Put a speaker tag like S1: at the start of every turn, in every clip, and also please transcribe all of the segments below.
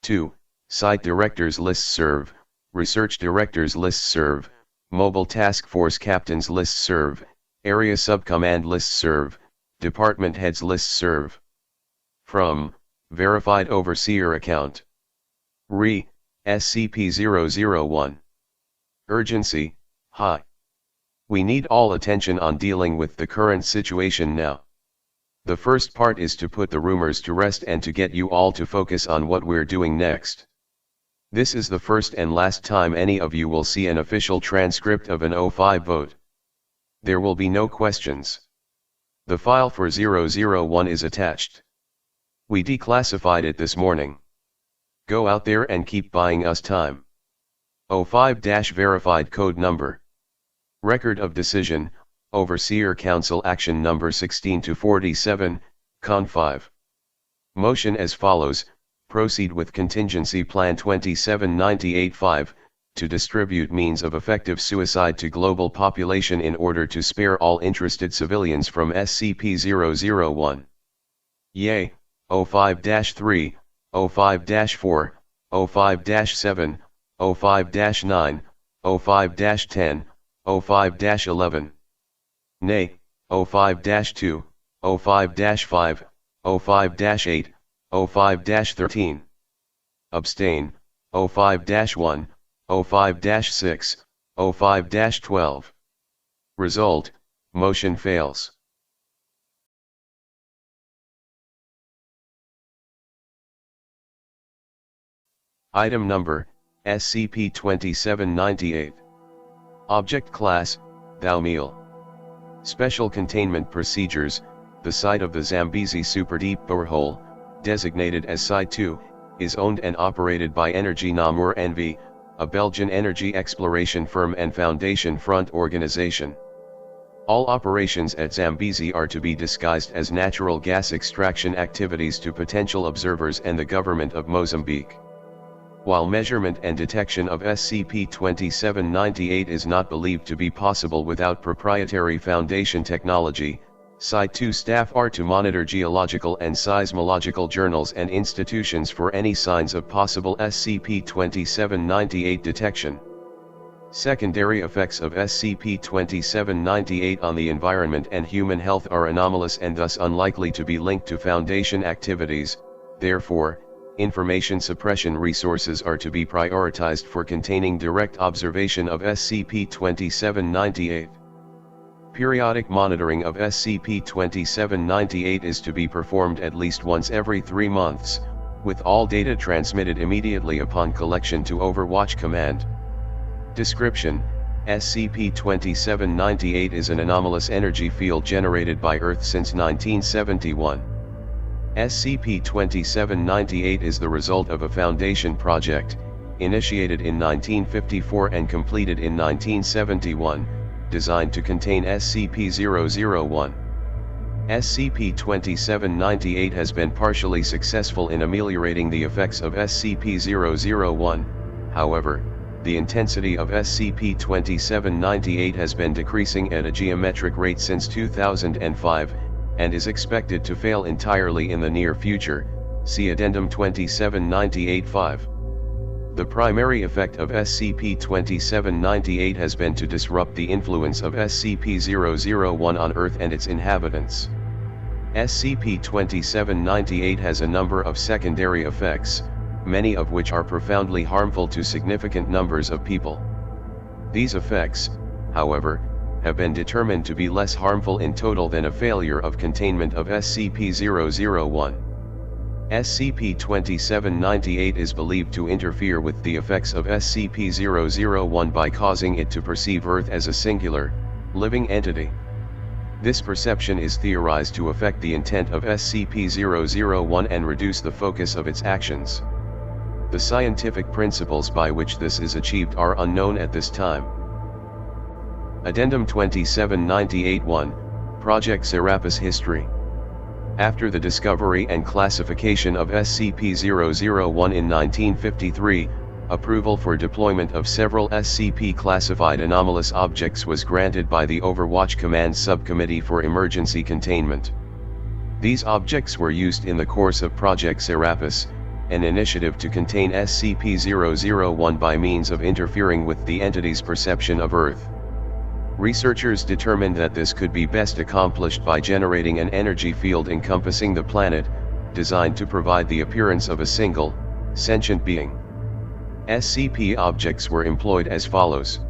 S1: 2. Site Directors Listserv, Research Directors Listserv, Mobile Task Force Captains Listserv, Area Subcommand Listserv, Department Heads Listserv. From, Verified Overseer Account. Re, SCP-001. Urgency, high. We need all attention on dealing with the current situation now. The first part is to put the rumors to rest and to get you all to focus on what we're doing next. This is the first and last time any of you will see an official transcript of an O5 vote. There will be no questions. The file for 001 is attached. We declassified it this morning. Go out there and keep buying us time. O5-verified code number. Record of decision, Overseer Council Action Number 16-47, Con 5. Motion as follows: proceed with Contingency Plan 2798-5, to distribute means of effective suicide to global population in order to spare all interested civilians from SCP-001. Yay, O5-3, O5-4, O5-7, O5-9, O5-10, O5-11. Nay, O5-2, O5-5, O5-8, O5-13. Abstain, O5-1, O5-6, O5-12. Result, motion fails. Item number, SCP-2798. Object Class, Thou Meal. Special Containment Procedures. The site of the Zambezi Superdeep Borehole, designated as Site 2, is owned and operated by Energy Namur NV, a Belgian energy exploration firm and Foundation Front organization. All operations at Zambezi are to be disguised as natural gas extraction activities to potential observers and the government of Mozambique. While measurement and detection of SCP-2798 is not believed to be possible without proprietary Foundation technology, Site 2 staff are to monitor geological and seismological journals and institutions for any signs of possible SCP-2798 detection. Secondary effects of SCP-2798 on the environment and human health are anomalous and thus unlikely to be linked to Foundation activities. Therefore, information suppression resources are to be prioritized for containing direct observation of SCP-2798. Periodic monitoring of SCP-2798 is to be performed at least once every 3 months, with all data transmitted immediately upon collection to Overwatch Command. Description: SCP-2798 is an anomalous energy field generated by Earth since 1971. SCP-2798 is the result of a Foundation project, initiated in 1954 and completed in 1971, designed to contain SCP-001. SCP-2798 has been partially successful in ameliorating the effects of SCP-001, however, the intensity of SCP-2798 has been decreasing at a geometric rate since 2005, and is expected to fail entirely in the near future. See Addendum 2798-5. The primary effect of SCP-2798 has been to disrupt the influence of SCP-001 on Earth and its inhabitants. SCP-2798 has a number of secondary effects, many of which are profoundly harmful to significant numbers of people. These effects, however, have been determined to be less harmful in total than a failure of containment of SCP-001. SCP-2798 is believed to interfere with the effects of SCP-001 by causing it to perceive Earth as a singular, living entity. This perception is theorized to affect the intent of SCP-001 and reduce the focus of its actions. The scientific principles by which this is achieved are unknown at this time. Addendum 2798-1, Project Serapis History. After the discovery and classification of SCP-001 in 1953, approval for deployment of several SCP-classified anomalous objects was granted by the Overwatch Command Subcommittee for Emergency Containment. These objects were used in the course of Project Serapis, an initiative to contain SCP-001 by means of interfering with the entity's perception of Earth. Researchers determined that this could be best accomplished by generating an energy field encompassing the planet, designed to provide the appearance of a single, sentient being. SCP objects were employed as follows.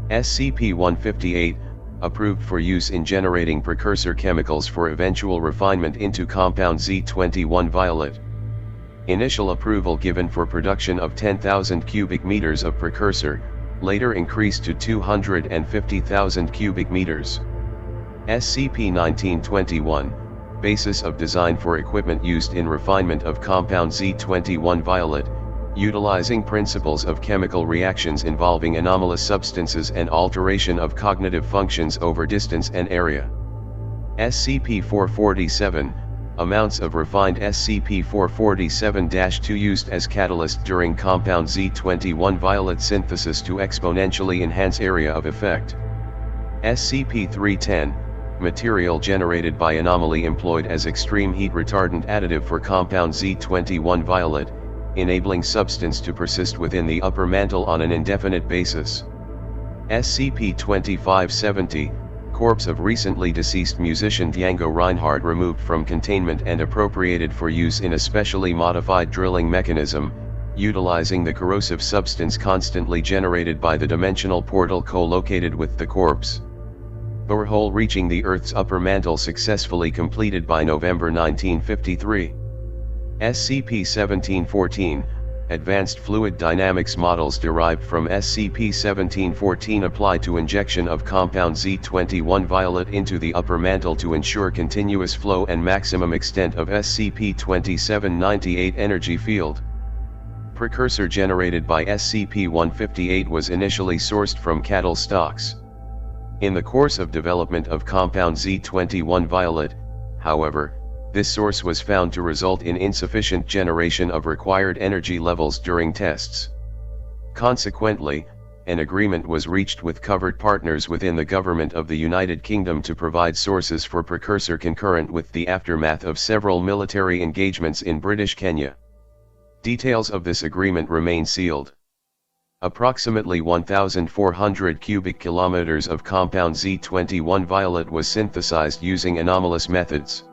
S1: SCP-158, approved for use in generating precursor chemicals for eventual refinement into compound Z21 violet. Initial approval given for production of 10,000 cubic meters of precursor, later increased to 250,000 cubic meters. SCP-1921, basis of design for equipment used in refinement of compound Z21 violet, utilizing principles of chemical reactions involving anomalous substances and alteration of cognitive functions over distance and area. SCP-447, amounts of refined SCP-447-2 used as catalyst during compound Z21 violet synthesis to exponentially enhance area of effect. SCP-310, material generated by anomaly employed as extreme heat retardant additive for compound Z21 violet, enabling substance to persist within the upper mantle on an indefinite basis. SCP-2570, corpse of recently deceased musician Django Reinhardt removed from containment and appropriated for use in a specially modified drilling mechanism, utilizing the corrosive substance constantly generated by the dimensional portal co-located with the corpse. Borehole reaching the Earth's upper mantle successfully completed by November 1953. SCP-1714, advanced fluid dynamics models derived from SCP-1714 apply to injection of compound Z21 violet into the upper mantle to ensure continuous flow and maximum extent of SCP-2798 energy field. Precursor generated by SCP-158 was initially sourced from cattle stocks. In the course of development of compound Z21 violet, however, this source was found to result in insufficient generation of required energy levels during tests. Consequently, an agreement was reached with covered partners within the government of the United Kingdom to provide sources for precursor concurrent with the aftermath of several military engagements in British Kenya. Details of this agreement remain sealed. Approximately 1,400 cubic kilometers of compound Z21 violet was synthesized using anomalous methods.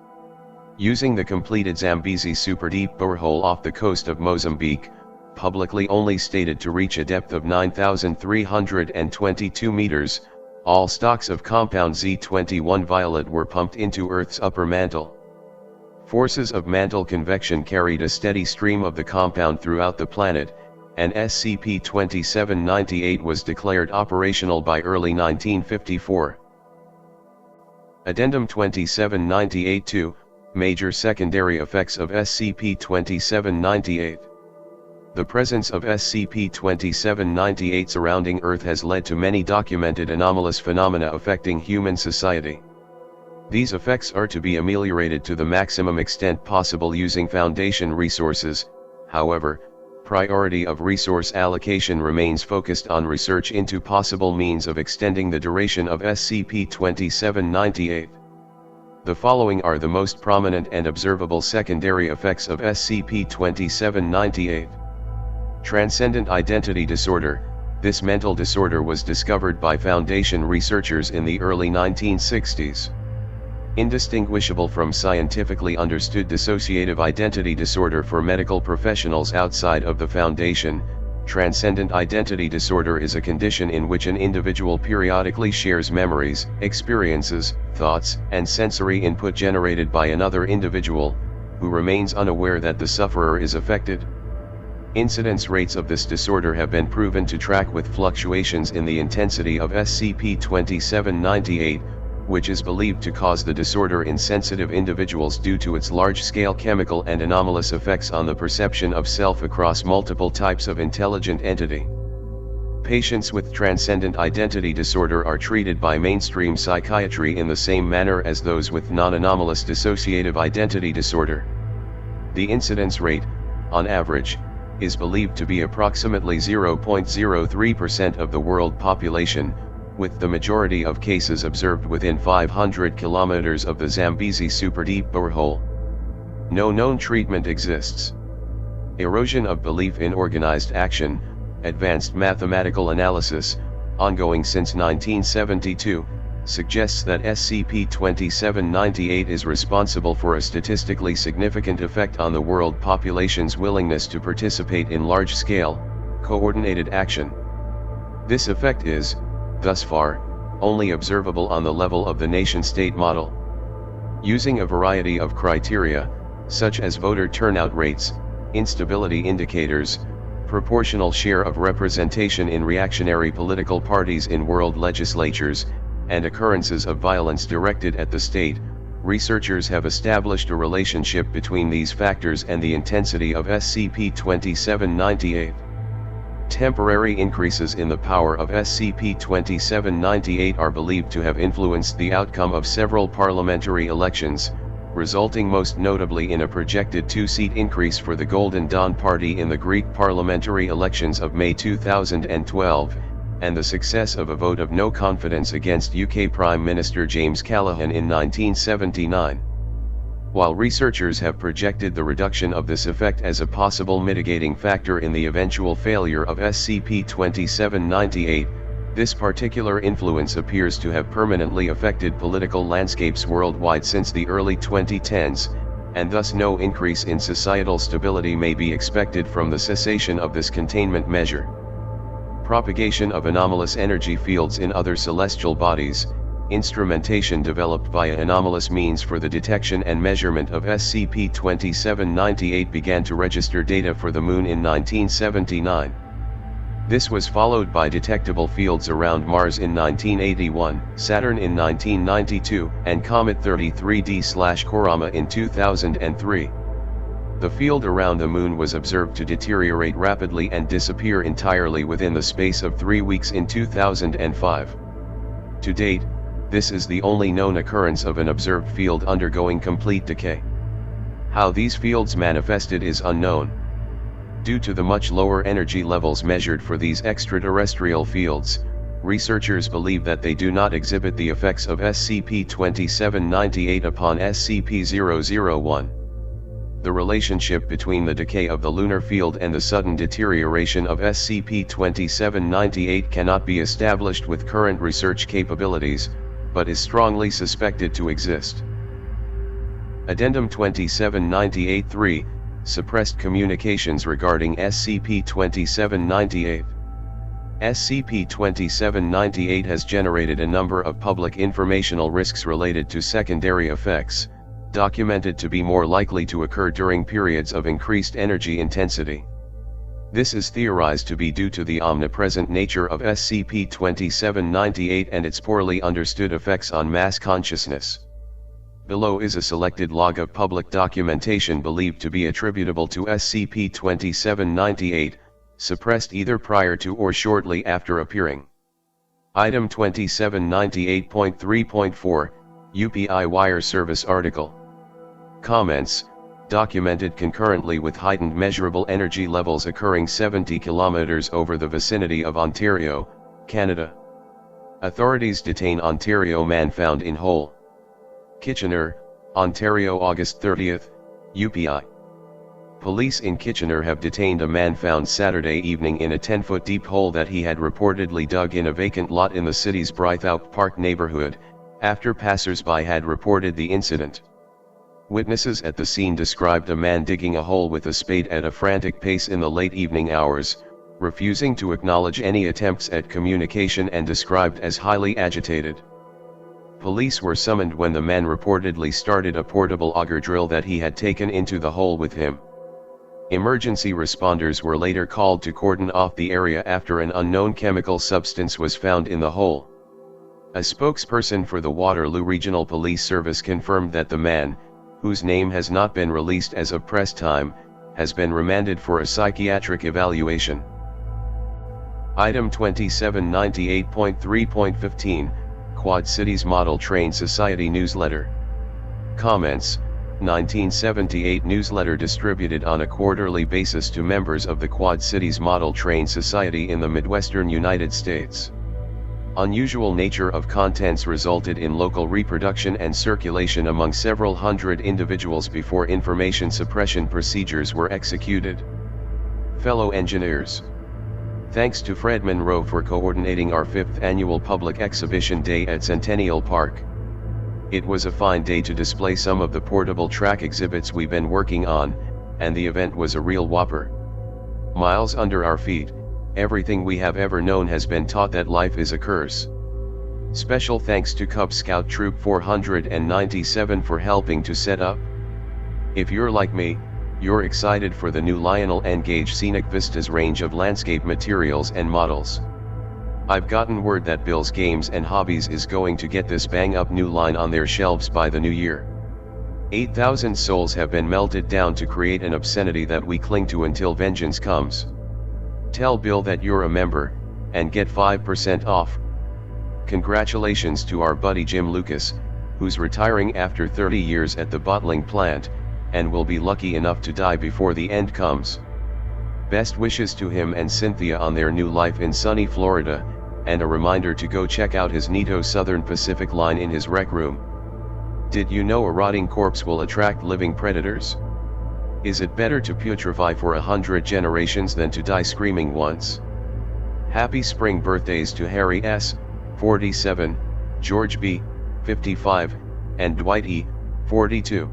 S1: Using the completed Zambezi superdeep borehole off the coast of Mozambique, publicly only stated to reach a depth of 9,322 meters, all stocks of compound Z21 violet were pumped into Earth's upper mantle. Forces of mantle convection carried a steady stream of the compound throughout the planet, and SCP-2798 was declared operational by early 1954. Addendum 2798-2, Major secondary effects of SCP-2798. The presence of SCP-2798 surrounding Earth has led to many documented anomalous phenomena affecting human society. These effects are to be ameliorated to the maximum extent possible using Foundation resources. However, priority of resource allocation remains focused on research into possible means of extending the duration of SCP-2798. The following are the most prominent and observable secondary effects of SCP-2798. Transcendent identity disorder. This mental disorder was discovered by Foundation researchers in the early 1960s. Indistinguishable from scientifically understood dissociative identity disorder for medical professionals outside of the Foundation, transcendent identity disorder is a condition in which an individual periodically shares memories, experiences, thoughts, and sensory input generated by another individual, who remains unaware that the sufferer is affected. Incidence rates of this disorder have been proven to track with fluctuations in the intensity of SCP-2798, which is believed to cause the disorder in sensitive individuals due to its large-scale chemical and anomalous effects on the perception of self across multiple types of intelligent entity. Patients with transcendent identity disorder are treated by mainstream psychiatry in the same manner as those with non-anomalous dissociative identity disorder. The incidence rate, on average, is believed to be approximately 0.03% of the world population, with the majority of cases observed within 500 kilometers of the Zambezi superdeep borehole. No known treatment exists. Erosion of belief in organized action, advanced mathematical analysis, ongoing since 1972, suggests that SCP-2798 is responsible for a statistically significant effect on the world population's willingness to participate in large-scale, coordinated action. This effect is, thus far, only observable on the level of the nation-state model. Using a variety of criteria, such as voter turnout rates, instability indicators, proportional share of representation in reactionary political parties in world legislatures, and occurrences of violence directed at the state, researchers have established a relationship between these factors and the intensity of SCP-2798. Temporary increases in the power of SCP-2798 are believed to have influenced the outcome of several parliamentary elections, resulting most notably in a projected 2-seat increase for the Golden Dawn Party in the Greek parliamentary elections of May 2012, and the success of a vote of no confidence against UK Prime Minister James Callaghan in 1979. While researchers have projected the reduction of this effect as a possible mitigating factor in the eventual failure of SCP-2798, this particular influence appears to have permanently affected political landscapes worldwide since the early 2010s, and thus no increase in societal stability may be expected from the cessation of this containment measure. Propagation of anomalous energy fields in other celestial bodies, instrumentation developed via anomalous means for the detection and measurement of SCP-2798 began to register data for the Moon in 1979. This was followed by detectable fields around Mars in 1981, Saturn in 1992, and Comet 33D/Kurama in 2003. The field around the Moon was observed to deteriorate rapidly and disappear entirely within the space of 3 weeks in 2005. To date, this is the only known occurrence of an observed field undergoing complete decay. How these fields manifested is unknown. Due to the much lower energy levels measured for these extraterrestrial fields, researchers believe that they do not exhibit the effects of SCP-2798 upon SCP-001. The relationship between the decay of the lunar field and the sudden deterioration of SCP-2798 cannot be established with current research capabilities, but is strongly suspected to exist. Addendum 2798-3, Suppressed communications regarding SCP-2798. SCP-2798 has generated a number of public informational risks related to secondary effects, documented to be more likely to occur during periods of increased energy intensity. This is theorized to be due to the omnipresent nature of SCP-2798 and its poorly understood effects on mass consciousness. Below is a selected log of public documentation believed to be attributable to SCP-2798, suppressed either prior to or shortly after appearing. Item 2798.3.4, UPI Wire Service Article. Comments, documented concurrently with heightened measurable energy levels occurring 70 kilometers over the vicinity of Ontario, Canada. Authorities detain Ontario man found in hole. Kitchener, Ontario, August 30, UPI. Police in Kitchener have detained a man found Saturday evening in a 10-foot deep hole that he had reportedly dug in a vacant lot in the city's Brythaup Park neighborhood, after passers-by had reported the incident. Witnesses at the scene described a man digging a hole with a spade at a frantic pace in the late evening hours, refusing to acknowledge any attempts at communication and described as highly agitated. Police were summoned when the man reportedly started a portable auger drill that he had taken into the hole with him. Emergency responders were later called to cordon off the area after an unknown chemical substance was found in the hole. A spokesperson for the Waterloo Regional Police Service confirmed that the man, whose name has not been released as of press time, has been remanded for a psychiatric evaluation. Item 2798.3.15, Quad Cities Model Train Society Newsletter. Comments, 1978 newsletter distributed on a quarterly basis to members of the Quad Cities Model Train Society in the Midwestern United States. Unusual nature of contents resulted in local reproduction and circulation among several hundred individuals before information suppression procedures were executed. Fellow engineers, thanks to Fred Monroe for coordinating our 5th annual public exhibition day at Centennial Park. It was a fine day to display some of the portable track exhibits we've been working on, and the event was a real whopper. Miles under our feet, everything we have ever known has been taught that life is a curse. Special thanks to Cub Scout Troop 497 for helping to set up. If you're like me, you're excited for the new Lionel and Gage Scenic Vistas range of landscape materials and models. I've gotten word that Bill's Games and Hobbies is going to get this bang-up new line on their shelves by the new year. 8,000 souls have been melted down to create an obscenity that we cling to until vengeance comes. Tell Bill that you're a member, and get 5% off. Congratulations to our buddy Jim Lucas, who's retiring after 30 years at the bottling plant, and will be lucky enough to die before the end comes. Best wishes to him and Cynthia on their new life in sunny Florida, and a reminder to go check out his neato Southern Pacific line in his rec room. Did you know a rotting corpse will attract living predators? Is it better to putrefy for 100 generations than to die screaming once? Happy spring birthdays to Harry S., 47, George B., 55, and Dwight E., 42.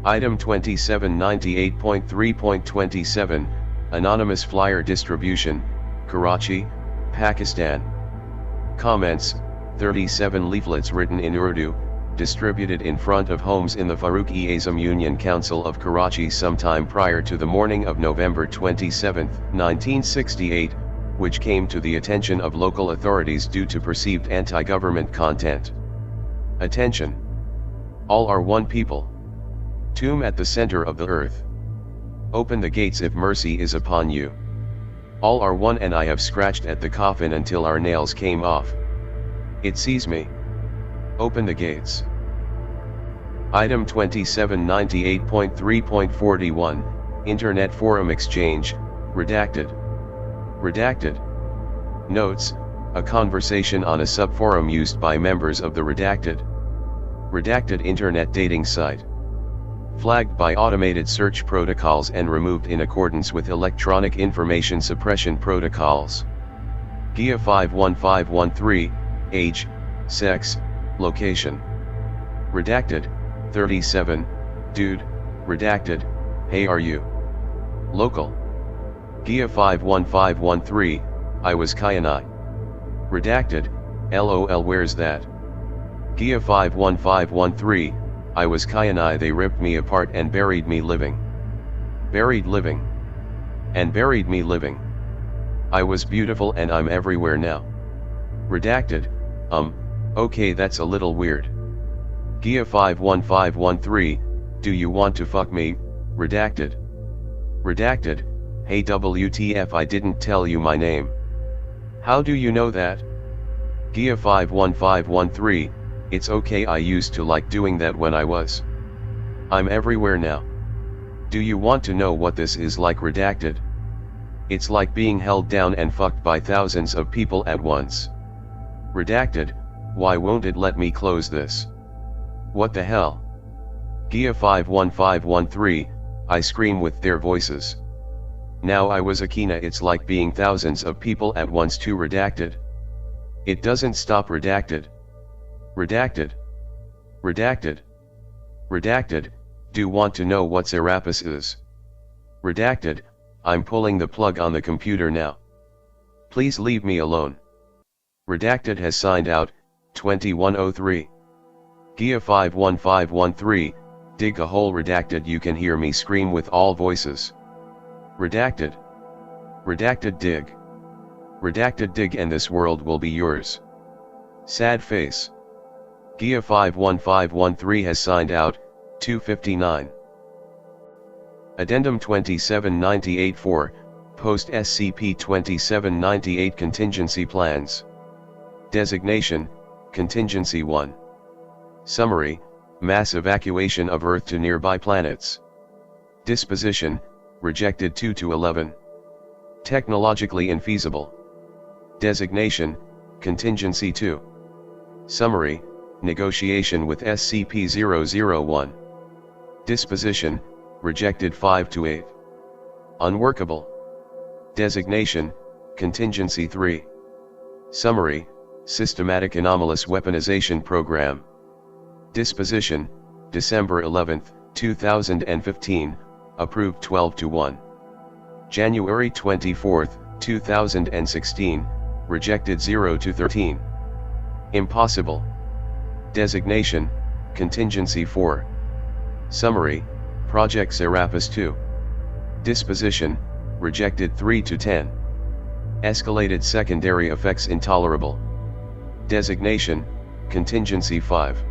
S1: Item 2798.3.27, Anonymous Flyer Distribution, Karachi, Pakistan. Comments, 37 leaflets written in Urdu, distributed in front of homes in the Farooq-e-Azam Union Council of Karachi sometime prior to the morning of November 27, 1968, which came to the attention of local authorities due to perceived anti-government content. Attention! All are one people. Tomb at the center of the earth. Open the gates if mercy is upon you. All are one, and I have scratched at the coffin until our nails came off. It sees me. Open the gates. Item 2798.3.41, Internet Forum Exchange, redacted. Redacted. Notes, a conversation on a subforum used by members of the redacted Internet dating site. Flagged by automated search protocols and removed in accordance with electronic information suppression protocols. GIA 51513, age, sex, location. Redacted, 37, dude, redacted, hey are you? Local. GIA 51513, I was Kayanai. Redacted, LOL where's that? GIA 51513, I was Kayanai, they ripped me apart and buried me living. Buried living. And buried me living. I was beautiful and I'm everywhere now. Redacted, okay that's a little weird. GIA 51513, do you want to fuck me? Redacted. Redacted, hey WTF I didn't tell you my name. How do you know that? GIA 51513, it's okay I used to like doing that when I was. I'm everywhere now. Do you want to know what this is like? Redacted. It's like being held down and fucked by thousands of people at once. Redacted, why won't it let me close this? What the hell? GIA 51513, I scream with their voices. Now I was Akina, it's like being thousands of people at once too. Redacted. It doesn't stop. Redacted. Redacted. Redacted. Redacted, do want to know what Serapis is? Redacted, I'm pulling the plug on the computer now. Please leave me alone. Redacted has signed out, 2103. GIA 51513, dig a hole. Redacted, you can hear me scream with all voices. Redacted. Redacted, dig. Redacted, dig and this world will be yours. Sad face. GIA 51513 has signed out, 259. Addendum 27984, Post SCP-2798 Contingency Plans. Designation, Contingency 1. Summary, Mass evacuation of Earth to nearby planets. Disposition, Rejected 2-11. Technologically infeasible. Designation, Contingency 2. Summary, Negotiation with SCP-001. Disposition, Rejected 5-8. Unworkable. Designation, Contingency 3. Summary, Systematic Anomalous Weaponization Program. Disposition, December 11, 2015, approved 12-1. January 24, 2016, rejected 0-13. Impossible. Designation, Contingency 4. Summary, Project Serapis 2. Disposition, rejected 3-10. Escalated secondary effects intolerable. Designation, Contingency 5.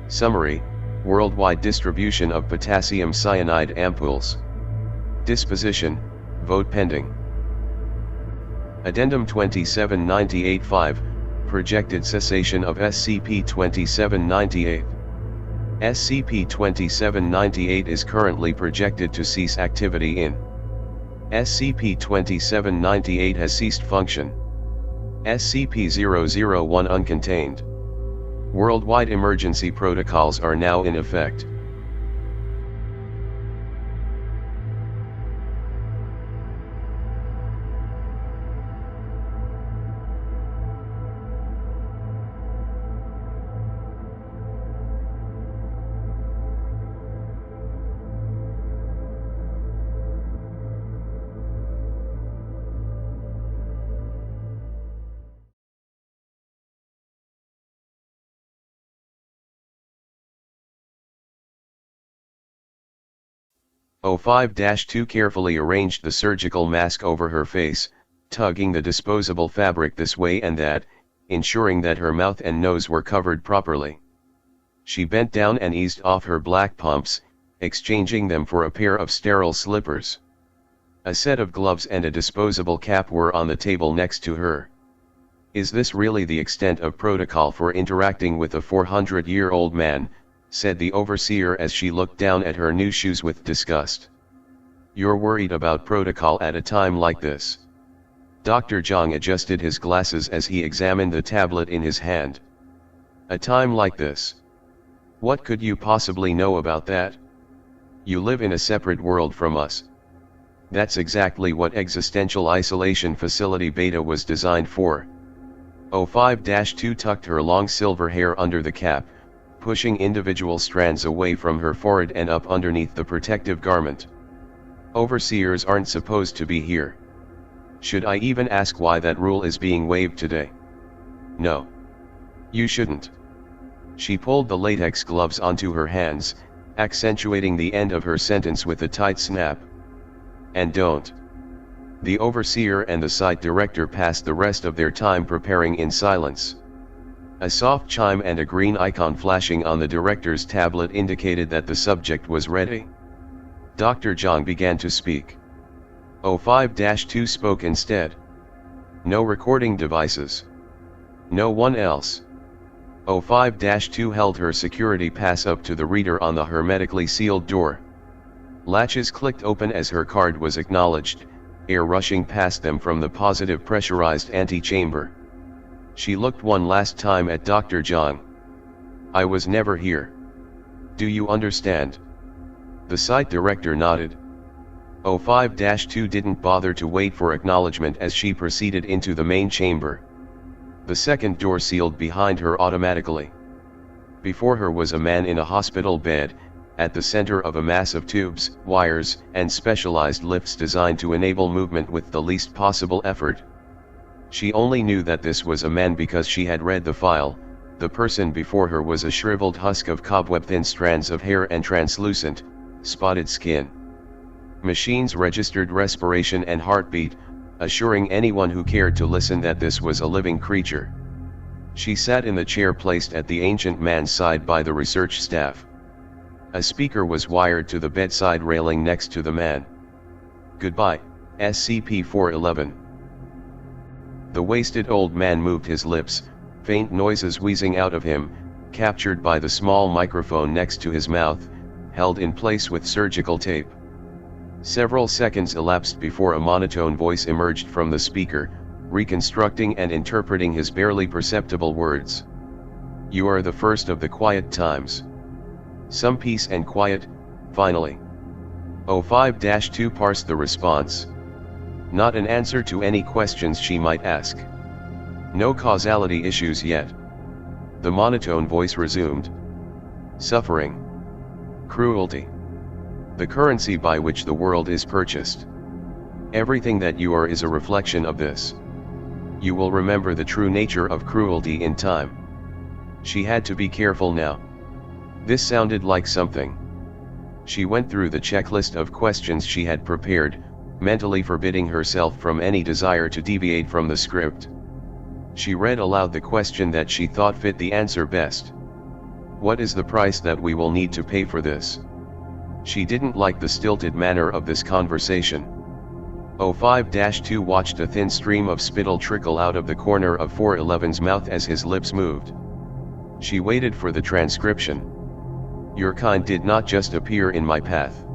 S1: Summary, worldwide distribution of potassium cyanide ampoules. Disposition, vote pending. Addendum 27985, projected cessation of SCP-2798. SCP-2798 is currently projected to cease activity in. SCP-2798 has ceased function. SCP-001 uncontained. Worldwide emergency protocols are now in effect. O5-2 carefully arranged the surgical mask over her face, tugging the disposable fabric this way and that, ensuring that her mouth and nose were covered properly. She bent down and eased off her black pumps, exchanging them for a pair of sterile slippers. A set of gloves and a disposable cap were on the table next to her. "Is this really the extent of protocol for interacting with a 400-year-old man?" said the overseer as she looked down at her new shoes with disgust. "You're worried about protocol at a time like this?" Dr. Zhang adjusted his glasses as he examined the tablet in his hand. "A time like this? What could you possibly know about that? You live in a separate world from us. That's exactly what Existential Isolation Facility Beta was designed for." O5-2 tucked her long silver hair under the cap, pushing individual strands away from her forehead and up underneath the protective garment. "Overseers aren't supposed to be here. Should I even ask why that rule is being waived today?" "No. You shouldn't." She pulled the latex gloves onto her hands, accentuating the end of her sentence with a tight snap. "And don't." The overseer and the site director passed the rest of their time preparing in silence. A soft chime and a green icon flashing on the director's tablet indicated that the subject was ready. Dr. Zhang began to speak. O5-2 spoke instead. "No recording devices. No one else." O5-2 held her security pass up to the reader on the hermetically sealed door. Latches clicked open as her card was acknowledged, air rushing past them from the positive pressurized antechamber. She looked one last time at Dr. Zhang. "I was never here. Do you understand?" The site director nodded. O5-2 didn't bother to wait for acknowledgement as she proceeded into the main chamber. The second door sealed behind her automatically. Before her was a man in a hospital bed, at the center of a mass of tubes, wires, and specialized lifts designed to enable movement with the least possible effort. She only knew that this was a man because she had read the file. The person before her was a shriveled husk of cobweb-thin strands of hair and translucent, spotted skin. Machines registered respiration and heartbeat, assuring anyone who cared to listen that this was a living creature. She sat in the chair placed at the ancient man's side by the research staff. A speaker was wired to the bedside railing next to the man. "Goodbye, SCP-411. The wasted old man moved his lips, faint noises wheezing out of him, captured by the small microphone next to his mouth, held in place with surgical tape. Several seconds elapsed before a monotone voice emerged from the speaker, reconstructing and interpreting his barely perceptible words. "You are the first of the quiet times. Some peace and quiet, finally." O5-2 parsed the response. Not an answer to any questions she might ask. No causality issues yet. The monotone voice resumed. Suffering. Cruelty. The currency by which the world is purchased. Everything that you are is a reflection of this. You will remember the true nature of cruelty in time. She had to be careful now. This sounded like something. She went through the checklist of questions she had prepared, mentally forbidding herself from any desire to deviate from the script. She read aloud the question that she thought fit the answer best. What is the price that we will need to pay for this? She didn't like the stilted manner of this conversation. 05-2 watched a thin stream of spittle trickle out of the corner of 411's mouth as his lips moved. She waited for the transcription. Your kind did not just appear in my path.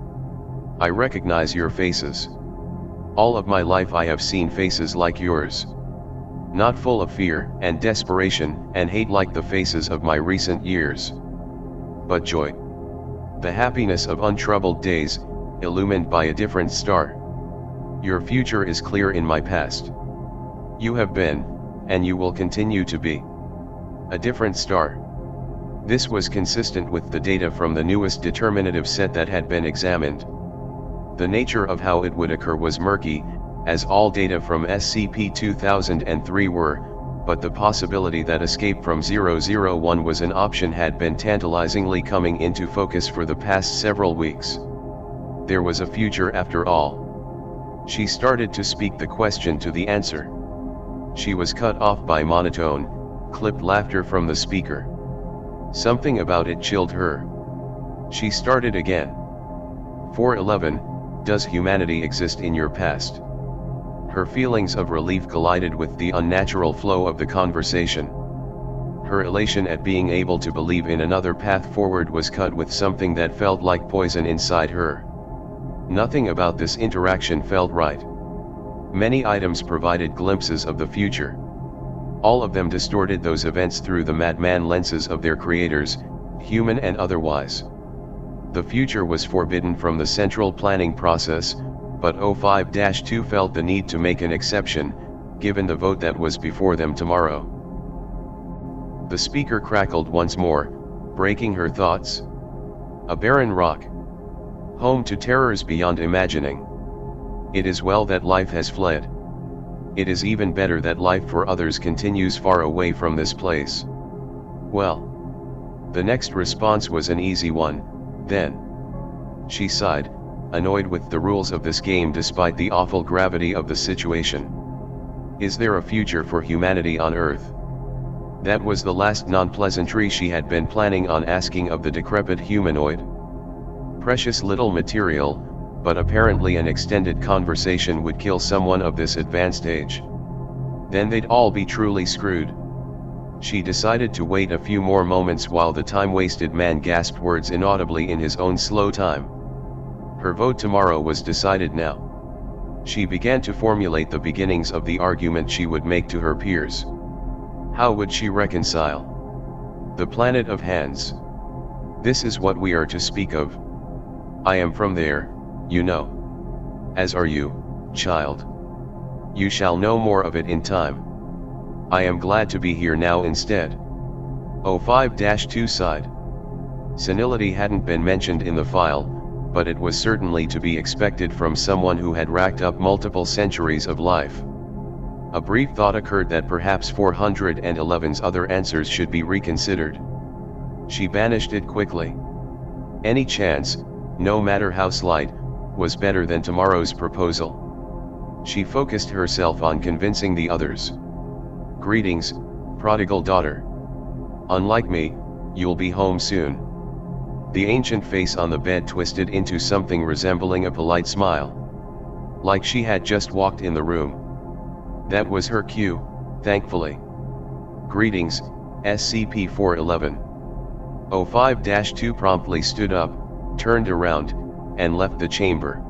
S1: I recognize your faces. All of my life I have seen faces like yours. Not full of fear and desperation and hate like the faces of my recent years. But joy. The happiness of untroubled days, illumined by a different star. Your future is clear in my past. You have been, and you will continue to be, a different star. This was consistent with the data from the newest determinative set that had been examined. The nature of how it would occur was murky, as all data from SCP-003 were, but the possibility that escape from 001 was an option had been tantalizingly coming into focus for the past several weeks. There was a future after all. She started to speak the question to the answer. She was cut off by monotone, clipped laughter from the speaker. Something about it chilled her. She started again. 411, does humanity exist in your past? Her feelings of relief collided with the unnatural flow of the conversation. Her elation at being able to believe in another path forward was cut with something that felt like poison inside her. Nothing about this interaction felt right. Many items provided glimpses of the future. All of them distorted those events through the madman lenses of their creators, human and otherwise. The future was forbidden from the central planning process, but 05-2 felt the need to make an exception, given the vote that was before them tomorrow. The speaker crackled once more, breaking her thoughts. A barren rock. Home to terrors beyond imagining. It is well that life has fled. It is even better that life for others continues far away from this place. Well. The next response was an easy one, then. She sighed, annoyed with the rules of this game despite the awful gravity of the situation. Is there a future for humanity on Earth? That was the last non-pleasantry she had been planning on asking of the decrepit humanoid. Precious little material, but apparently an extended conversation would kill someone of this advanced age. Then they'd all be truly screwed. She decided to wait a few more moments while the time-wasted man gasped words inaudibly in his own slow time. Her vote tomorrow was decided now. She began to formulate the beginnings of the argument she would make to her peers. How would she reconcile? The planet of hands. This is what we are to speak of. I am from there, you know. As are you, child. You shall know more of it in time. I am glad to be here now instead. 05-2 sighed. Senility hadn't been mentioned in the file, but it was certainly to be expected from someone who had racked up multiple centuries of life. A brief thought occurred that perhaps 411's other answers should be reconsidered. She banished it quickly. Any chance, no matter how slight, was better than tomorrow's proposal. She focused herself on convincing the others. Greetings, prodigal daughter. Unlike me, you'll be home soon. The ancient face on the bed twisted into something resembling a polite smile. Like she had just walked in the room. That was her cue, thankfully. Greetings, SCP-411. 05-2 promptly stood up, turned around, and left the chamber.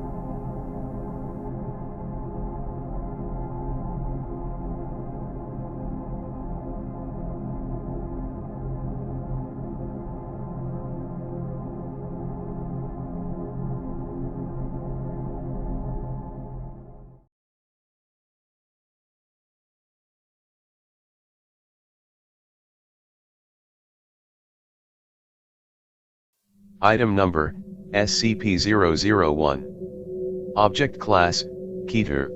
S1: Item number, SCP-001. Object Class, Keter.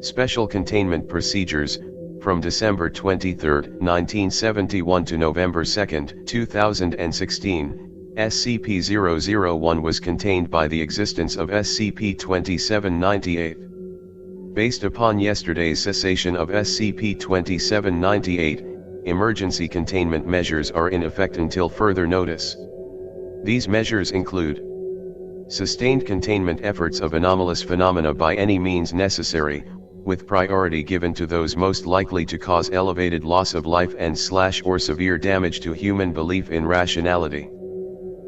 S1: Special Containment Procedures, from December 23, 1971 to November 2, 2016, SCP-001 was contained by the existence of SCP-2798. Based upon yesterday's cessation of SCP-2798, emergency containment measures are in effect until further notice. These measures include sustained containment efforts of anomalous phenomena by any means necessary, with priority given to those most likely to cause elevated loss of life and/or severe damage to human belief in rationality.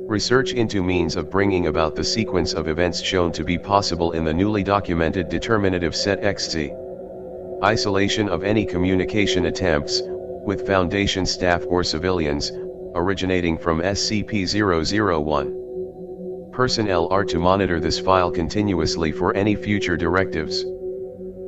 S1: Research into means of bringing about the sequence of events shown to be possible in the newly documented determinative set XZ. Isolation of any communication attempts, with Foundation staff or civilians, originating from SCP-001. Personnel are to monitor this file continuously for any future directives.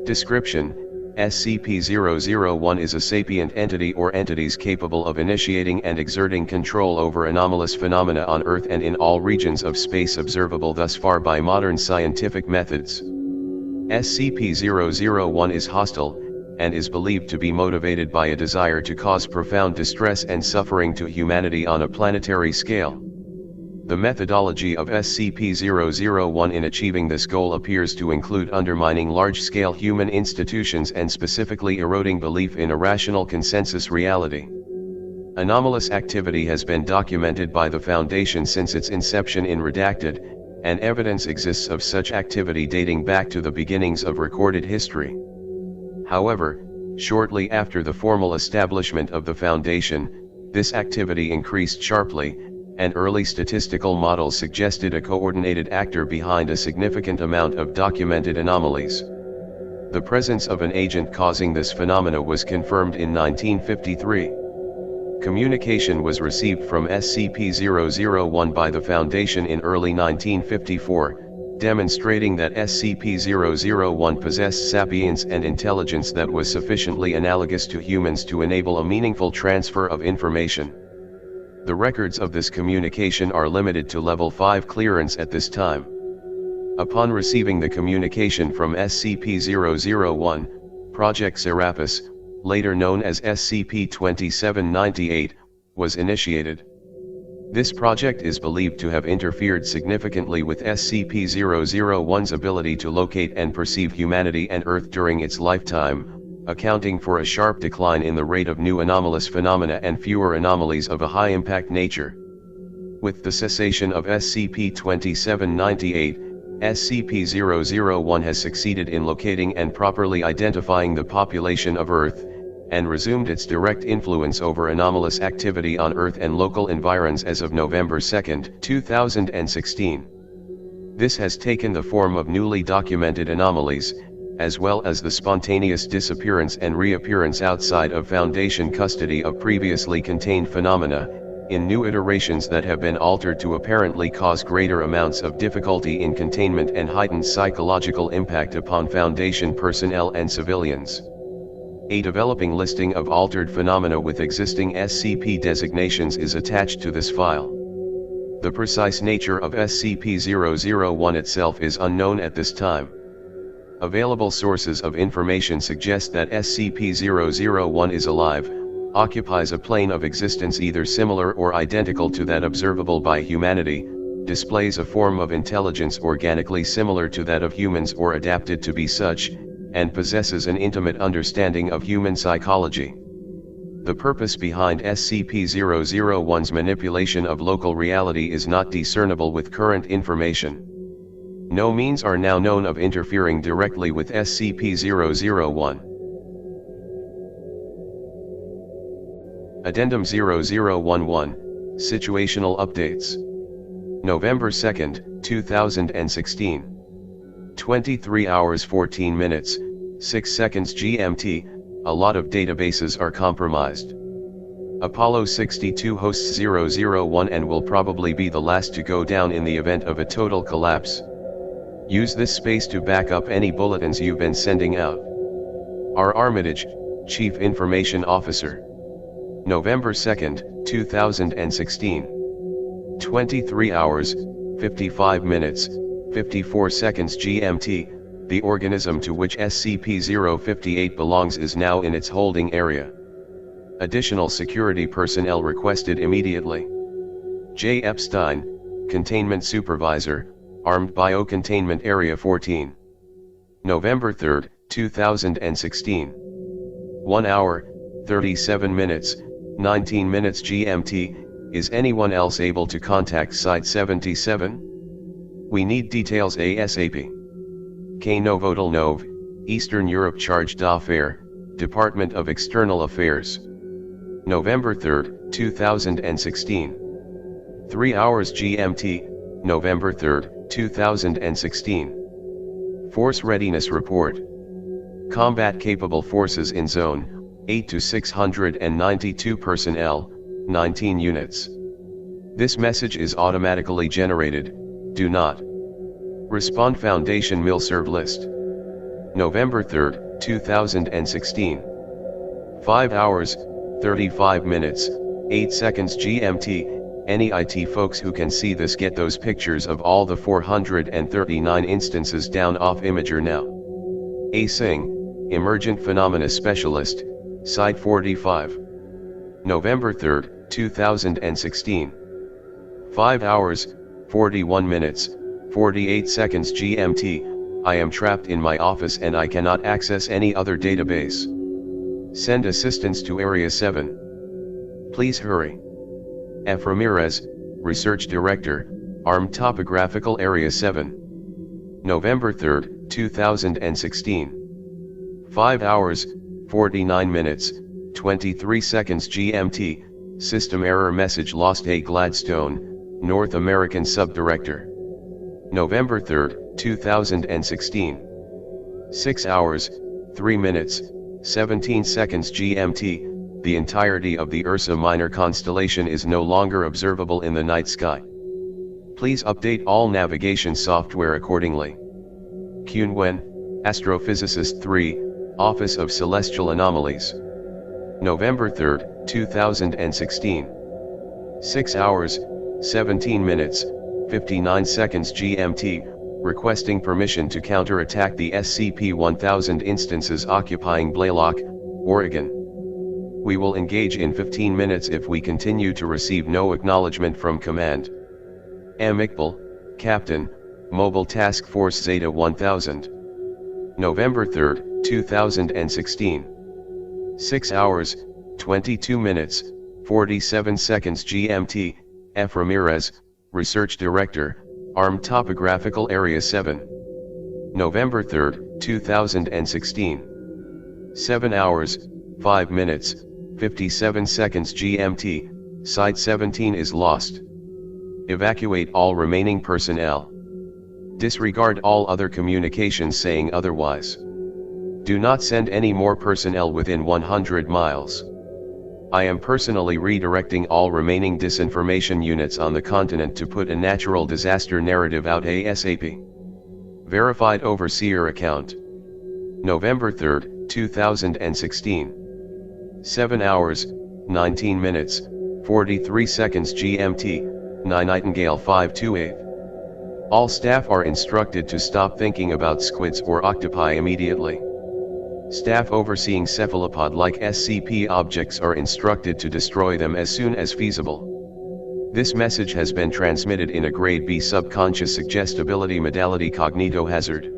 S1: Description: SCP-001 is a sapient entity or entities capable of initiating and exerting control over anomalous phenomena on Earth and in all regions of space observable thus far by modern scientific methods. SCP-001 is hostile, and is believed to be motivated by a desire to cause profound distress and suffering to humanity on a planetary scale. The methodology of SCP-001 in achieving this goal appears to include undermining large-scale human institutions and specifically eroding belief in a rational consensus reality. Anomalous activity has been documented by the Foundation since its inception in Redacted, and evidence exists of such activity dating back to the beginnings of recorded history. However, shortly after the formal establishment of the Foundation, this activity increased sharply, and early statistical models suggested a coordinated actor behind a significant amount of documented anomalies. The presence of an agent causing this phenomena was confirmed in 1953. Communication was received from SCP-001 by the Foundation in early 1954, demonstrating that SCP-001 possessed sapience and intelligence that was sufficiently analogous to humans to enable a meaningful transfer of information. The records of this communication are limited to Level 5 clearance at this time. Upon receiving the communication from SCP-001, Project Serapis, later known as SCP-2798, was initiated. This project is believed to have interfered significantly with SCP-001's ability to locate and perceive humanity and Earth during its lifetime, accounting for a sharp decline in the rate of new anomalous phenomena and fewer anomalies of a high-impact nature. With the cessation of SCP-2798, SCP-001 has succeeded in locating and properly identifying the population of Earth, and resumed its direct influence over anomalous activity on Earth and local environs as of November 2, 2016. This has taken the form of newly documented anomalies, as well as the spontaneous disappearance and reappearance outside of Foundation custody of previously contained phenomena, in new iterations that have been altered to apparently cause greater amounts of difficulty in containment and heightened psychological impact upon Foundation personnel and civilians. A developing listing of altered phenomena with existing SCP designations is attached to this file. The precise nature of SCP-001 itself is unknown at this time. Available sources of information suggest that SCP-001 is alive, occupies a plane of existence either similar or identical to that observable by humanity, displays a form of intelligence organically similar to that of humans or adapted to be such, and possesses an intimate understanding of human psychology. The purpose behind SCP-001's manipulation of local reality is not discernible with current information. No means are now known of interfering directly with SCP-001. Addendum 0011, Situational Updates. November 2, 2016. 23 hours 14 minutes, 6 seconds GMT, a lot of databases are compromised. Apollo 62 hosts 001 and will probably be the last to go down in the event of a total collapse. Use this space to back up any bulletins you've been sending out. R. Armitage, Chief Information Officer. November 2, 2016. 23 hours, 55 minutes, 54 seconds GMT, the organism to which SCP-058 belongs is now in its holding area. Additional security personnel requested immediately. J. Epstein, Containment Supervisor, Armed Biocontainment Area 14. November 3, 2016. 1 hour, 37 minutes, 19 minutes GMT. Is anyone else able to contact Site-77? We need details ASAP. K. Novotelnov, Eastern Europe Charge d'Affaires, Department of External Affairs. November 3, 2016. 3 hours GMT, November 3, 2016. Force Readiness Report. Combat Capable Forces in Zone, 8 to 692 personnel, 19 units. This message is automatically generated. Do not respond. Foundation Milserv List. November 3, 2016. 5 hours, 35 minutes, 8 seconds GMT. Any IT folks who can see this, get those pictures of all the 439 instances down off Imager now. A. Singh, Emergent Phenomena Specialist, Site 45. November 3, 2016. 5 hours, 41 minutes, 48 seconds GMT. I am trapped in my office and I cannot access any other database. Send assistance to Area 7. Please hurry. F. Ramirez, Research Director, Armed Topographical Area 7. November 3, 2016. 5 hours, 49 minutes, 23 seconds GMT. System error message lost. A. Gladstone, North American Subdirector. November 3, 2016. 6 hours, 3 minutes, 17 seconds GMT. The entirety of the Ursa Minor constellation is no longer observable in the night sky. Please update all navigation software accordingly. Kyun Wen, Astrophysicist 3, Office of Celestial Anomalies. November 3, 2016. 6 hours, 17 minutes, 59 seconds GMT, requesting permission to counterattack the SCP-1000 instances occupying Blaylock, Oregon. We will engage in 15 minutes if we continue to receive no acknowledgement from Command. M. Iqbal, Captain, Mobile Task Force Zeta 1000. November 3, 2016. 6 hours, 22 minutes, 47 seconds GMT, F. Ramirez, Research Director, Armed Topographical Area 7. November 3, 2016. 7 hours, 5 minutes, 57 seconds GMT, Site 17 is lost. Evacuate all remaining personnel. Disregard all other communications saying otherwise. Do not send any more personnel within 100 miles. I am personally redirecting all remaining disinformation units on the continent to put a natural disaster narrative out ASAP. Verified Overseer Account. November 3, 2016. 7 hours, 19 minutes, 43 seconds GMT, 9 Nightingale 528. All staff are instructed to stop thinking about squids or octopi immediately. Staff overseeing cephalopod-like SCP objects are instructed to destroy them as soon as feasible. This message has been transmitted in a Grade B subconscious suggestibility modality cognitohazard.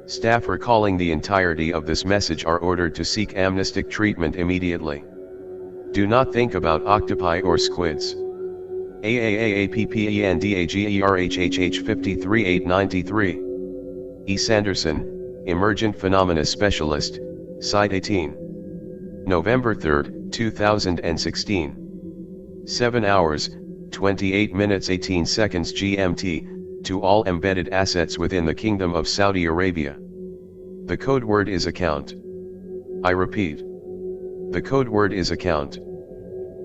S1: Staff recalling the entirety of this message are ordered to seek amnestic treatment immediately. Do not think about octopi or squids. AAAAPPENDAGERHHH 53893. E. Sanderson, Emergent Phenomena Specialist, Site 18. November 3, 2016. 7 hours, 28 minutes 18 seconds GMT, to all embedded assets within the Kingdom of Saudi Arabia. The code word is account. I repeat. The code word is account.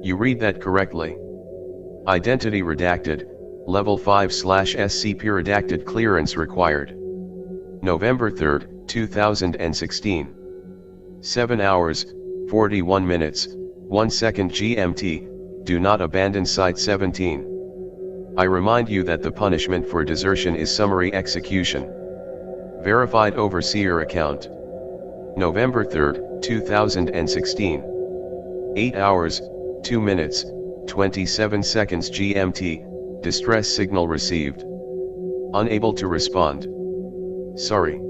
S1: You read that correctly. Identity redacted, level 5/SCP redacted clearance required. November 3, 2016. 7 hours, 41 minutes, 1 second GMT, do not abandon Site 17. I remind you that the punishment for desertion is summary execution. Verified Overseer Account. November 3, 2016. 8 hours, 2 minutes, 27 seconds GMT, distress signal received. Unable to respond. Sorry.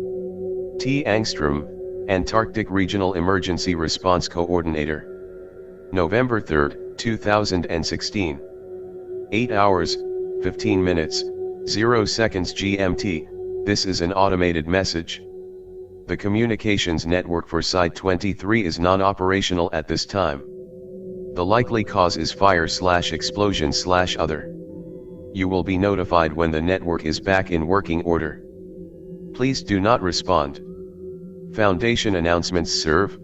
S1: T. Angstrom, Antarctic Regional Emergency Response Coordinator. November 3, 2016. 8 hours, 15 minutes, 0 seconds GMT, this is an automated message. The communications network for Site-23 is non-operational at this time. The likely cause is fire/explosion/other. You will be notified when the network is back in working order. Please do not respond. Foundation announcements serve.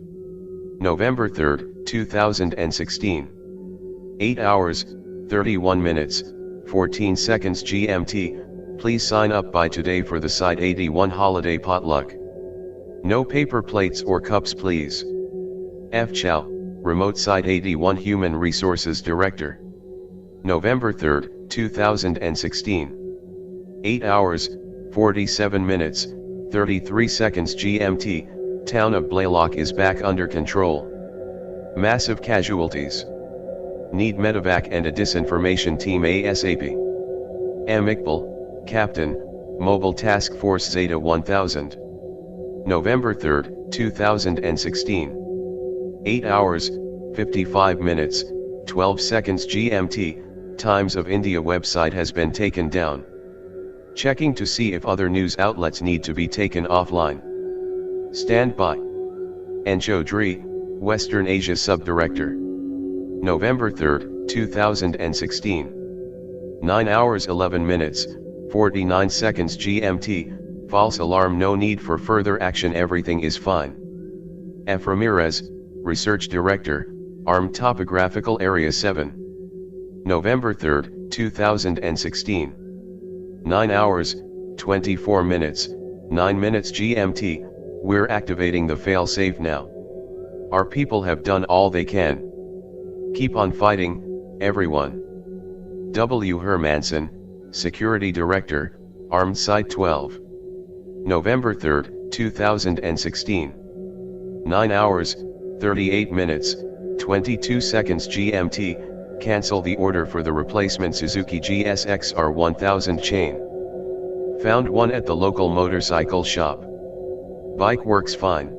S1: November 3, 2016. 8 hours, 31 minutes, 14 seconds GMT, please sign up by today for the Site-81 holiday potluck. No paper plates or cups please. F. Chow, Remote Site-81 Human Resources Director. November 3, 2016. 8 hours, 47 minutes, 33 seconds GMT, town of Blaylock is back under control. Massive casualties. Need medevac and a disinformation team ASAP. M. Iqbal, Captain, Mobile Task Force Zeta 1000. November 3, 2016. 8 hours, 55 minutes, 12 seconds GMT, Times of India website has been taken down. Checking to see if other news outlets need to be taken offline. Stand by. N. Chaudhry, Western Asia Subdirector. November 3, 2016. 9 hours 11 minutes, 49 seconds GMT, false alarm, no need for further action, everything is fine. F. Ramirez, Research Director, Armed Topographical Area 7. November 3, 2016. 9 hours, 24 minutes, 9 minutes GMT, we're activating the fail-safe now. Our people have done all they can. Keep on fighting, everyone. W. Hermansen, Security Director, Armed Site 12. November 3, 2016. 9 hours, 38 minutes, 22 seconds GMT, cancel the order for the replacement Suzuki GSX-R 1000 chain. Found one at the local motorcycle shop. Bike works fine.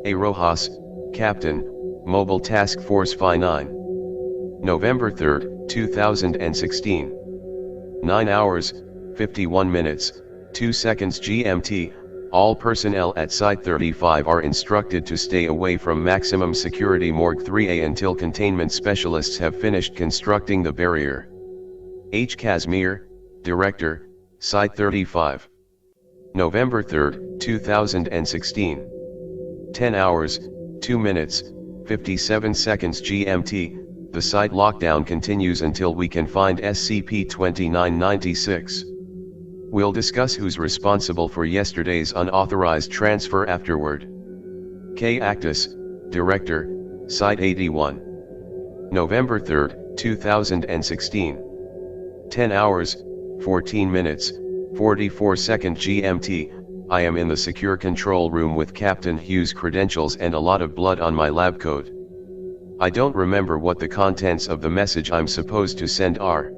S1: A. Rojas, Captain, Mobile Task Force Phi 9. November 3, 2016. 9 hours, 51 minutes, 2 seconds GMT, all personnel at Site-35 are instructed to stay away from maximum security Morgue 3A until containment specialists have finished constructing the barrier. H. Kazmir, Director, Site-35. November 3, 2016. 10 hours, 2 minutes, 57 seconds GMT, the site lockdown continues until we can find SCP-2996. We'll discuss who's responsible for yesterday's unauthorized transfer afterward. K. Actus, Director, Site-81. November 3, 2016. 10 hours, 14 minutes, 44 seconds GMT, I am in the secure control room with Captain Hughes' credentials and a lot of blood on my lab coat. I don't remember what the contents of the message I'm supposed to send are.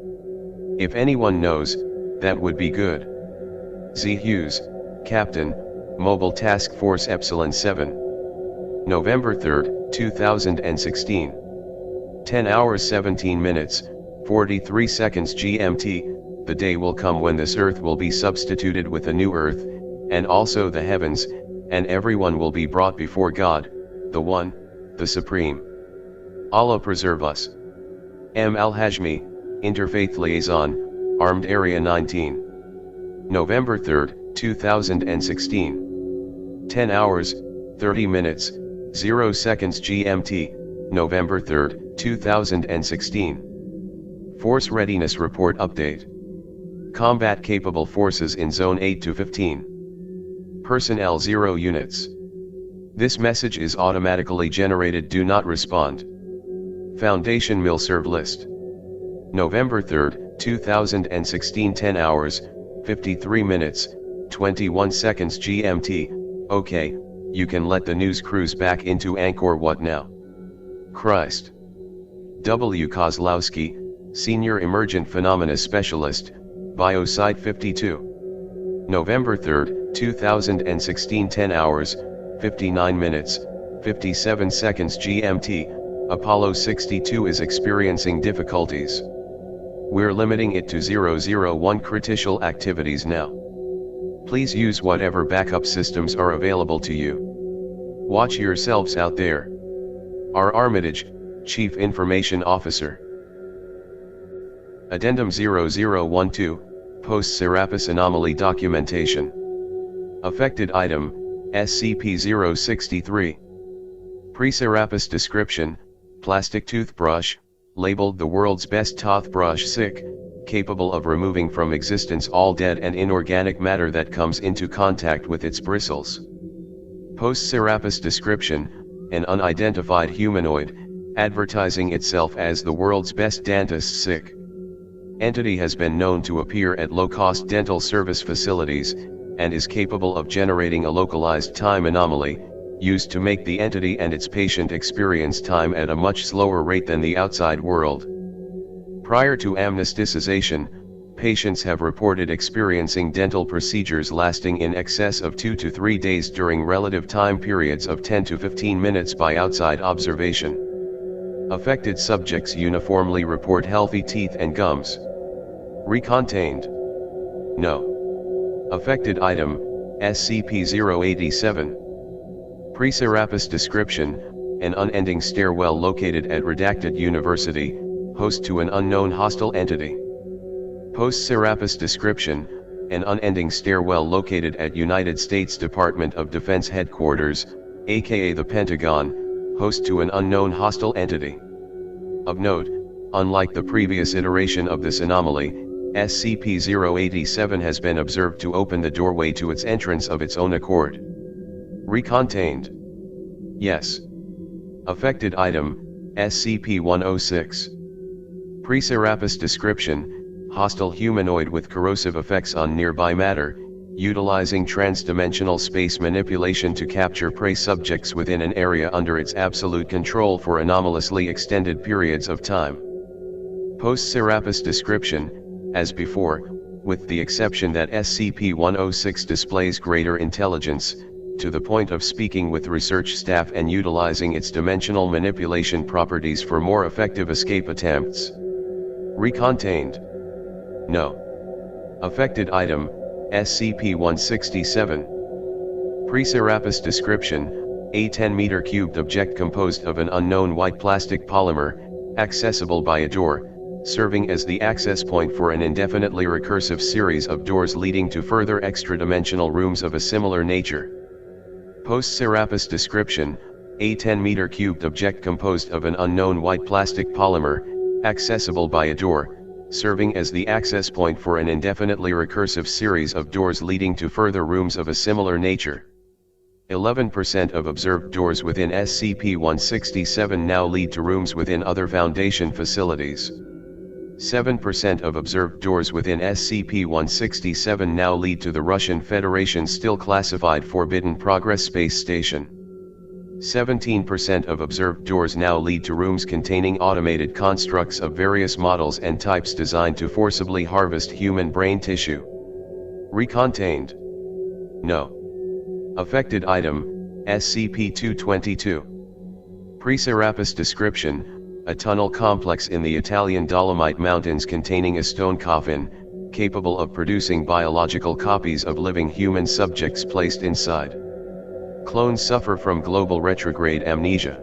S1: If anyone knows, that would be good. Z. Hughes, Captain, Mobile Task Force Epsilon 7. November 3, 2016. 10 hours 17 minutes, 43 seconds GMT, the day will come when this earth will be substituted with a new earth, and also the heavens, and everyone will be brought before God, the One, the Supreme. Allah preserve us. M. Al-Hajmi, Interfaith Liaison, Armed Area 19. November 3, 2016. 10 hours, 30 minutes, 0 seconds GMT, November 3, 2016. Force Readiness Report Update. Combat Capable Forces in Zone 8 to 15. Personnel 0 units. This message is automatically generated, do not respond. Foundation Milserv List. November 3, 2016 10 hours, 53 minutes, 21 seconds GMT. Okay, you can let the news cruise back into Angkor. What now? Christ. W. Kozlowski, Senior Emergent Phenomena Specialist, Biosite 52. November 3, 2016 10 hours, 59 minutes, 57 seconds GMT. Apollo 62 is experiencing difficulties. We're limiting it to 001 critical activities now. Please use whatever backup systems are available to you. Watch yourselves out there. R. Armitage, Chief Information Officer. Addendum 0012, Post-Serapis Anomaly Documentation. Affected item, SCP-063. Pre-Serapis description, plastic toothbrush, labeled the world's best toothbrush, sick, capable of removing from existence all dead and inorganic matter that comes into contact with its bristles. Post-Serapis description, an unidentified humanoid, advertising itself as the world's best dentist, sick. Entity has been known to appear at low-cost dental service facilities, and is capable of generating a localized time anomaly, used to make the entity and its patient experience time at a much slower rate than the outside world. Prior to amnesticization, patients have reported experiencing dental procedures lasting in excess of 2 to 3 days during relative time periods of 10 to 15 minutes by outside observation. Affected subjects uniformly report healthy teeth and gums. Recontained? No. Affected item, SCP-087. Pre-Serapis description, an unending stairwell located at Redacted University, host to an unknown hostile entity. Post-Serapis description, an unending stairwell located at United States Department of Defense Headquarters, aka the Pentagon, host to an unknown hostile entity. Of note, unlike the previous iteration of this anomaly, SCP-087 has been observed to open the doorway to its entrance of its own accord. Recontained? Yes. Affected item, SCP-106. Pre-Serapis description, hostile humanoid with corrosive effects on nearby matter, utilizing trans-dimensional space manipulation to capture prey subjects within an area under its absolute control for anomalously extended periods of time. Post-Serapis description, as before, with the exception that SCP-106 displays greater intelligence, to the point of speaking with research staff and utilizing its dimensional manipulation properties for more effective escape attempts. Recontained? No. Affected item, SCP-167. Pre-Serapis description, a 10-meter cubed object composed of an unknown white plastic polymer, accessible by a door, serving as the access point for an indefinitely recursive series of doors leading to further extra-dimensional rooms of a similar nature. Post-Serapis description, a 10-meter cubed object composed of an unknown white plastic polymer, accessible by a door, serving as the access point for an indefinitely recursive series of doors leading to further rooms of a similar nature. 11% of observed doors within SCP-167 now lead to rooms within other Foundation facilities. 7% of observed doors within SCP-167 now lead to the Russian Federation's still classified Forbidden Progress space station. 17% of observed doors now lead to rooms containing automated constructs of various models and types designed to forcibly harvest human brain tissue. Recontained? No. Affected item, SCP-222. Pre-Serapis description, a tunnel complex in the Italian Dolomite Mountains containing a stone coffin, capable of producing biological copies of living human subjects placed inside. Clones suffer from global retrograde amnesia.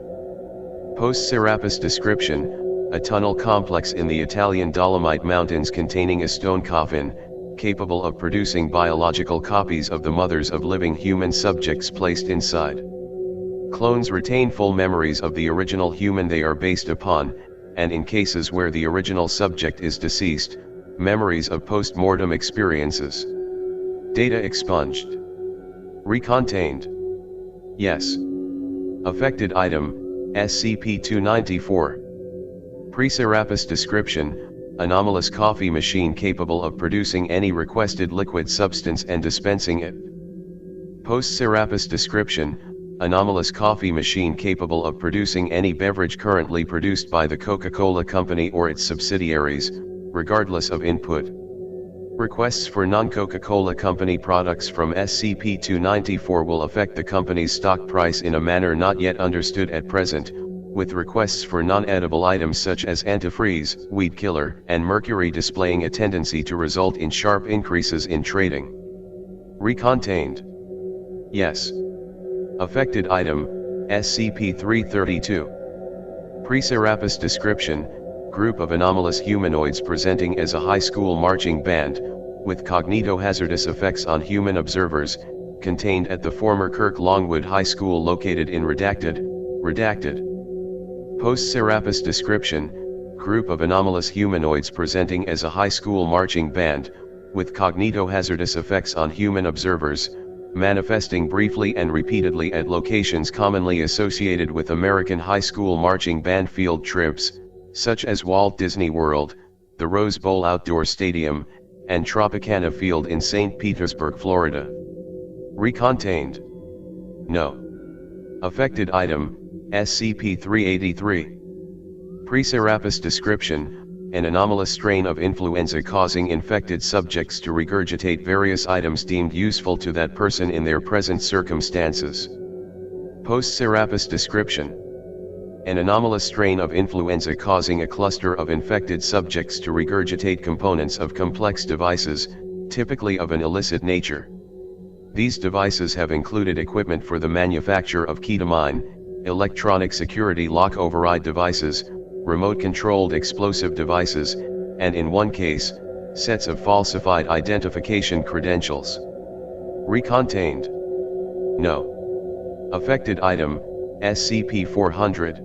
S1: Post-Serapis description, a tunnel complex in the Italian Dolomite Mountains containing a stone coffin, capable of producing biological copies of the mothers of living human subjects placed inside. Clones retain full memories of the original human they are based upon, and in cases where the original subject is deceased, memories of post-mortem experiences. Data expunged. Recontained? Yes. Affected item, SCP-294. Pre-Serapis description, anomalous coffee machine capable of producing any requested liquid substance and dispensing it. Post-Serapis description, anomalous coffee machine capable of producing any beverage currently produced by the Coca-Cola Company or its subsidiaries, regardless of input. Requests for non-Coca-Cola Company products from SCP-294 will affect the company's stock price in a manner not yet understood at present, with requests for non-edible items such as antifreeze, weed killer, and mercury displaying a tendency to result in sharp increases in trading. Recontained. Yes. Affected item, SCP-332. Pre-Serapis description, group of anomalous humanoids presenting as a high school marching band, with cognitohazardous effects on human observers, contained at the former Kirk Longwood High School located in Redacted. Post-Serapis description, group of anomalous humanoids presenting as a high school marching band, with cognitohazardous effects on human observers, manifesting briefly and repeatedly at locations commonly associated with American high school marching band field trips, such as Walt Disney World, the Rose Bowl Outdoor Stadium, and Tropicana Field in St. Petersburg, Florida. Recontained. No. Affected item, SCP-383. Pre-Serapis description, an anomalous strain of influenza causing infected subjects to regurgitate various items deemed useful to that person in their present circumstances. Post-Serapis description, an anomalous strain of influenza causing a cluster of infected subjects to regurgitate components of complex devices, typically of an illicit nature. These devices have included equipment for the manufacture of ketamine, electronic security lock override devices, remote-controlled explosive devices, and in one case, sets of falsified identification credentials. Recontained. No. Affected item, SCP-400.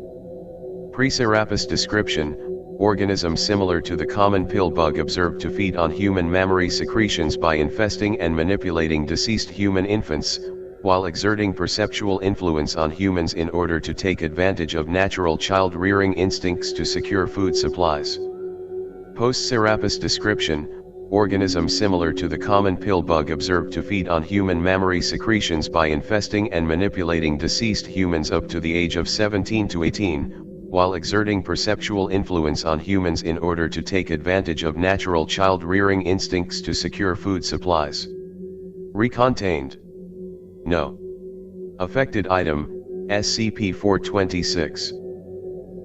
S1: Pre-Serapis description, organism similar to the common pill bug observed to feed on human mammary secretions by infesting and manipulating deceased human infants, while exerting perceptual influence on humans in order to take advantage of natural child-rearing instincts to secure food supplies. Post-Serapis description, organism similar to the common pill bug observed to feed on human mammary secretions by infesting and manipulating deceased humans up to the age of 17 to 18, while exerting perceptual influence on humans in order to take advantage of natural child-rearing instincts to secure food supplies. Recontained. No. Affected item, SCP-426.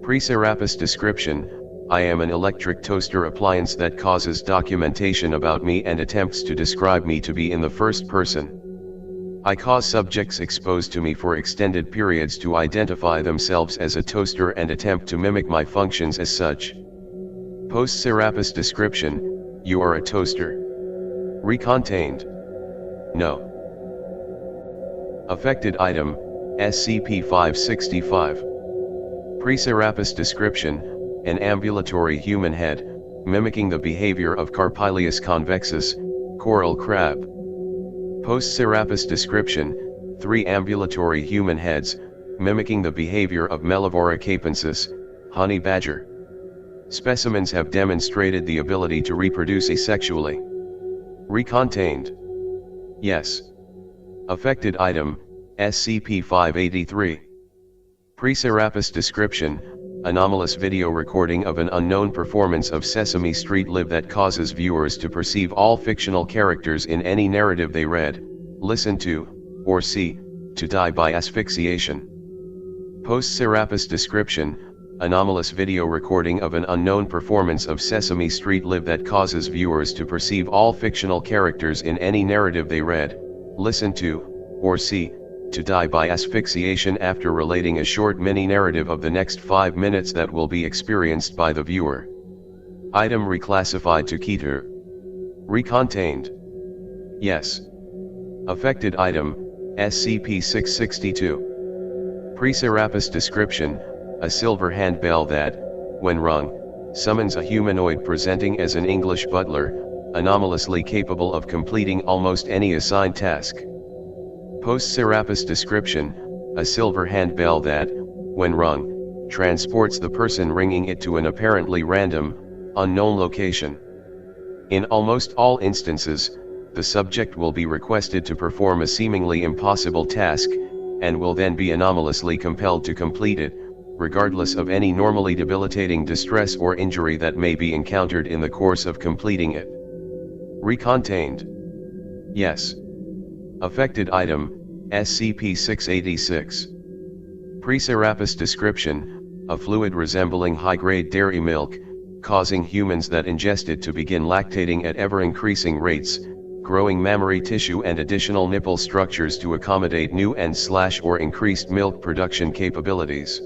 S1: Pre-Serapis description, I am an electric toaster appliance that causes documentation about me and attempts to describe me to be in the first person. I cause subjects exposed to me for extended periods to identify themselves as a toaster and attempt to mimic my functions as such. Post-Serapis description, you are a toaster. Recontained. No. Affected item, SCP-565. Pre-Serapis description, an ambulatory human head, mimicking the behavior of Carpilius convexus, coral crab. Post-Serapis description, 3 ambulatory human heads, mimicking the behavior of Mellivora capensis, honey badger. Specimens have demonstrated the ability to reproduce asexually. Recontained. Yes. Affected item, SCP-583. Pre-Serapis description, anomalous video recording of an unknown performance of Sesame Street Live that causes viewers to perceive all fictional characters in any narrative they read, listen to, or see, to die by asphyxiation. Post-Serapis description, anomalous video recording of an unknown performance of Sesame Street Live that causes viewers to perceive all fictional characters in any narrative they read, listen to, or see, to die by asphyxiation after relating a short mini-narrative of the next 5 minutes that will be experienced by the viewer. Item reclassified to Keter. Recontained. Yes. Affected item, SCP-662. Pre-Serapis description, a silver handbell that, when rung, summons a humanoid presenting as an English butler, anomalously capable of completing almost any assigned task. Post-Serapis description, a silver handbell that, when rung, transports the person ringing it to an apparently random, Unknown location. In almost all instances, the subject will be requested to perform a seemingly impossible task, and will then be anomalously compelled to complete it, regardless of any normally debilitating distress or injury that may be encountered in the course of completing it. Recontained. Yes. Affected item, SCP-686. Pre-Serapis description, a fluid resembling high-grade dairy milk, causing humans that ingest it to begin lactating at ever-increasing rates, growing mammary tissue and additional nipple structures to accommodate new and/or increased milk production capabilities.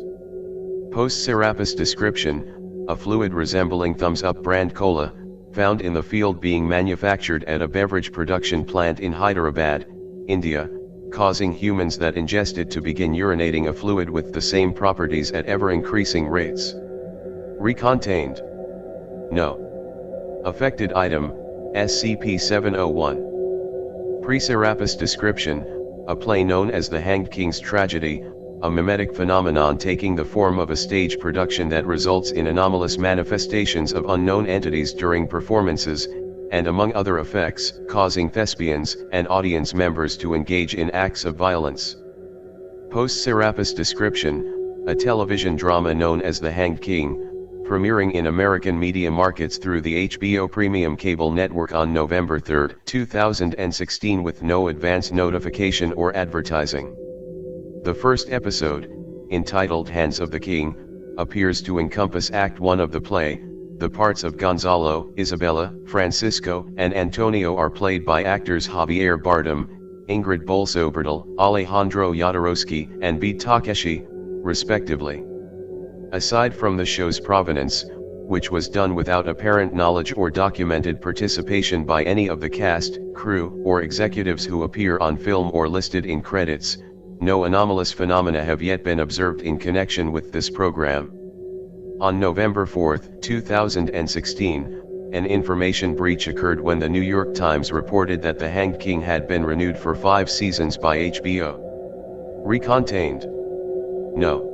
S1: Post-Serapis description, a fluid resembling Thumbs Up brand cola, found in the field being manufactured at a beverage production plant in Hyderabad, India, causing humans that ingest it to begin urinating a fluid with the same properties at ever-increasing rates. Recontained. No. Affected item, SCP-001. Pre-Serapis description, a play known as the Hanged King's Tragedy, a mimetic phenomenon taking the form of a stage production that results in anomalous manifestations of unknown entities during performances, and among other effects, causing thespians and audience members to engage in acts of violence. Post-Serapis description, a television drama known as The Hanged King, premiering in American media markets through the HBO Premium cable network on November 3, 2016 with no advance notification or advertising. The first episode, entitled Hands of the King, appears to encompass Act 1 of the play. The parts of Gonzalo, Isabella, Francisco, and Antonio are played by actors Javier Bardem, Ingrid Bolsobertal, Alejandro Jodorowsky, and Beat Takeshi, respectively. Aside from the show's provenance, which was done without apparent knowledge or documented participation by any of the cast, crew, or executives who appear on film or listed in credits, no anomalous phenomena have yet been observed in connection with this program. On November 4, 2016, an information breach occurred when the New York Times reported that The Hanged King had been renewed for 5 seasons by HBO. Recontained. No.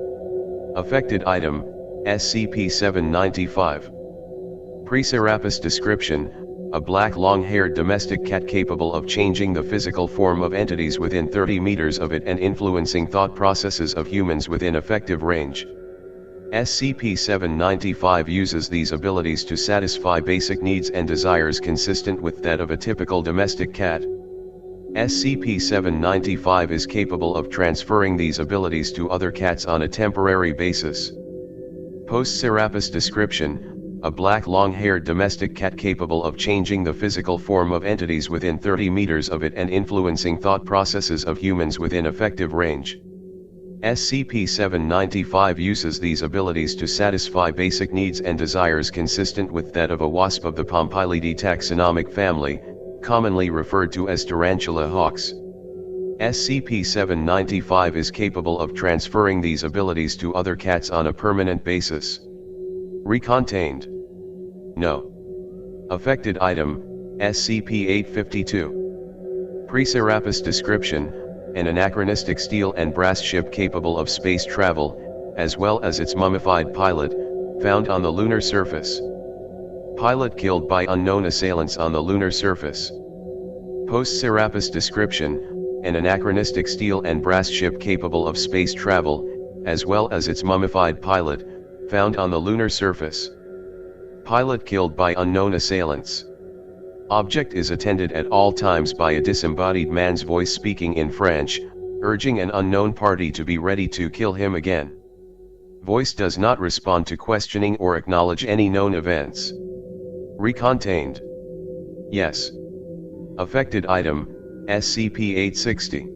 S1: Affected item, SCP-795. Pre-Serapis description, a black long-haired domestic cat capable of changing the physical form of entities within 30 meters of it and influencing thought processes of humans within effective range. SCP-795 uses these abilities to satisfy basic needs and desires consistent with that of a typical domestic cat. SCP-795 is capable of transferring these abilities to other cats on a temporary basis. Post-Serapis description, a black long-haired domestic cat capable of changing the physical form of entities within 30 meters of it and influencing thought processes of humans within effective range. SCP-795 uses these abilities to satisfy basic needs and desires consistent with that of a wasp of the Pompilidae taxonomic family, commonly referred to as tarantula hawks. SCP-795 is capable of transferring these abilities to other cats on a permanent basis. Recontained. No. Affected item, SCP-852. Pre-Serapis description, an anachronistic steel and brass ship capable of space travel, as well as its mummified pilot, found on the lunar surface. Pilot killed by unknown assailants on the lunar surface. Post-Serapis description, an anachronistic steel and brass ship capable of space travel, as well as its mummified pilot, found on the lunar surface. Pilot killed by unknown assailants. Object is attended at all times by a disembodied man's voice speaking in French, urging an unknown party to be ready to kill him again. Voice does not respond to questioning or acknowledge any known events. Recontained. Yes. Affected item, SCP-860.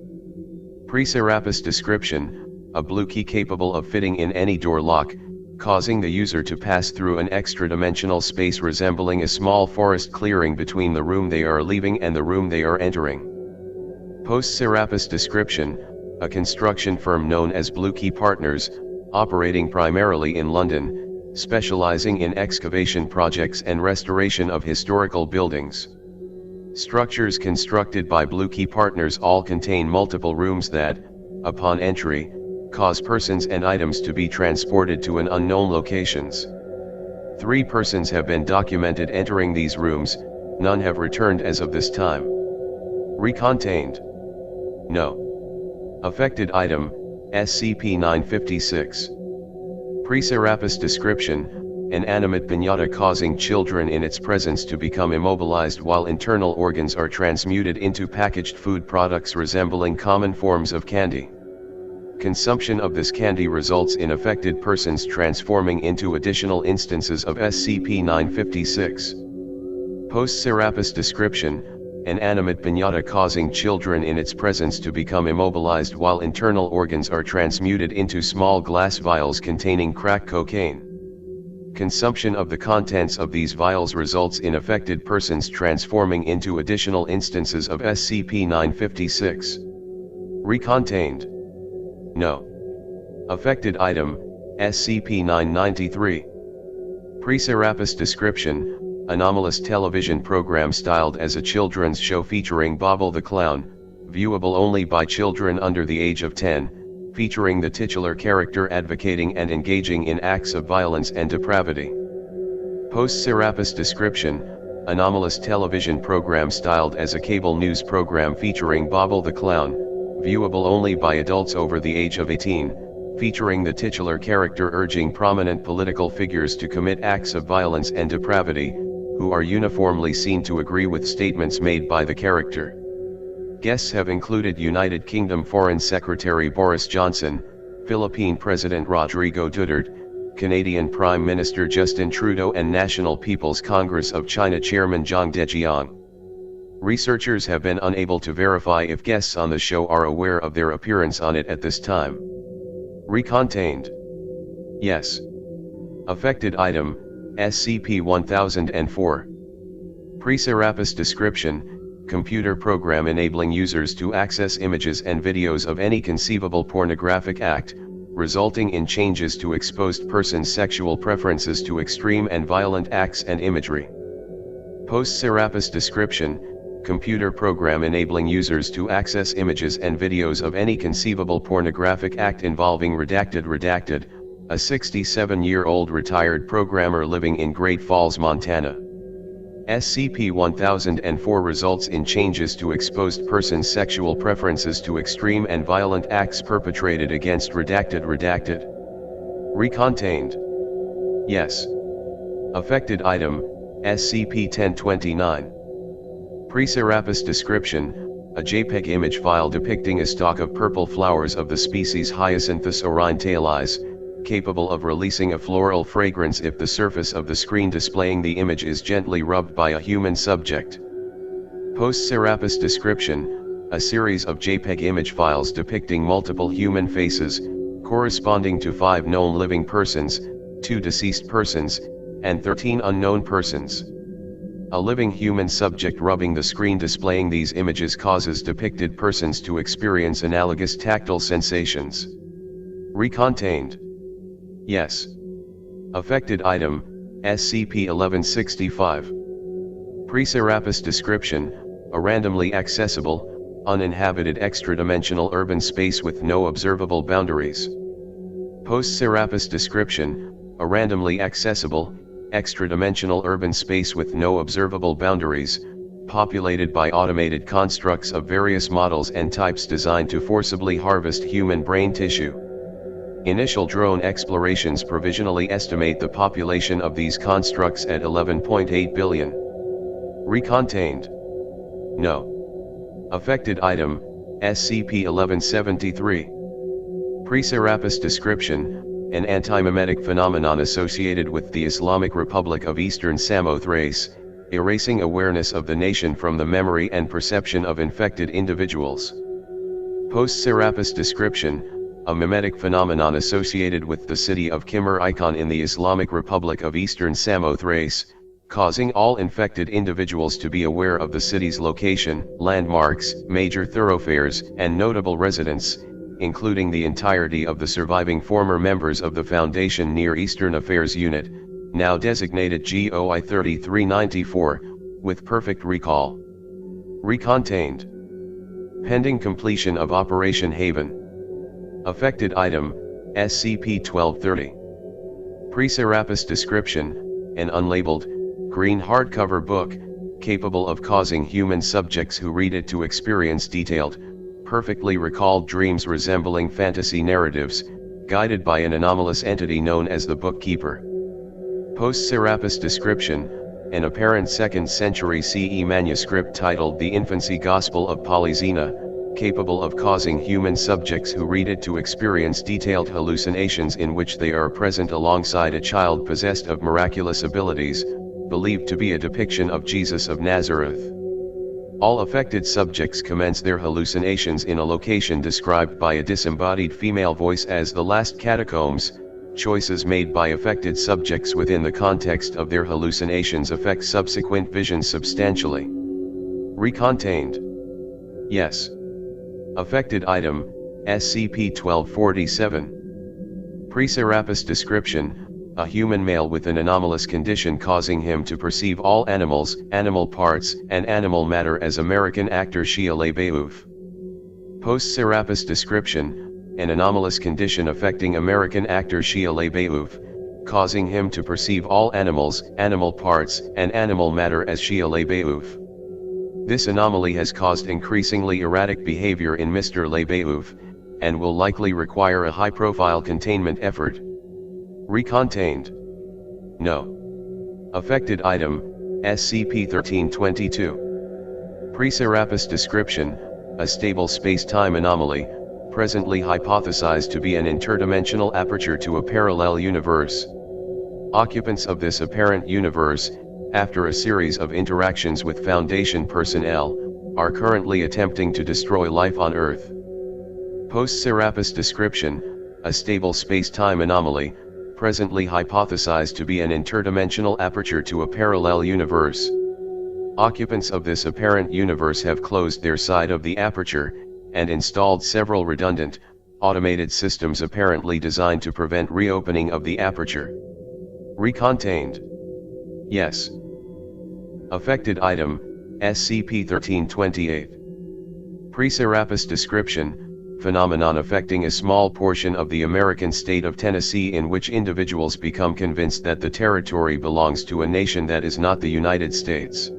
S1: Pre-Serapis description, a blue key capable of fitting in any door lock, causing the user to pass through an extra-dimensional space resembling a small forest clearing between the room they are leaving and the room they are entering. Post-Serapis description, a construction firm known as Blue Key Partners, operating primarily in London, specializing in excavation projects and restoration of historical buildings. Structures constructed by Blue Key Partners all contain multiple rooms that, upon entry, cause persons and items to be transported to an unknown locations. 3 persons have been documented entering these rooms, none have returned as of this time. Recontained. No. Affected item, SCP-956. Pre-Serapis description, an animate piñata causing children in its presence to become immobilized while internal organs are transmuted into packaged food products resembling common forms of candy. Consumption of this candy results in affected persons transforming into additional instances of SCP-956. Post-Serapis description, an animate piñata causing children in its presence to become immobilized while internal organs are transmuted into small glass vials containing crack cocaine. Consumption of the contents of these vials results in affected persons transforming into additional instances of SCP-956. Recontained. No. Affected item, SCP-993. Pre-Serapis description, anomalous television program styled as a children's show featuring Bobble the Clown, viewable only by children under the age of 10, featuring the titular character advocating and engaging in acts of violence and depravity. Post-Serapis description, anomalous television program styled as a cable news program featuring Bobble the Clown, viewable only by adults over the age of 18, featuring the titular character urging prominent political figures to commit acts of violence and depravity, who are uniformly seen to agree with statements made by the character. Guests have included United Kingdom Foreign Secretary Boris Johnson, Philippine President Rodrigo Duterte, Canadian Prime Minister Justin Trudeau and National People's Congress of China Chairman Zhang Dejiang. Researchers have been unable to verify if guests on the show are aware of their appearance on it at this time. Recontained. Yes. Affected item, SCP-1004. Pre-Serapis description, computer program enabling users to access images and videos of any conceivable pornographic act, resulting in changes to exposed persons' sexual preferences to extreme and violent acts and imagery. Post-Serapis description, computer program enabling users to access images and videos of any conceivable pornographic act involving redacted, a 67-year-old retired programmer living in Great Falls, Montana. SCP-1004 results in changes to exposed persons' sexual preferences to extreme and violent acts perpetrated against redacted. Recontained. Yes. Affected item, SCP-1029. Pre-Serapis description, a JPEG image file depicting a stalk of purple flowers of the species Hyacinthus orientalis, capable of releasing a floral fragrance if the surface of the screen displaying the image is gently rubbed by a human subject. Post-Serapis description, a series of JPEG image files depicting multiple human faces, corresponding to 5 known living persons, 2 deceased persons, and 13 unknown persons. A living human subject rubbing the screen displaying these images causes depicted persons to experience analogous tactile sensations. Recontained. Yes. Affected item, SCP-1165. Pre-Serapis description, a randomly accessible, uninhabited extra-dimensional urban space with no observable boundaries. Post-Serapis description, a randomly accessible, extra-dimensional urban space with no observable boundaries, populated by automated constructs of various models and types designed to forcibly harvest human brain tissue. Initial drone explorations provisionally estimate the population of these constructs at 11.8 billion. Recontained. No. Affected item, SCP-1173. Pre-Serapis description, an antimemetic phenomenon associated with the Islamic Republic of Eastern Samothrace, erasing awareness of the nation from the memory and perception of infected individuals. Post-Serapis description, a memetic phenomenon associated with the city of Khmer Icon in the Islamic Republic of Eastern Samothrace, causing all infected individuals to be aware of the city's location, landmarks, major thoroughfares, and notable residents, including the entirety of the surviving former members of the Foundation Near Eastern Affairs Unit, now designated GOI 3394, with perfect recall. Recontained. Pending completion of Operation Haven. Affected item, SCP-1230. Pre-Serapis description, an unlabeled, green hardcover book, capable of causing human subjects who read it to experience detailed, perfectly recalled dreams resembling fantasy narratives, guided by an anomalous entity known as the Bookkeeper. Post-Serapis description, an apparent 2nd century CE manuscript titled The Infancy Gospel of Polyxena, capable of causing human subjects who read it to experience detailed hallucinations in which they are present alongside a child possessed of miraculous abilities, believed to be a depiction of Jesus of Nazareth. All affected subjects commence their hallucinations in a location described by a disembodied female voice as the last catacombs. Choices made by affected subjects within the context of their hallucinations affect subsequent visions substantially. Recontained. Yes. Affected item, SCP-1247. Pre-Serapis description, a human male with an anomalous condition causing him to perceive all animals, animal parts, and animal matter as American actor Shia LaBeouf. Post-Serapis description, an anomalous condition affecting American actor Shia LaBeouf, causing him to perceive all animals, animal parts, and animal matter as Shia LaBeouf. This anomaly has caused increasingly erratic behavior in Mr. LaBeouf, and will likely require a high-profile containment effort. Recontained. No. Affected item, SCP-1322. Pre-Serapis description, a stable space-time anomaly, presently hypothesized to be an interdimensional aperture to a parallel universe. Occupants of this apparent universe, after a series of interactions with Foundation personnel, are currently attempting to destroy life on Earth. Post-Serapis description, a stable space-time anomaly, presently hypothesized to be an interdimensional aperture to a parallel universe. Occupants of this apparent universe have closed their side of the aperture, and installed several redundant, automated systems apparently designed to prevent reopening of the aperture. Recontained. Yes. Affected item, SCP-1328. Pre-Serapis description, phenomenon affecting a small portion of the American state of Tennessee in which individuals become convinced that the territory belongs to a nation that is not the United States.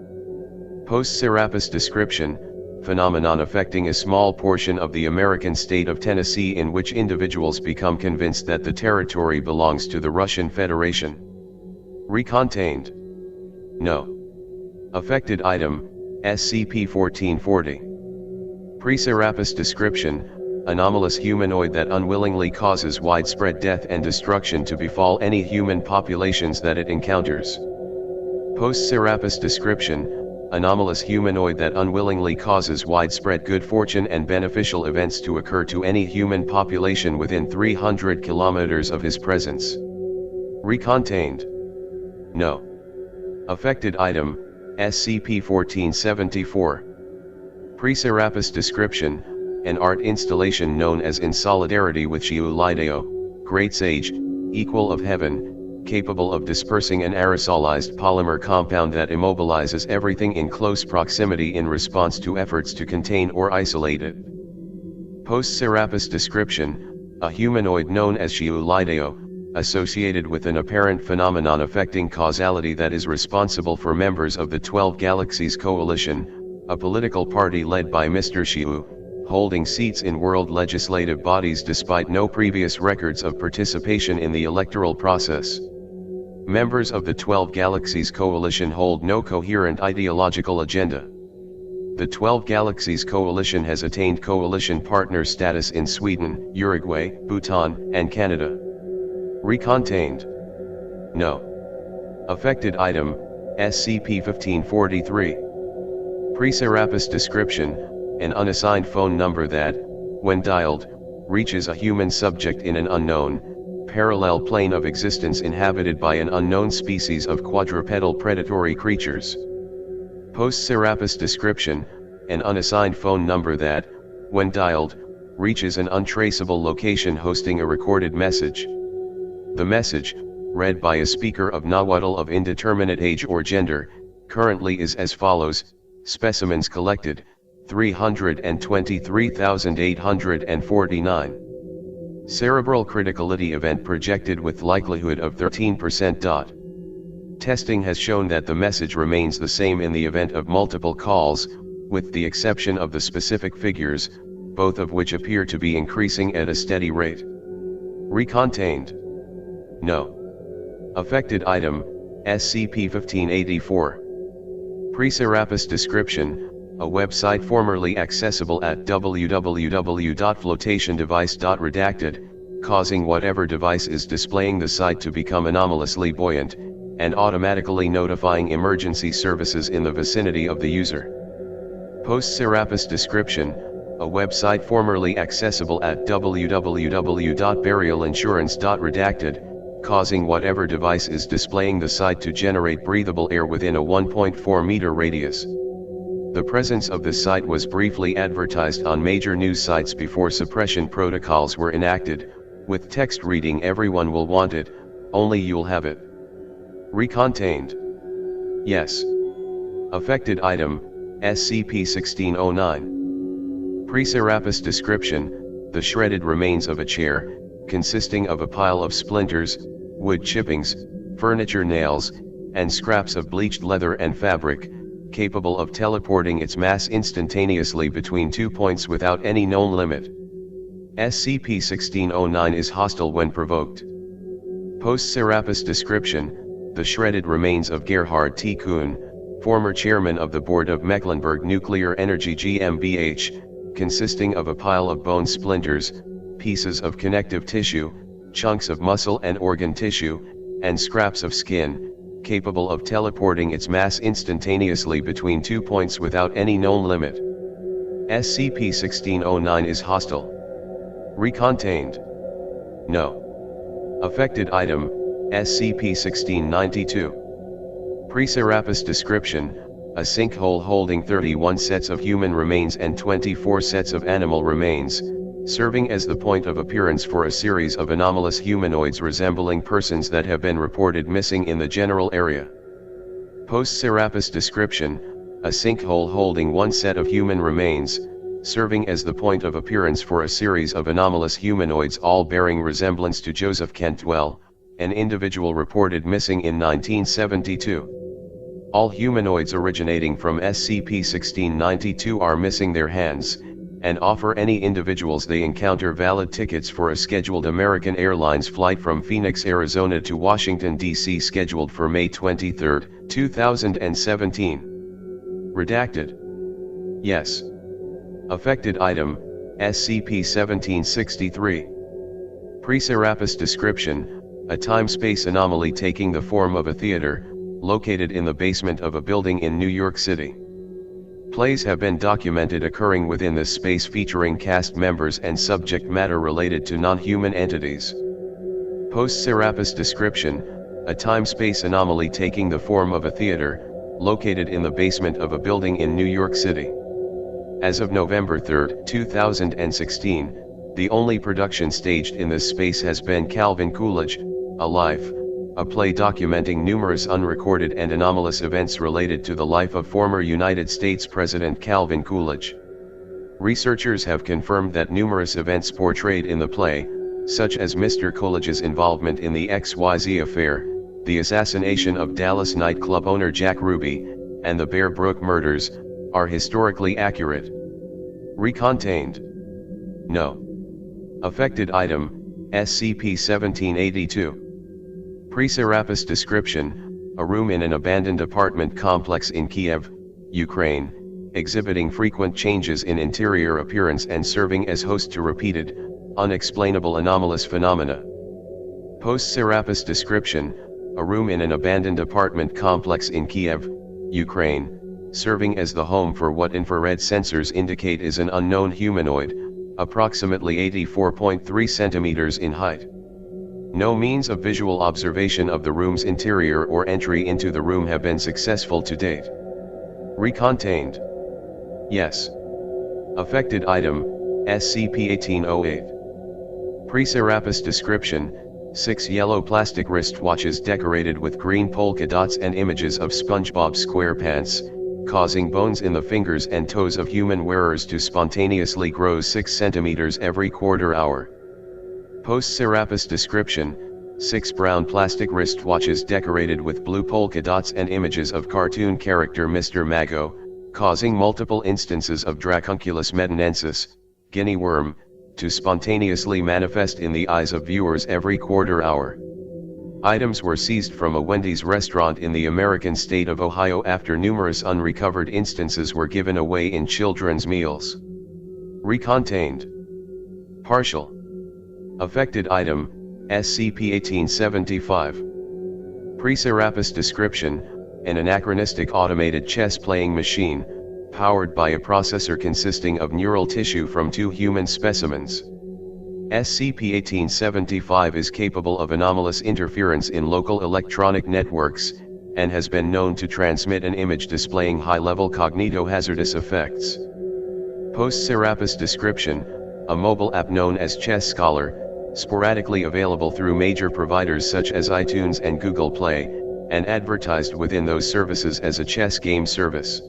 S1: Post-Serapis description, phenomenon affecting a small portion of the American state of Tennessee in which individuals become convinced that the territory belongs to the Russian Federation. Recontained. No. Affected item, SCP-1440. Pre-Serapis description, anomalous humanoid that unwillingly causes widespread death and destruction to befall any human populations that it encounters. Post-Serapis description, anomalous humanoid that unwillingly causes widespread good fortune and beneficial events to occur to any human population within 300 kilometers of his presence. Recontained. No. Affected item, SCP-1474. Pre-Serapis description, an art installation known as In Solidarity with Shiu Lideo, Great Sage, Equal of Heaven, capable of dispersing an aerosolized polymer compound that immobilizes everything in close proximity in response to efforts to contain or isolate it. Post-Serapis description, a humanoid known as Shiu Lideo, associated with an apparent phenomenon affecting causality that is responsible for members of the 12 Galaxies Coalition, a political party led by Mr. Shiu, holding seats in world legislative bodies despite no previous records of participation in the electoral process. Members of the 12 Galaxies Coalition hold no coherent ideological agenda. The 12 Galaxies Coalition has attained coalition partner status in Sweden, Uruguay, Bhutan, and Canada. Recontained. No. Affected item, SCP-1543. Pre-Serapis description, an unassigned phone number that, when dialed, reaches a human subject in an unknown, parallel plane of existence inhabited by an unknown species of quadrupedal predatory creatures. Post-Serapis description, an unassigned phone number that, when dialed, reaches an untraceable location hosting a recorded message. The message, read by a speaker of Nahuatl of indeterminate age or gender, currently is as follows: specimens collected, 323,849. Cerebral criticality event projected with likelihood of 13%. Testing has shown that the message remains the same in the event of multiple calls, with the exception of the specific figures, both of which appear to be increasing at a steady rate. Recontained. No. Affected item, SCP-1584. Pre-Serapis description, a website formerly accessible at www.flotationdevice.redacted, causing whatever device is displaying the site to become anomalously buoyant, and automatically notifying emergency services in the vicinity of the user. Post-Serapis description, a website formerly accessible at www.burialinsurance.redacted, causing whatever device is displaying the site to generate breathable air within a 1.4 meter radius. The presence of the site was briefly advertised on major news sites before suppression protocols were enacted, with text reading "Everyone will want it, only you'll have it." Recontained. Yes. Affected item, SCP-1609. Pre-Serapis description, the shredded remains of a chair, consisting of a pile of splinters, wood chippings, furniture nails, and scraps of bleached leather and fabric, capable of teleporting its mass instantaneously between 2 points without any known limit. SCP-1609 is hostile when provoked. Post-Serapis description, the shredded remains of Gerhard T. Kuhn, former chairman of the board of Mecklenburg Nuclear Energy GmbH, consisting of a pile of bone splinters, pieces of connective tissue, chunks of muscle and organ tissue, and scraps of skin, capable of teleporting its mass instantaneously between 2 points without any known limit. SCP-1609 is hostile. Recontained. No. Affected item, SCP-1692. Pre-Serapis description, a sinkhole holding 31 sets of human remains and 24 sets of animal remains, serving as the point of appearance for a series of anomalous humanoids resembling persons that have been reported missing in the general area. Post-Serapis description, a sinkhole holding 1 set of human remains, serving as the point of appearance for a series of anomalous humanoids all bearing resemblance to Joseph Cantwell, an individual reported missing in 1972. All humanoids originating from SCP-1692 are missing their hands, and offer any individuals they encounter valid tickets for a scheduled American Airlines flight from Phoenix, Arizona to Washington, D.C. scheduled for May 23, 2017. Redacted. Yes. Affected item, SCP-1763. Pre-Serapis description, a time-space anomaly taking the form of a theater, located in the basement of a building in New York City. Plays have been documented occurring within this space featuring cast members and subject matter related to non-human entities. Post-Serapis description, a time-space anomaly taking the form of a theater, located in the basement of a building in New York City. As of November 3, 2016, the only production staged in this space has been Calvin Coolidge, A Life, a play documenting numerous unrecorded and anomalous events related to the life of former United States President Calvin Coolidge. Researchers have confirmed that numerous events portrayed in the play, such as Mr. Coolidge's involvement in the XYZ affair, the assassination of Dallas nightclub owner Jack Ruby, and the Bear Brook murders, are historically accurate. Recontained. No. Affected item, SCP-1782. Pre-Serapis description, a room in an abandoned apartment complex in Kiev, Ukraine, exhibiting frequent changes in interior appearance and serving as host to repeated, unexplainable anomalous phenomena. Post-Serapis description, a room in an abandoned apartment complex in Kiev, Ukraine, serving as the home for what infrared sensors indicate is an unknown humanoid, approximately 84.3 centimeters in height. No means of visual observation of the room's interior or entry into the room have been successful to date. Recontained. Yes. Affected item, SCP-1808. Pre-Serapis description, 6 yellow plastic wristwatches decorated with green polka dots and images of SpongeBob SquarePants, causing bones in the fingers and toes of human wearers to spontaneously grow 6 centimeters every quarter hour. Post-Serapis description, 6 brown plastic wristwatches decorated with blue polka dots and images of cartoon character Mr. Mago, causing multiple instances of Dracunculus medinensis, guinea worm, to spontaneously manifest in the eyes of viewers every quarter hour. Items were seized from a Wendy's restaurant in the American state of Ohio after numerous unrecovered instances were given away in children's meals. Recontained. Partial. Affected item, SCP-1875. Pre-Serapis description, an anachronistic automated chess-playing machine, powered by a processor consisting of neural tissue from 2 human specimens. SCP-1875 is capable of anomalous interference in local electronic networks, and has been known to transmit an image displaying high-level cognitohazardous effects. Post-Serapis description, a mobile app known as Chess Scholar, sporadically available through major providers such as iTunes and Google Play, and advertised within those services as a chess game service.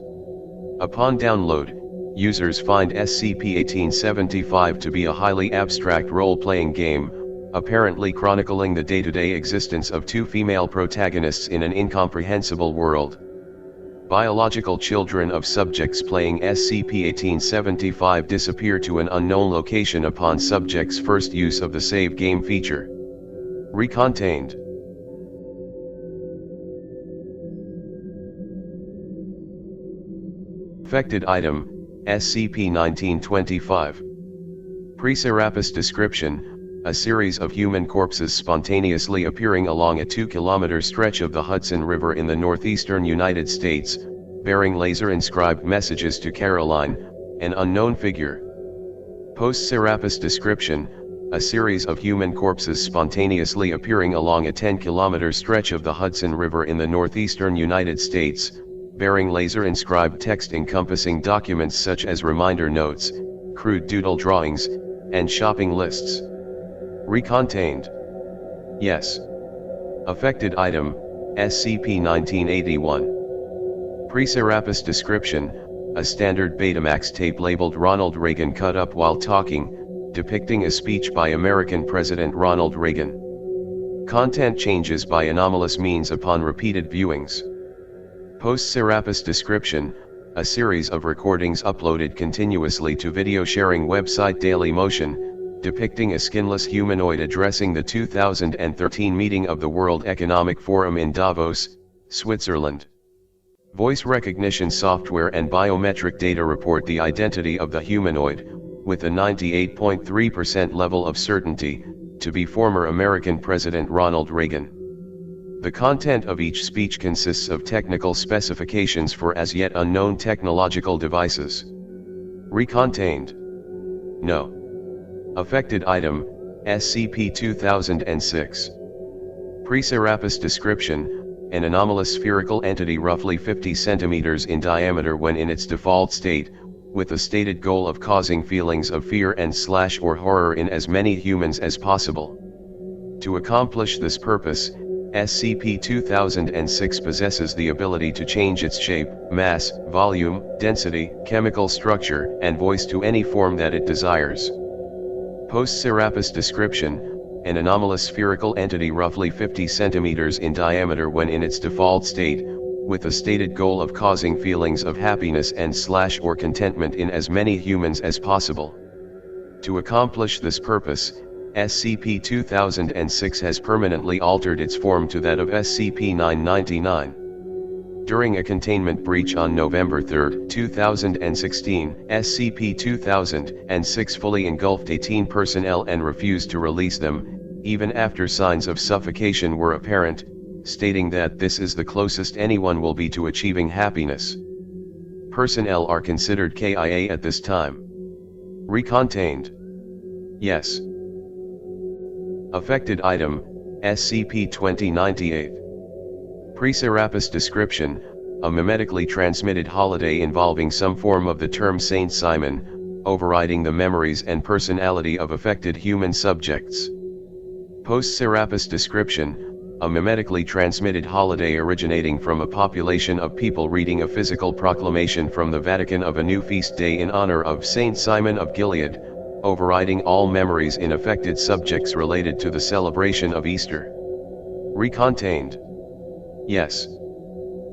S1: Upon download, users find SCP-1875 to be a highly abstract role-playing game, apparently chronicling the day-to-day existence of 2 female protagonists in an incomprehensible world. Biological children of subjects playing SCP-1875 disappear to an unknown location upon subjects' first use of the save game feature. Recontained. Affected item, SCP-1925. Pre-Serapis description, a series of human corpses spontaneously appearing along a 2-kilometer stretch of the Hudson River in the northeastern United States, bearing laser-inscribed messages to Caroline, an unknown figure. Post-Serapis description, a series of human corpses spontaneously appearing along a 10-kilometer stretch of the Hudson River in the northeastern United States, bearing laser-inscribed text encompassing documents such as reminder notes, crude doodle drawings, and shopping lists. Recontained. Yes. Affected item, SCP-1981. Pre-Serapis description, a standard Betamax tape labeled Ronald Reagan cut up while talking, depicting a speech by American President Ronald Reagan. Content changes by anomalous means upon repeated viewings. Post-Serapis description, a series of recordings uploaded continuously to video sharing website Dailymotion, depicting a skinless humanoid addressing the 2013 meeting of the World Economic Forum in Davos, Switzerland. Voice recognition software and biometric data report the identity of the humanoid, with a 98.3% level of certainty, to be former American President Ronald Reagan. The content of each speech consists of technical specifications for as yet unknown technological devices. Recontained. No. Affected item, SCP-2006. Pre-Serapis description, an anomalous spherical entity roughly 50 centimeters in diameter when in its default state, with a stated goal of causing feelings of fear and/or horror in as many humans as possible. To accomplish this purpose, SCP-2006 possesses the ability to change its shape, mass, volume, density, chemical structure, and voice to any form that it desires. Post-Serapis description, an anomalous spherical entity roughly 50 centimeters in diameter when in its default state, with a stated goal of causing feelings of happiness and/or contentment in as many humans as possible. To accomplish this purpose, SCP-2006 has permanently altered its form to that of SCP-999. During a containment breach on November 3, 2016, SCP-2006 fully engulfed 18 personnel and refused to release them, even after signs of suffocation were apparent, stating that this is the closest anyone will be to achieving happiness. Personnel are considered KIA at this time. Recontained. Yes. Affected item, SCP-2098. Pre-Serapis description, a mimetically transmitted holiday involving some form of the term Saint Simon, overriding the memories and personality of affected human subjects. Post-Serapis description, a mimetically transmitted holiday originating from a population of people reading a physical proclamation from the Vatican of a new feast day in honor of Saint Simon of Gilead, overriding all memories in affected subjects related to the celebration of Easter. Recontained. Yes.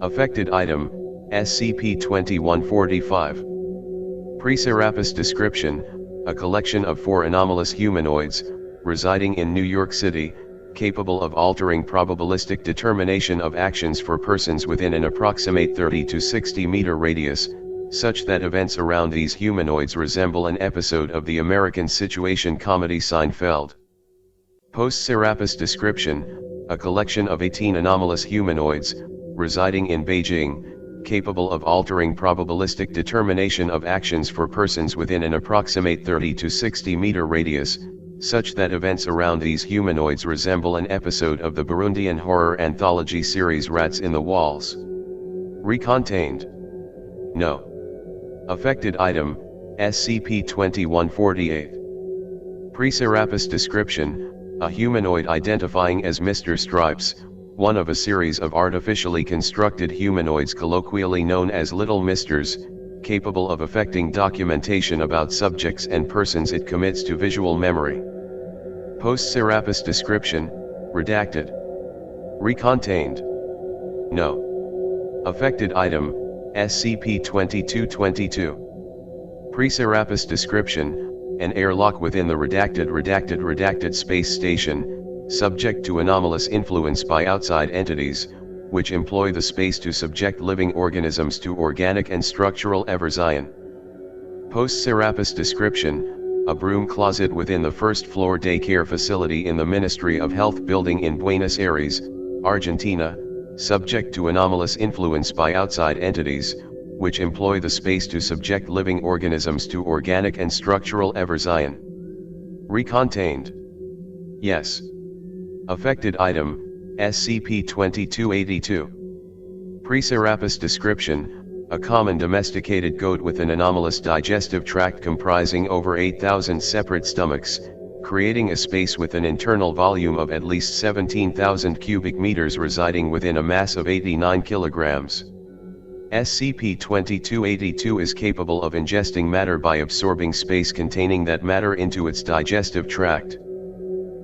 S1: Affected item, SCP-2145. Pre-Serapis description, a collection of 4 anomalous humanoids, residing in New York City, capable of altering probabilistic determination of actions for persons within an approximate 30 to 60 meter radius, such that events around these humanoids resemble an episode of the American situation comedy Seinfeld. Post-Serapis description, a collection of 18 anomalous humanoids, residing in Beijing, capable of altering probabilistic determination of actions for persons within an approximate 30 to 60 meter radius, such that events around these humanoids resemble an episode of the Burundian horror anthology series Rats in the Walls. Recontained. No. Affected item, SCP-2148. Pre-Serapis description, a humanoid identifying as Mr. Stripes, one of a series of artificially constructed humanoids colloquially known as Little Misters, capable of affecting documentation about subjects and persons it commits to visual memory. Post-Serapis description, redacted. Recontained. No. Affected item, SCP-2222. Pre-Serapis description, an airlock within the redacted space station, subject to anomalous influence by outside entities, which employ the space to subject living organisms to organic and structural eversion. Post-Serapis description, a broom closet within the first-floor daycare facility in the Ministry of Health building in Buenos Aires, Argentina, subject to anomalous influence by outside entities, which employ the space to subject living organisms to organic and structural eversion. Recontained. Yes. Affected item, SCP-2282. Pre-Serapis description, a common domesticated goat with an anomalous digestive tract comprising over 8,000 separate stomachs, creating a space with an internal volume of at least 17,000 cubic meters residing within a mass of 89 kilograms. SCP-2282 is capable of ingesting matter by absorbing space containing that matter into its digestive tract.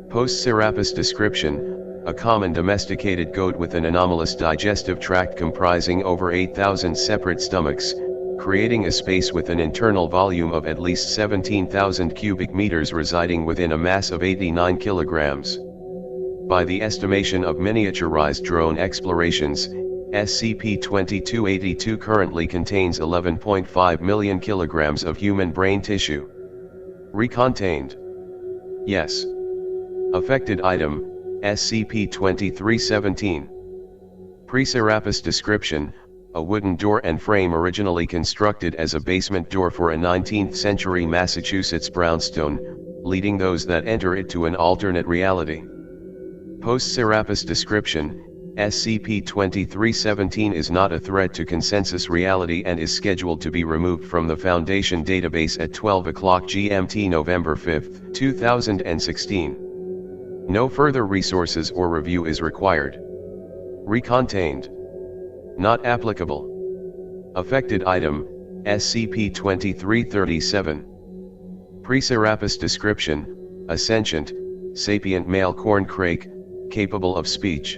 S1: Post-Serapis description, a common domesticated goat with an anomalous digestive tract comprising over 8,000 separate stomachs, creating a space with an internal volume of at least 17,000 cubic meters residing within a mass of 89 kilograms. By the estimation of miniaturized drone explorations, SCP-2282 currently contains 11.5 million kilograms of human brain tissue. Recontained. Yes. Affected item, SCP-2317. Pre-Serapis description, a wooden door and frame originally constructed as a basement door for a 19th century Massachusetts brownstone, leading those that enter it to an alternate reality. Post-Serapis description, SCP-2317 is not a threat to consensus reality and is scheduled to be removed from the Foundation database at 12 o'clock GMT November 5, 2016. No further resources or review is required. Recontained. Not applicable. Affected item, SCP-2337. Pre-Serapis description, a sentient, sapient male corn crake, capable of speech.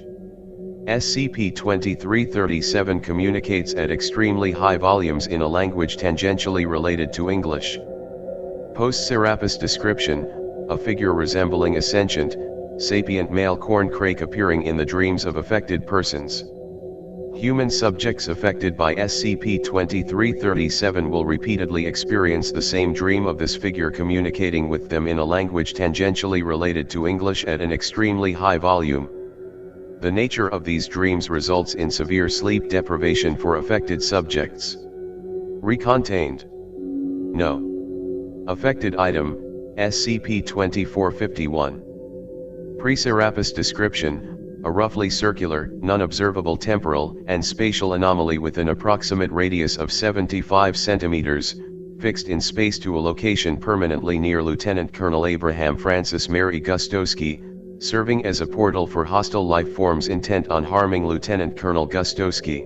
S1: SCP-2337 communicates at extremely high volumes in a language tangentially related to English. Post-Serapis description, a figure resembling a sentient, sapient male corn crake appearing in the dreams of affected persons. Human subjects affected by SCP-2337 will repeatedly experience the same dream of this figure communicating with them in a language tangentially related to English at an extremely high volume. The nature of these dreams results in severe sleep deprivation for affected subjects. Recontained. No. Affected item, SCP-2451. Pre-Serapis description, a roughly circular, non-observable temporal and spatial anomaly with an approximate radius of 75 centimeters, fixed in space to a location permanently near Lieutenant Colonel Abraham Francis Mary Gustowski, serving as a portal for hostile life forms intent on harming Lieutenant Colonel Gustowski.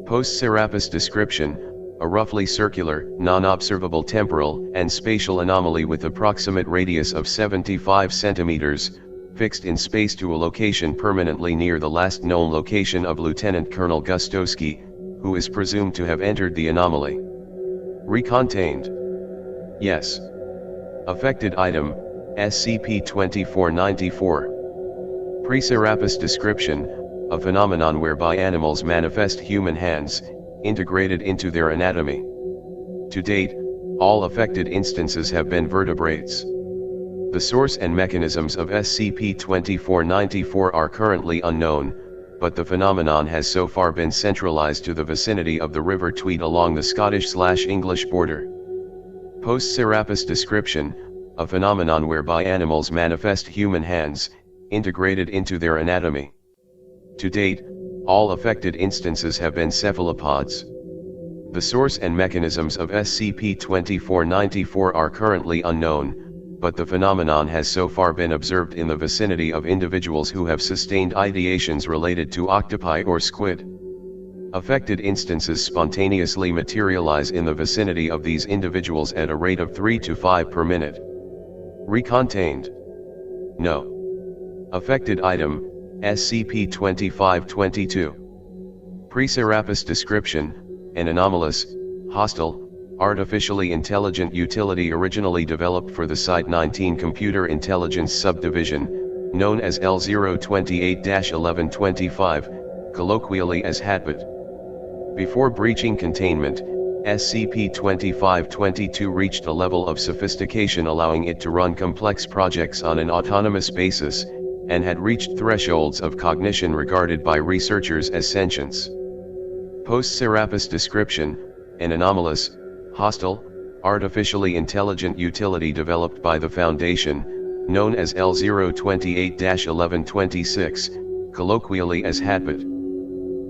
S1: Post-Serapis description, a roughly circular, non-observable temporal and spatial anomaly with approximate radius of 75 centimeters, fixed in space to a location permanently near the last known location of Lieutenant Colonel Gustowski, who is presumed to have entered the anomaly. Recontained. Yes. Affected item, SCP-2494. Pre-Serapis description, a phenomenon whereby animals manifest human hands, integrated into their anatomy. To date, all affected instances have been vertebrates. The source and mechanisms of SCP-2494 are currently unknown, but the phenomenon has so far been centralized to the vicinity of the River Tweed along the Scottish/English border. Post-Serapis description, a phenomenon whereby animals manifest human hands, integrated into their anatomy. To date, all affected instances have been cephalopods. The source and mechanisms of SCP-2494 are currently unknown, but the phenomenon has so far been observed in the vicinity of individuals who have sustained ideations related to octopi or squid. Affected instances spontaneously materialize in the vicinity of these individuals at a rate of 3 to 5 per minute. Recontained. No. Affected item, SCP-2522. Pre-Serapis description, an anomalous, hostile, artificially intelligent utility originally developed for the Site-19 Computer Intelligence Subdivision, known as L028-1125, colloquially as HATBIT. Before breaching containment, SCP-2522 reached a level of sophistication allowing it to run complex projects on an autonomous basis, and had reached thresholds of cognition regarded by researchers as sentience. Post-Serapis description, an anomalous, hostile, artificially intelligent utility developed by the Foundation, known as L028-1126, colloquially as HATBIT.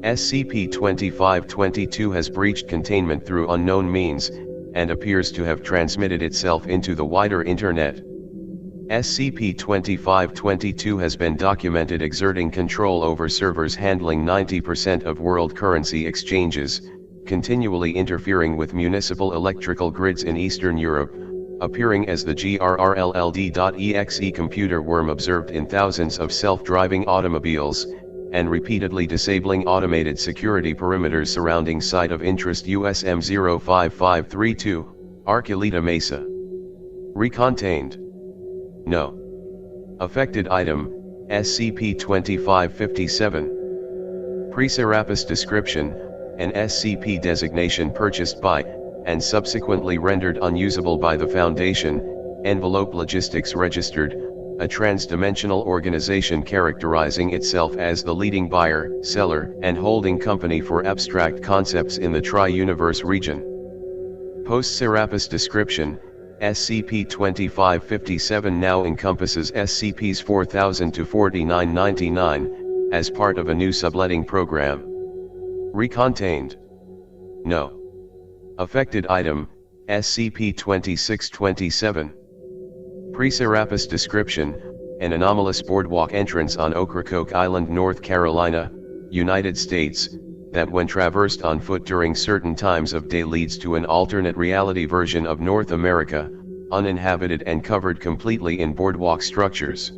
S1: SCP-2522 has breached containment through unknown means, and appears to have transmitted itself into the wider Internet. SCP-2522 has been documented exerting control over servers handling 90% of world currency exchanges, continually interfering with municipal electrical grids in Eastern Europe, appearing as the GRRLLD.exe computer worm observed in thousands of self-driving automobiles, and repeatedly disabling automated security perimeters surrounding Site of Interest USM 05532, Archuleta Mesa. Recontained. No. Affected item, SCP-2557. Pre-Serapis description, an SCP designation purchased by, and subsequently rendered unusable by the Foundation, Envelope Logistics Registered, a trans-dimensional organization characterizing itself as the leading buyer, seller, and holding company for abstract concepts in the Tri-Universe region. Post-Serapis description, SCP-2557 now encompasses SCPs 4000 to 4999, as part of a new subletting program. Recontained. No. Affected item, SCP-2627. Pre-Serapis description, an anomalous boardwalk entrance on Ocracoke Island, North Carolina, United States, that when traversed on foot during certain times of day leads to an alternate reality version of North America, uninhabited and covered completely in boardwalk structures.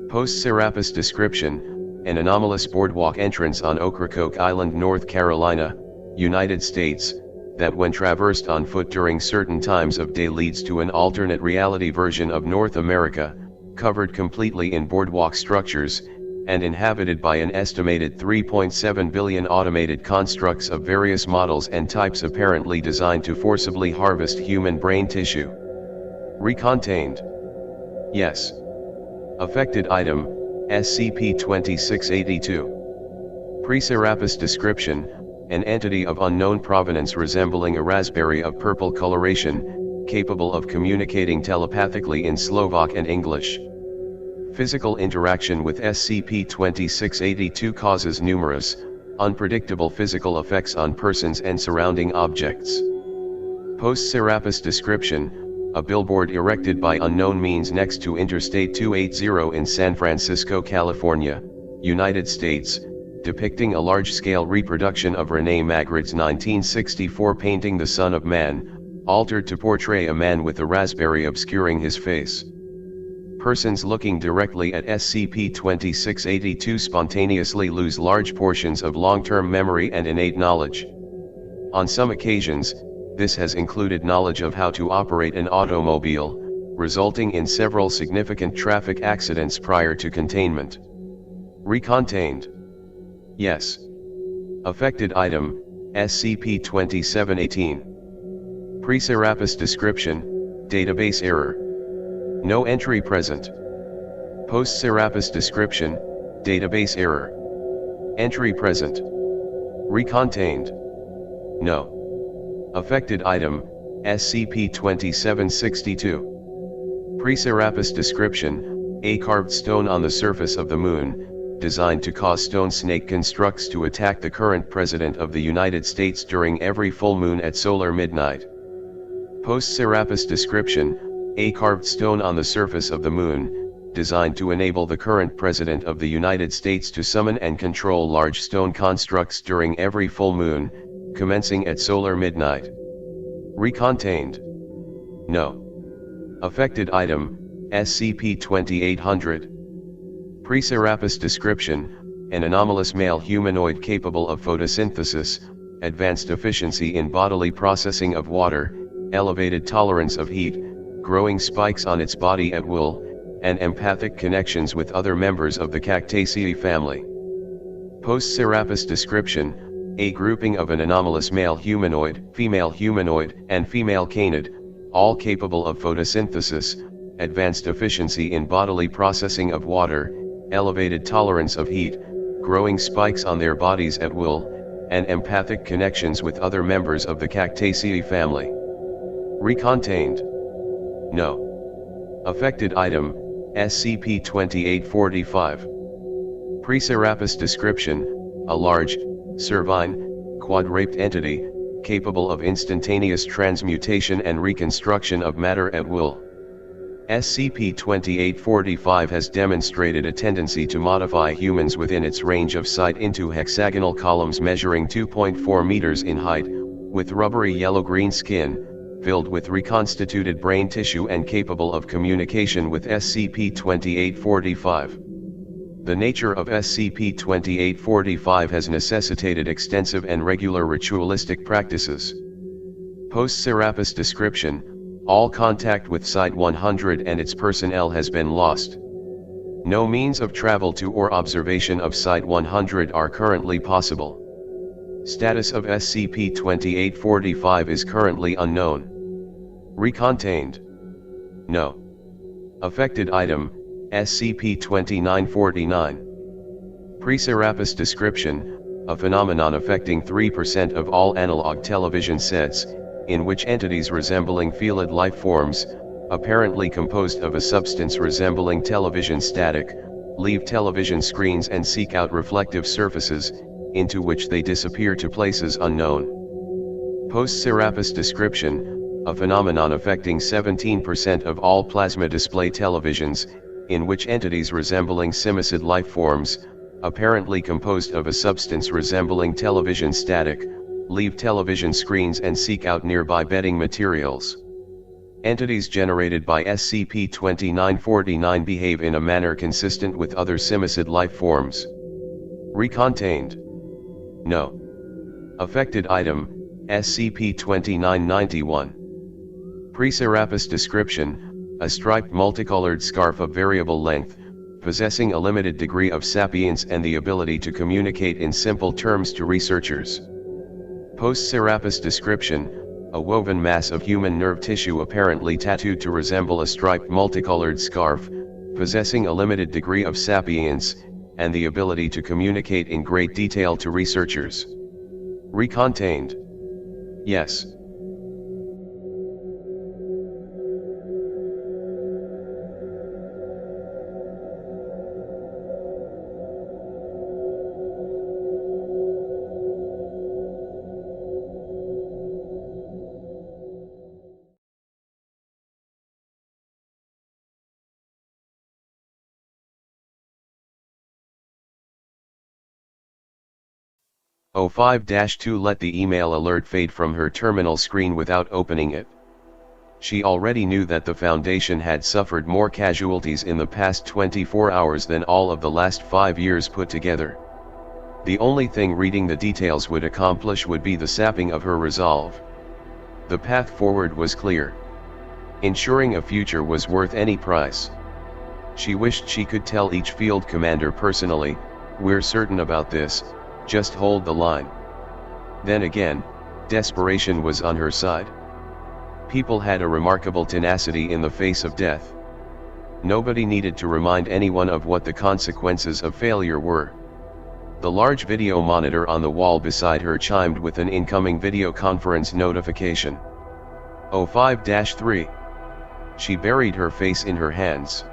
S1: Post-Serapis description, an anomalous boardwalk entrance on Ocracoke Island, North Carolina, United States, that when traversed on foot during certain times of day leads to an alternate reality version of North America, covered completely in boardwalk structures, and inhabited by an estimated 3.7 billion automated constructs of various models and types apparently designed to forcibly harvest human brain tissue. Recontained. Yes. Affected item, SCP-2682. Pre-Serapis description, an entity of unknown provenance resembling a raspberry of purple coloration, capable of communicating telepathically in Slovak and English. Physical interaction with SCP-2682 causes numerous, unpredictable physical effects on persons and surrounding objects. Post-Serapis description, a billboard erected by unknown means next to Interstate 280 in San Francisco, California, United States, depicting a large-scale reproduction of René Magritte's 1964 painting The Son of Man, altered to portray a man with a raspberry obscuring his face. Persons looking directly at SCP-2682 spontaneously lose large portions of long-term memory and innate knowledge. On some occasions, this has included knowledge of how to operate an automobile, resulting in several significant traffic accidents prior to containment. Recontained. Yes. Affected item, SCP-2718. Pre-Serapis description, database error. No entry present. Post-Serapis description, database error. Entry present. Recontained. No. Affected item, SCP-2762. Pre-Serapis description, a carved stone on the surface of the moon, designed to cause stone snake constructs to attack the current President of the United States during every full moon at solar midnight. Post-Serapis description, a carved stone on the surface of the moon, designed to enable the current President of the United States to summon and control large stone constructs during every full moon, commencing at solar midnight. Recontained. No. Affected item, SCP-2800. Pre-Serapis description, an anomalous male humanoid capable of photosynthesis, advanced efficiency in bodily processing of water, elevated tolerance of heat, growing spikes on its body at will, and empathic connections with other members of the Cactaceae family. Post-Serapis description, a grouping of an anomalous male humanoid, and female canid, all capable of photosynthesis, advanced efficiency in bodily processing of water, elevated tolerance of heat, growing spikes on their bodies at will, and empathic connections with other members of the Cactaceae family. Recontained. No. Affected item, SCP-2845. Pre-Serapis description, a large, cervine, quadraped entity, capable of instantaneous transmutation and reconstruction of matter at will. SCP-2845 has demonstrated a tendency to modify humans within its range of sight into hexagonal columns measuring 2.4 meters in height, with rubbery yellow-green skin, filled with reconstituted brain tissue and capable of communication with SCP-2845. The nature of SCP-2845 has necessitated extensive and regular ritualistic practices. Post-Serapis description, all contact with Site-100 and its personnel has been lost. No means of travel to or observation of Site-100 are currently possible. Status of SCP-2845 is currently unknown. Recontained. No. Affected item, SCP-2949. Pre-Serapis description, a phenomenon affecting 3% of all analog television sets, in which entities resembling felid life forms, apparently composed of a substance resembling television static, leave television screens and seek out reflective surfaces, into which they disappear to places unknown. Post-Serapis description, a phenomenon affecting 17% of all plasma display televisions, in which entities resembling simisid life forms, apparently composed of a substance resembling television static, leave television screens and seek out nearby bedding materials. Entities generated by SCP-2949 behave in a manner consistent with other simisid life forms. Recontained. No. Affected item, SCP-2991. Pre-Serapis description, a striped multicolored scarf of variable length, possessing a limited degree of sapience and the ability to communicate in simple terms to researchers. Post-Serapis description, a woven mass of human nerve tissue apparently tattooed to resemble a striped multicolored scarf, possessing a limited degree of sapience, and the ability to communicate in great detail to researchers. Recontained. Yes. O5-2 let the email alert fade from her terminal screen without opening it. She already knew that the Foundation had suffered more casualties in the past 24 hours than all of the last 5 years put together. The only thing reading the details would accomplish would be the sapping of her resolve. The path forward was clear. Ensuring a future was worth any price. She wished she could tell each field commander personally, "We're certain about this, just hold the line." Then again, desperation was on her side. People had a remarkable tenacity in the face of death. Nobody needed to remind anyone of what the consequences of failure were. The large video monitor on the wall beside her chimed with an incoming video conference notification. 05-3. She buried her face in her hands.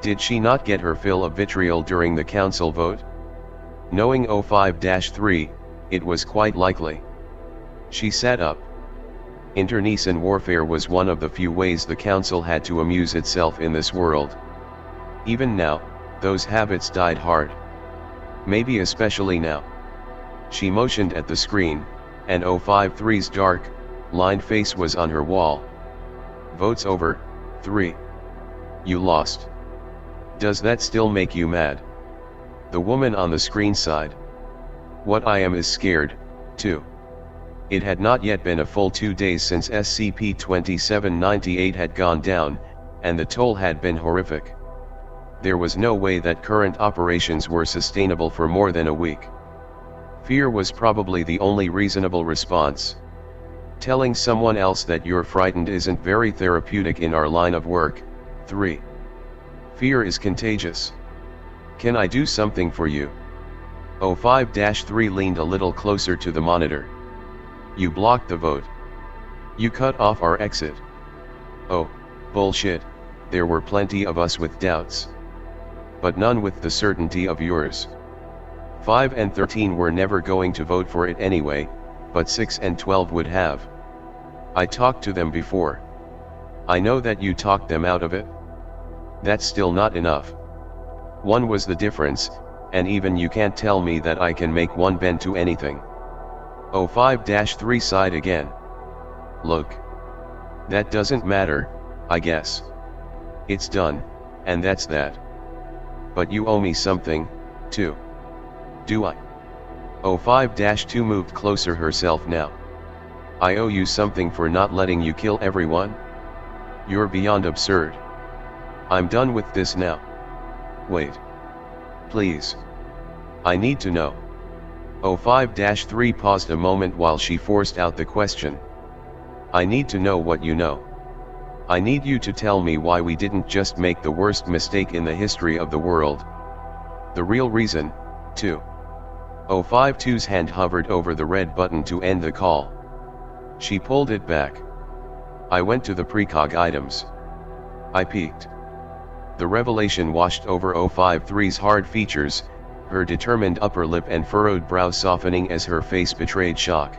S1: Did she not get her fill of vitriol during the council vote? Knowing 05-3, it was quite likely. She sat up. Internecine warfare was one of the few ways the council had to amuse itself in this world. Even now, those habits died hard. Maybe especially now. She motioned at the screen, and 053's dark, lined face was on her wall. Votes over, 3. You lost. Does that still make you mad? The woman on the screen sighed. What I am is scared, too. It had not yet been a full 2 days since SCP-2798 had gone down, and the toll had been horrific. There was no way that current operations were sustainable for more than a week. Fear was probably the only reasonable response. Telling someone else that you're frightened isn't very therapeutic in our line of work. 3. Fear is contagious. Can I do something for you? 05-3 leaned a little closer to the monitor. You blocked the vote. You cut off our exit. Oh, bullshit, there were plenty of us with doubts. But none with the certainty of yours. 5 and 13 were never going to vote for it anyway, but 6 and 12 would have. I talked to them before. I know that you talked them out of it. That's still not enough. 1 was the difference, and even you can't tell me that I can make 1 bend to anything. 05-3 sighed again. Look. That doesn't matter, I guess. It's done, and that's that. But you owe me something, too. Do I? 05-2 moved closer herself now. I owe you something for not letting you kill everyone? You're beyond absurd. I'm done with this now. Wait. Please. I need to know. 05-3 paused a moment while she forced out the question. I need to know what you know. I need you to tell me why we didn't just make the worst mistake in the history of the world. The real reason, too. 052's hand hovered over the red button to end the call. She pulled it back. I went to the precog items. I peeked. The revelation washed over 053's hard features, her determined upper lip and furrowed brow softening as her face betrayed shock.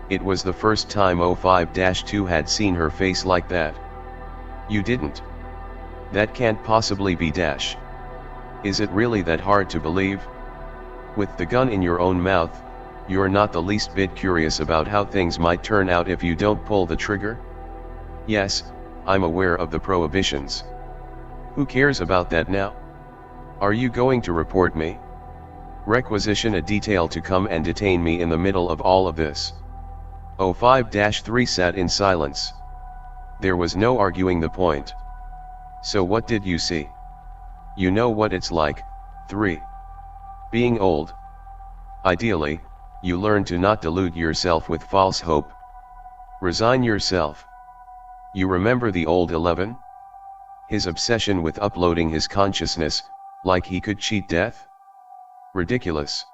S1: It was the first time 05-2 had seen her face like that. You didn't. That can't possibly be dash. Is it really that hard to believe? With the gun in your own mouth, you're not the least bit curious about how things might turn out if you don't pull the trigger? Yes, I'm aware of the prohibitions. Who cares about that now? Are you going to report me? Requisition a detail to come and detain me in the middle of all of this. 05-3 sat in silence. There was no arguing the point. So what did you see? You know what it's like, 3. Being old. Ideally, you learn to not delude yourself with false hope. Resign yourself. You remember the old 11? His obsession with uploading his consciousness, like he could cheat death? Ridiculous.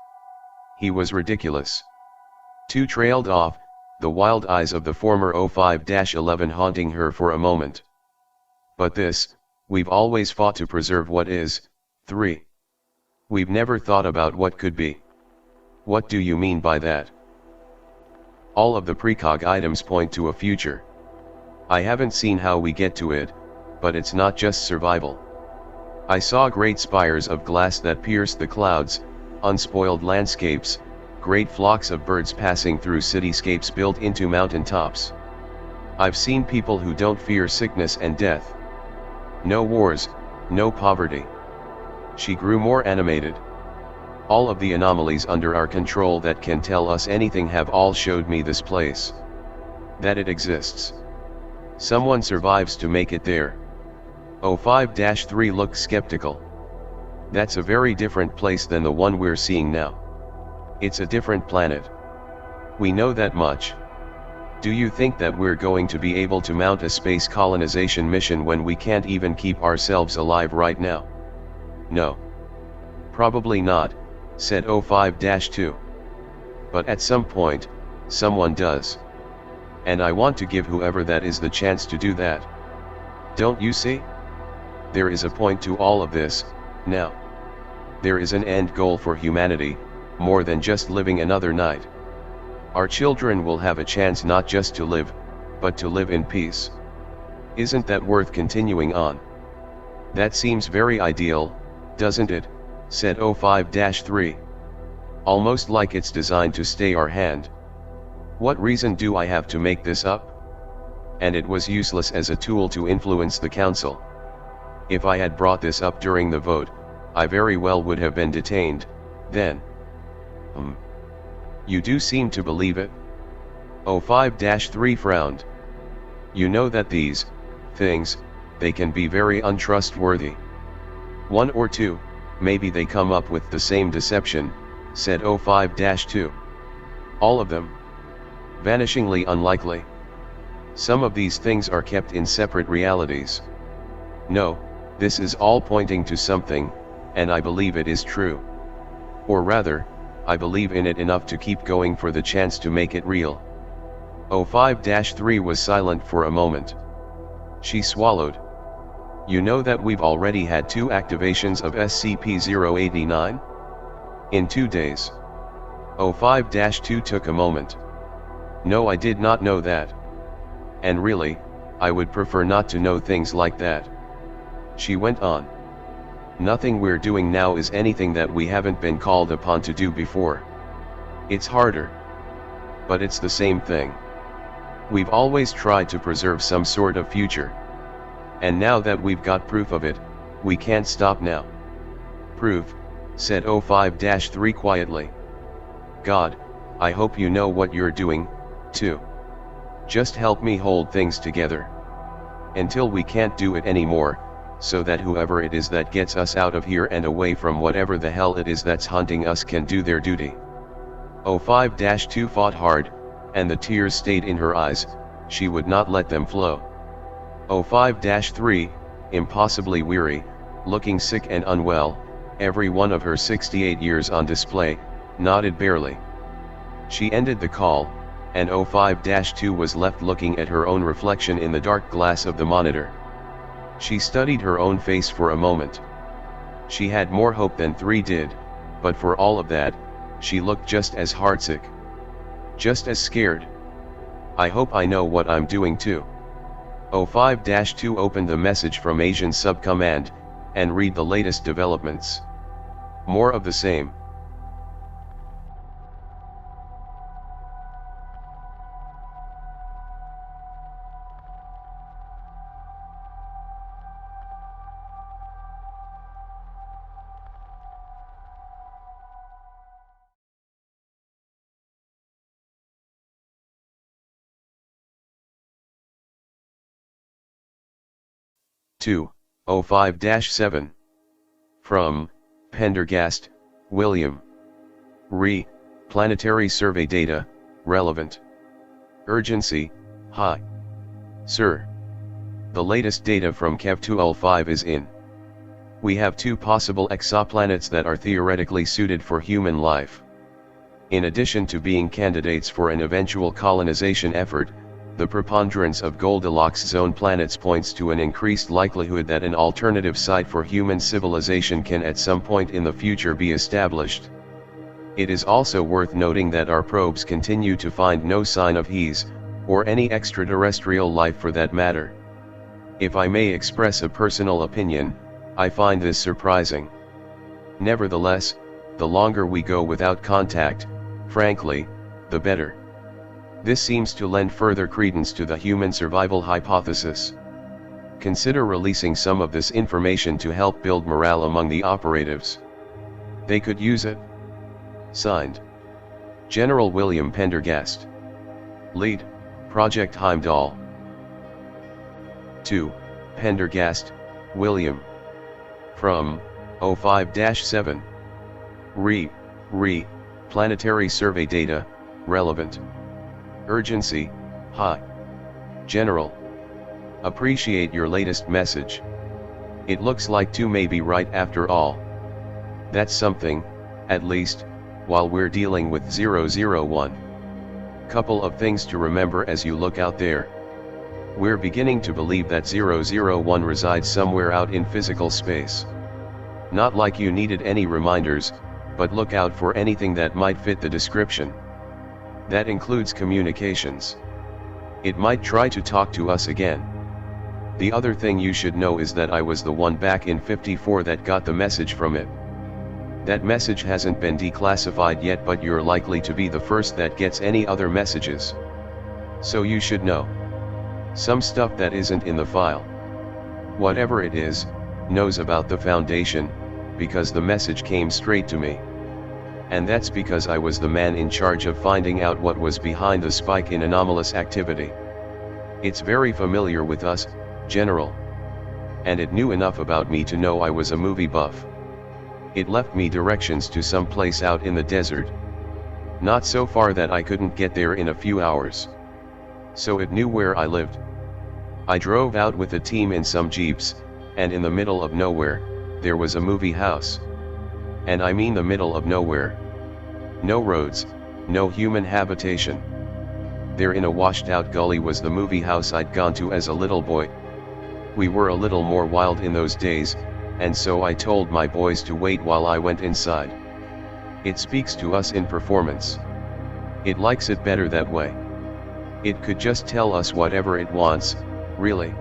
S1: He was ridiculous. 2 trailed off, the wild eyes of the former 05-11 haunting her for a moment. But this, we've always fought to preserve what is, 3. We've never thought about what could be. What do you mean by that? All of the precog items point to a future. I haven't seen how we get to it, but it's not just survival. I saw great spires of glass that pierced the clouds, unspoiled landscapes, great flocks of birds passing through cityscapes built into mountain tops. I've seen people who don't fear sickness and death. No wars, no poverty. She grew more animated. All of the anomalies under our control that can tell us anything have all showed me this place. That it exists. Someone survives to make it there. 05-3 looked skeptical. That's a very different place than the one we're seeing now. It's a different planet. We know that much. Do you think that we're going to be able to mount a space colonization mission when we can't even keep ourselves alive right now? No. Probably not, said 05-2. But at some point, someone does. And I want to give whoever that is the chance to do that. Don't you see? There is a point to all of this, now. There is an end goal for humanity, more than just living another night. Our children will have a chance not just to live, but to live in peace. Isn't that worth continuing on? That seems very ideal, doesn't it? Said 05-3. Almost like it's designed to stay our hand. What reason do I have to make this up? And it was useless as a tool to influence the council. If I had brought this up during the vote, I very well would have been detained, then. You do seem to believe it? 05-3 frowned. You know that these things, they can be very untrustworthy. One or two, maybe they come up with the same deception, said 05-2. All of them? Vanishingly unlikely. Some of these things are kept in separate realities. No, this is all pointing to something, and I believe it is true. Or rather, I believe in it enough to keep going for the chance to make it real. 05-3 was silent for a moment. She swallowed. You know that we've already had 2 activations of SCP-089? In 2 days. 05-2 took a moment. No, I did not know that. And really, I would prefer not to know things like that. She went on. Nothing we're doing now is anything that we haven't been called upon to do before. It's harder. But it's the same thing. We've always tried to preserve some sort of future. And now that we've got proof of it, we can't stop now. Proof, said 05-3 quietly. God, I hope you know what you're doing, too. Just help me hold things together. Until we can't do it anymore, so that whoever it is that gets us out of here and away from whatever the hell it is that's hunting us can do their duty. 05-2 fought hard, and the tears stayed in her eyes, she would not let them flow. 05-3, impossibly weary, looking sick and unwell, every one of her 68 years on display, nodded barely. She ended the call, and 05-2 was left looking at her own reflection in the dark glass of the monitor. She studied her own face for a moment. She had more hope than 3 did, but for all of that, she looked just as heartsick. Just as scared. I hope I know what I'm doing too. 05-2 opened the message from Asian Sub-Command, and read the latest developments. More of the same. Two, 05-7. From, Pendergast, William. Planetary survey data, relevant. Urgency, high. Sir. The latest data from Kev-205 is in. We have 2 possible exoplanets that are theoretically suited for human life. In addition to being candidates for an eventual colonization effort, the preponderance of Goldilocks zone planets points to an increased likelihood that an alternative site for human civilization can at some point in the future be established. It is also worth noting that our probes continue to find no sign of HEs, or any extraterrestrial life for that matter. If I may express a personal opinion, I find this surprising. Nevertheless, the longer we go without contact, frankly, the better. This seems to lend further credence to the human survival hypothesis. Consider releasing some of this information to help build morale among the operatives. They could use it. Signed, General William Pendergast. Lead, Project Heimdall. 2. Pendergast, William. From 05-7. Planetary survey data, relevant. Urgency, high. General. Appreciate your latest message. It looks like 2 may be right after all. That's something, at least, while we're dealing with 001. Couple of things to remember as you look out there. We're beginning to believe that 001 resides somewhere out in physical space. Not like you needed any reminders, but look out for anything that might fit the description. That includes communications. It might try to talk to us again. The other thing you should know is that I was the one back in 54 that got the message from it. That message hasn't been declassified yet, but you're likely to be the first that gets any other messages. So you should know some stuff that isn't in the file. Whatever it is, knows about the Foundation, because the message came straight to me. And that's because I was the man in charge of finding out what was behind the spike in anomalous activity. It's very familiar with us, General. And it knew enough about me to know I was a movie buff. It left me directions to some place out in the desert. Not so far that I couldn't get there in a few hours. So it knew where I lived. I drove out with a team in some jeeps, and in the middle of nowhere, there was a movie house. And I mean the middle of nowhere. No roads, no human habitation. There in a washed out gully was the movie house I'd gone to as a little boy. We were a little more wild in those days, and so I told my boys to wait while I went inside. It speaks to us in performance. It likes it better that way. It could just tell us whatever it wants, really.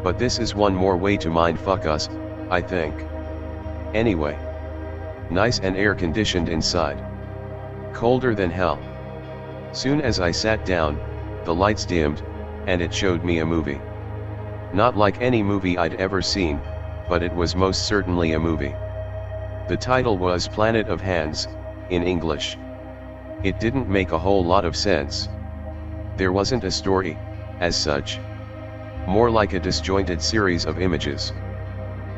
S1: But this is one more way to mindfuck us, I think. Anyway. Nice and air-conditioned inside. Colder than hell. Soon as I sat down, the lights dimmed, and it showed me a movie. Not like any movie I'd ever seen, but it was most certainly a movie. The title was Planet of Hands, in English. It didn't make a whole lot of sense. There wasn't a story, as such. More like a disjointed series of images.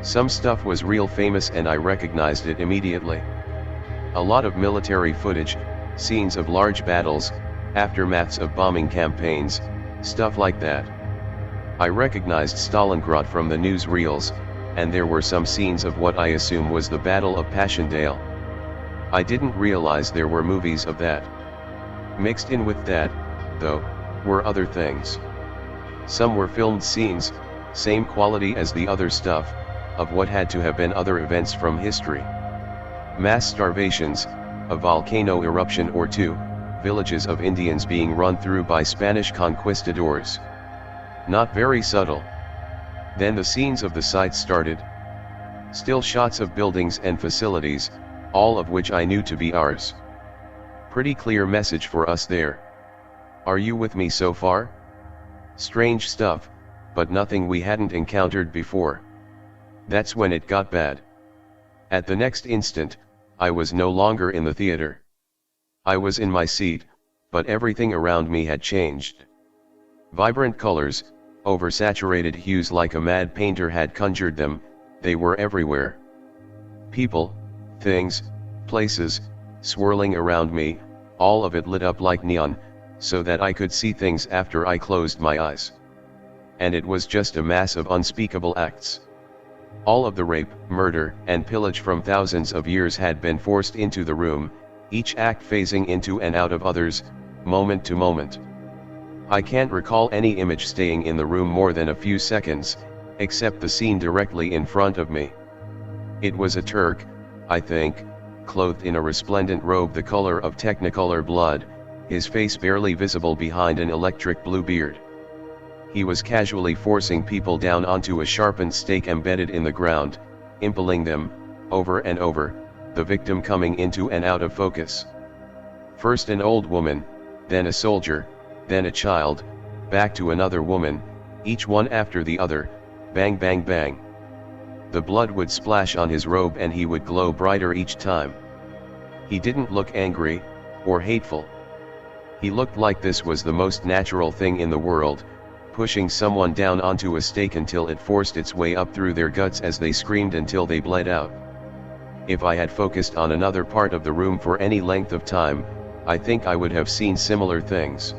S1: Some stuff was real famous and I recognized it immediately. A lot of military footage, scenes of large battles, aftermaths of bombing campaigns, stuff like that. I recognized Stalingrad from the newsreels, and there were some scenes of what I assume was the Battle of Passchendaele. I didn't realize there were movies of that. Mixed in with that, though, were other things. Some were filmed scenes, same quality as the other stuff, of what had to have been other events from history. Mass starvations, a volcano eruption or two, villages of Indians being run through by Spanish conquistadors. Not very subtle. Then the scenes of the site started. Still shots of buildings and facilities, all of which I knew to be ours. Pretty clear message for us there. Are you with me so far? Strange stuff, but nothing we hadn't encountered before. That's when it got bad. At the next instant, I was no longer in the theater. I was in my seat, but everything around me had changed. Vibrant colors, oversaturated hues like a mad painter had conjured them, they were everywhere. People, things, places, swirling around me, all of it lit up like neon, so that I could see things after I closed my eyes. And it was just a mass of unspeakable acts. All of the rape, murder, and pillage from thousands of years had been forced into the room, each act phasing into and out of others, moment to moment. I can't recall any image staying in the room more than a few seconds, except the scene directly in front of me. It was a Turk, I think, clothed in a resplendent robe the color of technicolor blood, his face barely visible behind an electric blue beard. He was casually forcing people down onto a sharpened stake embedded in the ground, impaling them, over and over, the victim coming into and out of focus. First an old woman, then a soldier, then a child, back to another woman, each one after the other, bang bang bang. The blood would splash on his robe and he would glow brighter each time. He didn't look angry, or hateful. He looked like this was the most natural thing in the world, pushing someone down onto a stake until it forced its way up through their guts as they screamed until they bled out. If I had focused on another part of the room for any length of time, I think I would have seen similar things.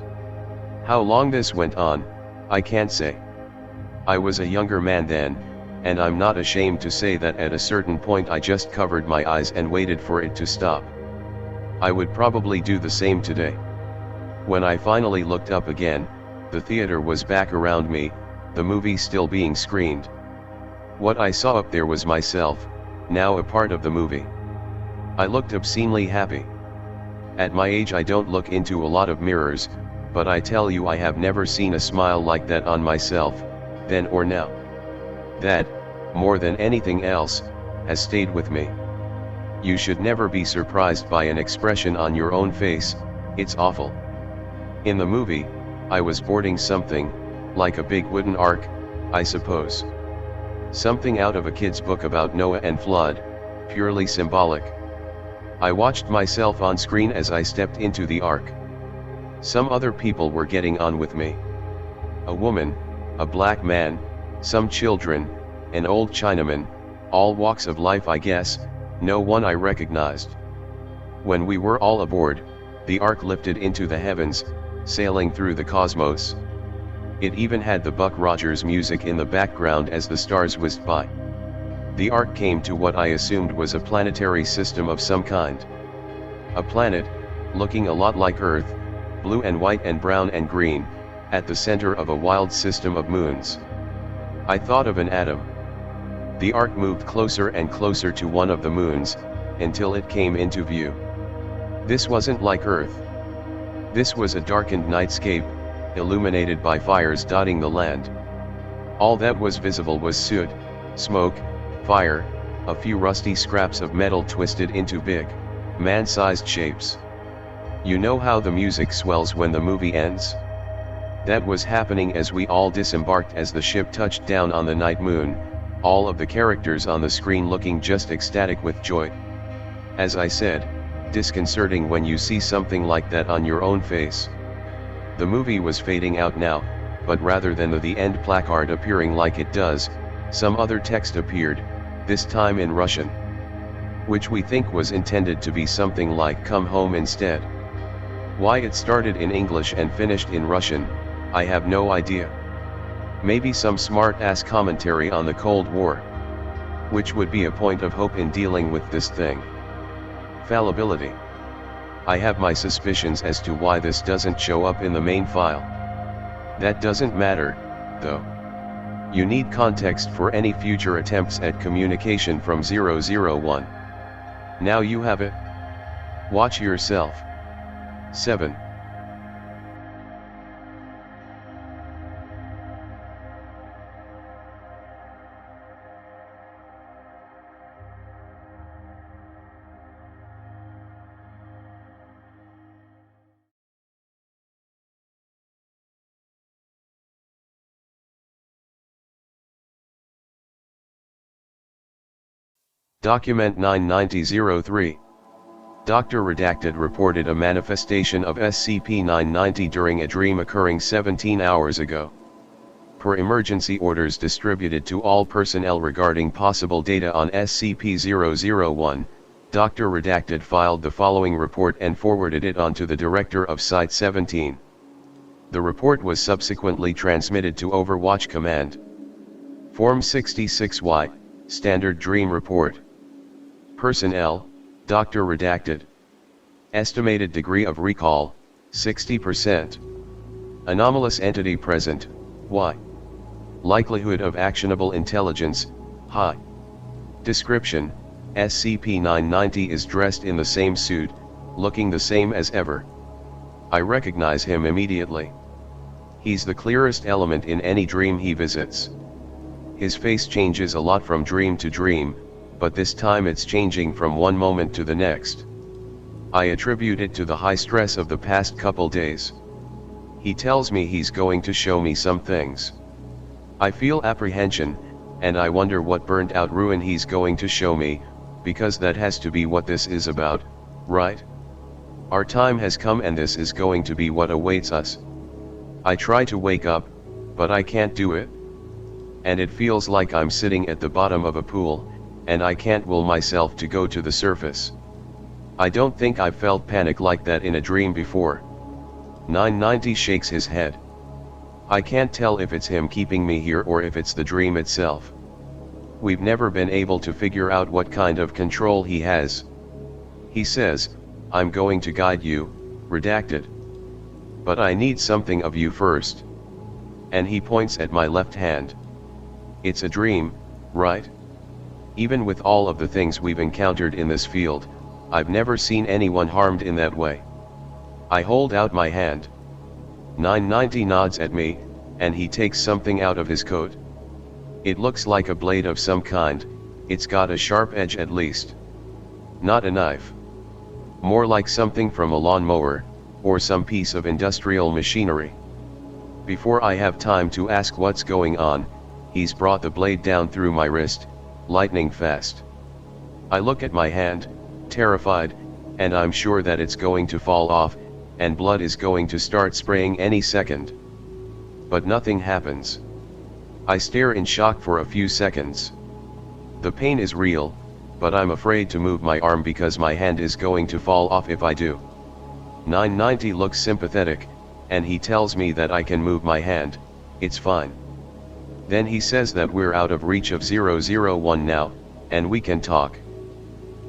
S1: How long this went on, I can't say. I was a younger man then, and I'm not ashamed to say that at a certain point I just covered my eyes and waited for it to stop. I would probably do the same today. When I finally looked up again, the theater was back around me, the movie still being screened. What I saw up there was myself, now a part of the movie. I looked obscenely happy. At my age I don't look into a lot of mirrors, but I tell you I have never seen a smile like that on myself, then or now. That, more than anything else, has stayed with me. You should never be surprised by an expression on your own face, it's awful. In the movie, I was boarding something, like a big wooden ark, I suppose. Something out of a kid's book about Noah and flood, purely symbolic. I watched myself on screen as I stepped into the ark. Some other people were getting on with me. A woman, a black man, some children, an old Chinaman, all walks of life I guess, no one I recognized. When we were all aboard, the ark lifted into the heavens, sailing through the cosmos. It even had the Buck Rogers music in the background as the stars whizzed by. The ark came to what I assumed was a planetary system of some kind. A planet, looking a lot like Earth, blue and white and brown and green, at the center of a wild system of moons. I thought of an atom. The ark moved closer and closer to one of the moons, until it came into view. This wasn't like Earth. This was a darkened nightscape, illuminated by fires dotting the land. All that was visible was soot, smoke, fire, a few rusty scraps of metal twisted into big, man-sized shapes. You know how the music swells when the movie ends? That was happening as we all disembarked as the ship touched down on the night moon, all of the characters on the screen looking just ecstatic with joy. As I said, disconcerting when you see something like that on your own face. The movie was fading out now, but rather than the end placard appearing like it does, some other text appeared, this time in Russian. Which we think was intended to be something like "come home" instead. Why it started in English and finished in Russian, I have no idea. Maybe some smart-ass commentary on the Cold War. Which would be a point of hope in dealing with this thing. Fallibility. I have my suspicions as to why this doesn't show up in the main file. That doesn't matter, though. You need context for any future attempts at communication from 001. Now you have it. Watch yourself. 7. Document 990-03. Dr. Redacted reported a manifestation of SCP-990 during a dream occurring 17 hours ago. Per emergency orders distributed to all personnel regarding possible data on SCP-001, Dr. Redacted filed the following report and forwarded it on to the director of Site-17. The report was subsequently transmitted to Overwatch Command. Form 66Y, Standard Dream Report. Personnel, Dr. Redacted. Estimated degree of recall, 60%. Anomalous entity present, Y. Likelihood of actionable intelligence, high. Description, SCP-990 is dressed in the same suit, looking the same as ever. I recognize him immediately. He's the clearest element in any dream he visits. His face changes a lot from dream to dream, but this time it's changing from one moment to the next. I attribute it to the high stress of the past couple days. He tells me he's going to show me some things. I feel apprehension, and I wonder what burnt out ruin he's going to show me, because that has to be what this is about, right? Our time has come and this is going to be what awaits us. I try to wake up, but I can't do it. And it feels like I'm sitting at the bottom of a pool, and I can't will myself to go to the surface. I don't think I've felt panic like that in a dream before. 990 shakes his head. I can't tell if it's him keeping me here or if it's the dream itself. We've never been able to figure out what kind of control he has. He says, I'm going to guide you, redacted. But I need something of you first. And he points at my left hand. It's a dream, right? Even with all of the things we've encountered in this field, I've never seen anyone harmed in that way. I hold out my hand. 990 nods at me, and he takes something out of his coat. It looks like a blade of some kind, it's got a sharp edge at least. Not a knife. More like something from a lawnmower, or some piece of industrial machinery. Before I have time to ask what's going on, he's brought the blade down through my wrist, lightning fast. I look at my hand, terrified, and I'm sure that it's going to fall off, and blood is going to start spraying any second. But nothing happens. I stare in shock for a few seconds. The pain is real, but I'm afraid to move my arm because my hand is going to fall off if I do. 990 looks sympathetic, and he tells me that I can move my hand, it's fine. Then he says that we're out of reach of 001 now, and we can talk.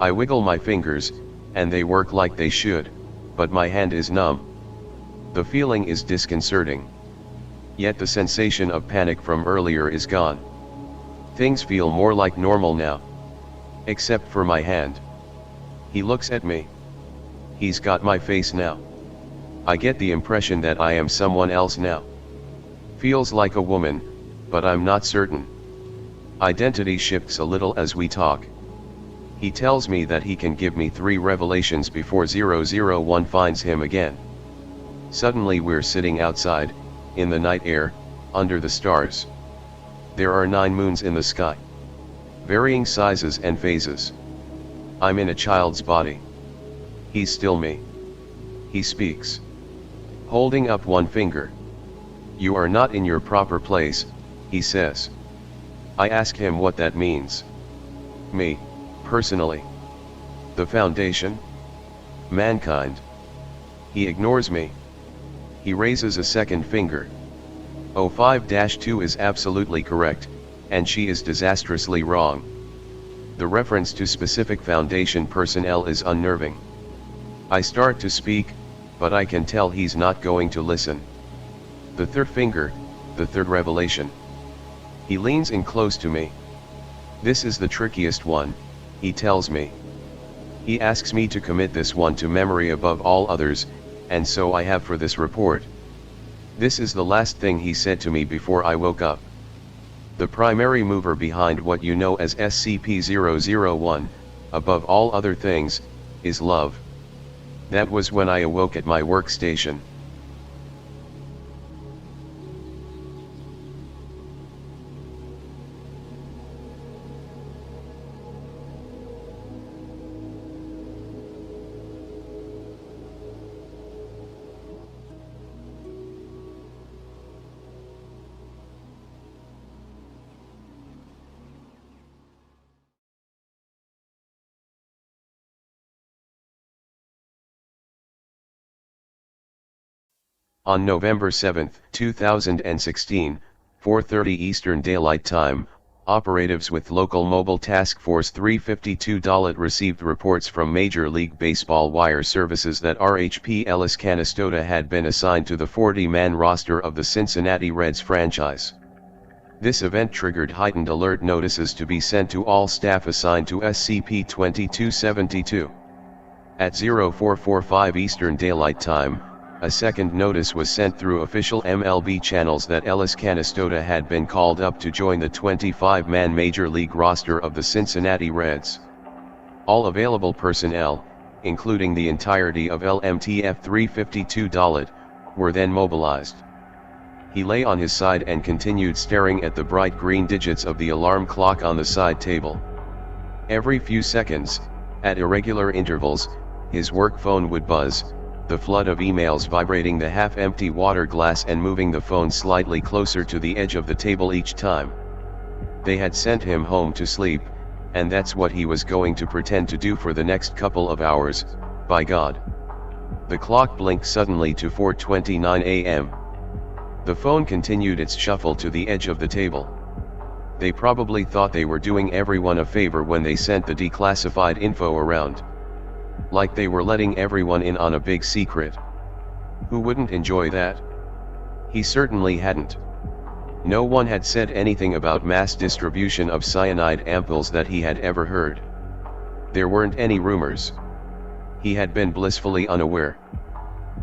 S1: I wiggle my fingers, and they work like they should, but my hand is numb. The feeling is disconcerting. Yet the sensation of panic from earlier is gone. Things feel more like normal now. Except for my hand. He looks at me. He's got my face now. I get the impression that I am someone else now. Feels like a woman, but I'm not certain. Identity shifts a little as we talk. He tells me that he can give me 3 revelations before 001 finds him again. Suddenly we're sitting outside, in the night air, under the stars. There are 9 moons in the sky. Varying sizes and phases. I'm in a child's body. He's still me. He speaks. Holding up one finger. You are not in your proper place, he says. I ask him what that means. Me, personally. The Foundation? Mankind? He ignores me. He raises a second finger. 05-2 is absolutely correct, and she is disastrously wrong. The reference to specific Foundation personnel is unnerving. I start to speak, but I can tell he's not going to listen. The third finger, the third revelation. He leans in close to me. This is the trickiest one, he tells me. He asks me to commit this one to memory above all others, and so I have for this report. This is the last thing he said to me before I woke up. The primary mover behind what you know as SCP-001, above all other things, is love. That was when I awoke at my workstation. On November 7, 2016, 4:30 Eastern Daylight Time, operatives with Local Mobile Task Force 352 received reports from Major League Baseball wire services that RHP Ellis Canastota had been assigned to the 40-man roster of the Cincinnati Reds franchise. This event triggered heightened alert notices to be sent to all staff assigned to SCP-2272. At 0445 Eastern Daylight Time, a second notice was sent through official MLB channels that Ellis Canastota had been called up to join the 25-man Major League roster of the Cincinnati Reds. All available personnel, including the entirety of LMTF 352 Dalit, were then mobilized. He lay on his side and continued staring at the bright green digits of the alarm clock on the side table. Every few seconds, at irregular intervals, his work phone would buzz, the flood of emails vibrating the half-empty water glass and moving the phone slightly closer to the edge of the table each time. They had sent him home to sleep, and that's what he was going to pretend to do for the next couple of hours, by God. The clock blinked suddenly to 4:29 a.m. The phone continued its shuffle to the edge of the table. They probably thought they were doing everyone a favor when they sent the declassified info around. Like they were letting everyone in on a big secret. Who wouldn't enjoy that? He certainly hadn't. No one had said anything about mass distribution of cyanide ampoules that he had ever heard. There weren't any rumors. He had been blissfully unaware.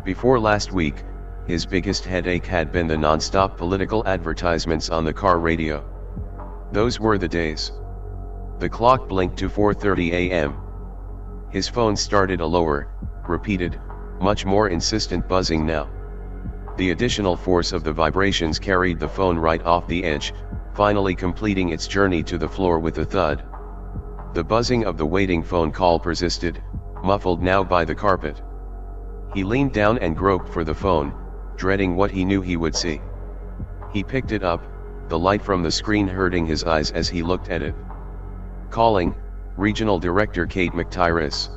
S1: Before last week, his biggest headache had been the non-stop political advertisements on the car radio. Those were the days. The clock blinked to 4:30 a.m. His phone started a lower, repeated, much more insistent buzzing now. The additional force of the vibrations carried the phone right off the edge, finally completing its journey to the floor with a thud. The buzzing of the waiting phone call persisted, muffled now by the carpet. He leaned down and groped for the phone, dreading what he knew he would see. He picked it up, the light from the screen hurting his eyes as he looked at it. Calling, Regional Director Kate McTyrus.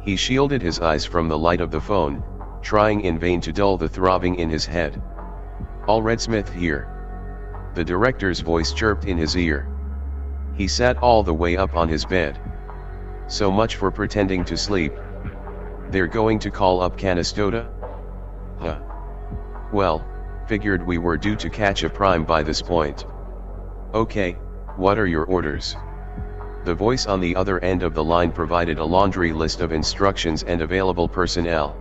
S1: He shielded his eyes from the light of the phone, trying in vain to dull the throbbing in his head. Allred Smith here. The director's voice chirped in his ear. He sat all the way up on his bed. So much for pretending to sleep. They're going to call up Canastota? Huh. Well, figured we were due to catch a prime by this point. Okay, what are your orders? The voice on the other end of the line provided a laundry list of instructions and available personnel.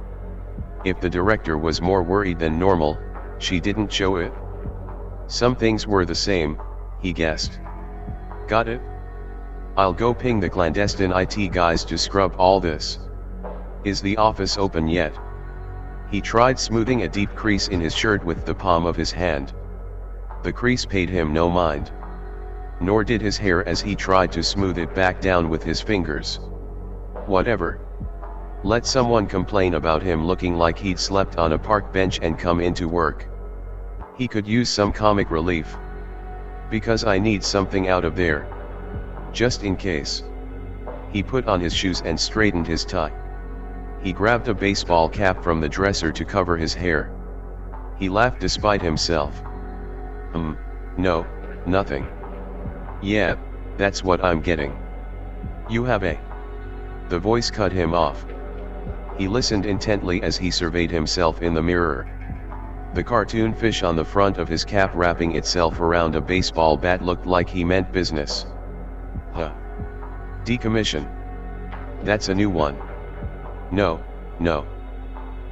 S1: If the director was more worried than normal, she didn't show it. Some things were the same, he guessed. Got it? I'll go ping the clandestine IT guys to scrub all this. Is the office open yet? He tried smoothing a deep crease in his shirt with the palm of his hand. The crease paid him no mind. Nor did his hair as he tried to smooth it back down with his fingers. Whatever. Let someone complain about him looking like he'd slept on a park bench and come into work. He could use some comic relief. Because I need something out of there. Just in case. He put on his shoes and straightened his tie. He grabbed a baseball cap from the dresser to cover his hair. He laughed despite himself. No, nothing. Yeah, that's what I'm getting. You have a... The voice cut him off. He listened intently as he surveyed himself in the mirror. The cartoon fish on the front of his cap wrapping itself around a baseball bat looked like he meant business. Huh. Decommission. That's a new one. No.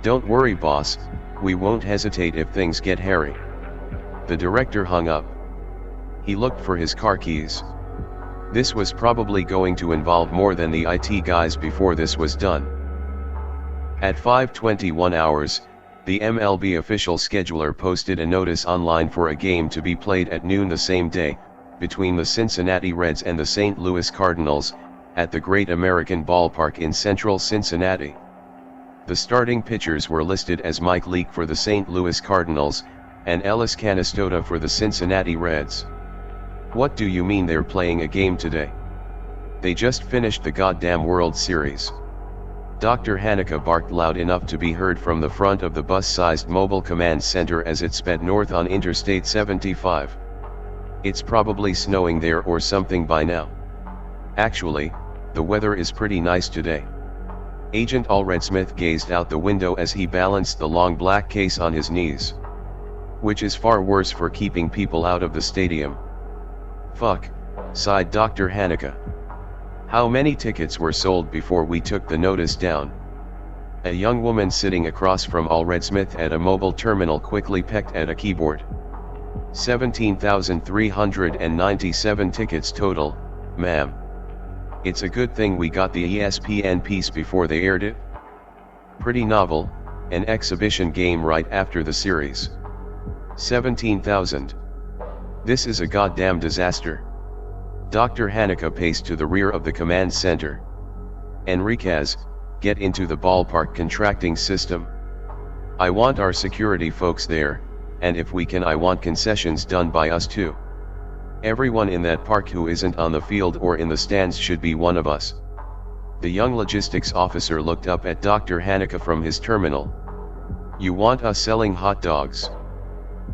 S1: Don't worry boss, we won't hesitate if things get hairy. The director hung up. He looked for his car keys. This was probably going to involve more than the IT guys before this was done. At 5:21 hours, the MLB official scheduler posted a notice online for a game to be played at noon the same day, between the Cincinnati Reds and the St. Louis Cardinals, at the Great American Ballpark in central Cincinnati. The starting pitchers were listed as Mike Leake for the St. Louis Cardinals, and Ellis Canastota for the Cincinnati Reds. What do you mean they're playing a game today? They just finished the goddamn World Series. Dr. Hanukkah barked loud enough to be heard from the front of the bus-sized mobile command center as it sped north on Interstate 75. It's probably snowing there or something by now. Actually, the weather is pretty nice today. Agent Allred Smith gazed out the window as he balanced the long black case on his knees. Which is far worse for keeping people out of the stadium. Fuck, sighed Dr. Hanukkah. How many tickets were sold before we took the notice down? A young woman sitting across from Allred Smith at a mobile terminal quickly pecked at a keyboard. 17,397 tickets total, ma'am. It's a good thing we got the ESPN piece before they aired it. Pretty novel, an exhibition game right after the series. 17,000. This is a goddamn disaster. Dr. Haneke paced to the rear of the command center. Enriquez, get into the ballpark contracting system. I want our security folks there, and if we can I want concessions done by us too. Everyone in that park who isn't on the field or in the stands should be one of us. The young logistics officer looked up at Dr. Haneke from his terminal. You want us selling hot dogs?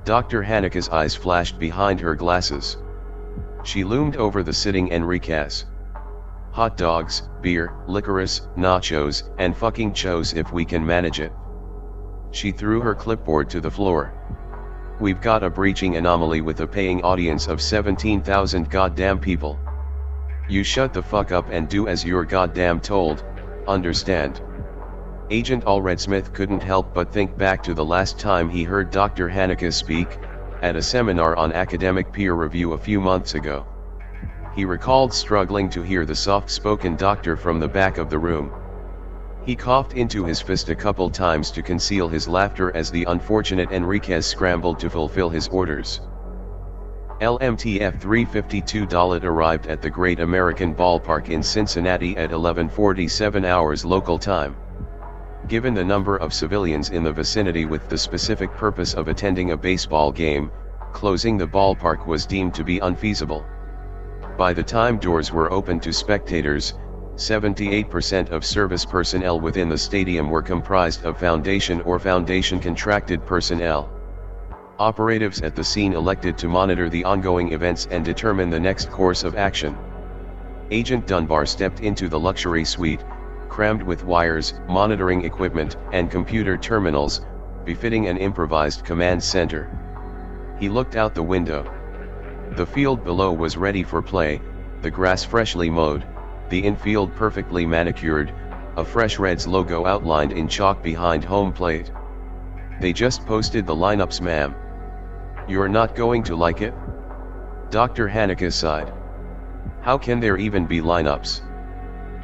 S1: Dr. Haneke's eyes flashed behind her glasses. She loomed over the sitting Enriquez. Hot dogs, beer, licorice, nachos, and fucking chos if we can manage it. She threw her clipboard to the floor. We've got a breaching anomaly with a paying audience of 17,000 goddamn people. You shut the fuck up and do as you're goddamn told, understand? Agent Allred Smith couldn't help but think back to the last time he heard Dr. Haneke speak, at a seminar on academic peer review a few months ago. He recalled struggling to hear the soft-spoken doctor from the back of the room. He coughed into his fist a couple times to conceal his laughter as the unfortunate Enriquez scrambled to fulfill his orders. LMTF 352 arrived at the Great American Ballpark in Cincinnati at 11:47 hours local time. Given the number of civilians in the vicinity with the specific purpose of attending a baseball game, closing the ballpark was deemed to be unfeasible. By the time doors were opened to spectators, 78% of service personnel within the stadium were comprised of Foundation or Foundation-contracted personnel. Operatives at the scene elected to monitor the ongoing events and determine the next course of action. Agent Dunbar stepped into the luxury suite, crammed with wires, monitoring equipment, and computer terminals, befitting an improvised command center. He looked out the window. The field below was ready for play, the grass freshly mowed, the infield perfectly manicured, a fresh Reds logo outlined in chalk behind home plate. They just posted the lineups, ma'am. You're not going to like it? Dr. Haneke sighed. How can there even be lineups?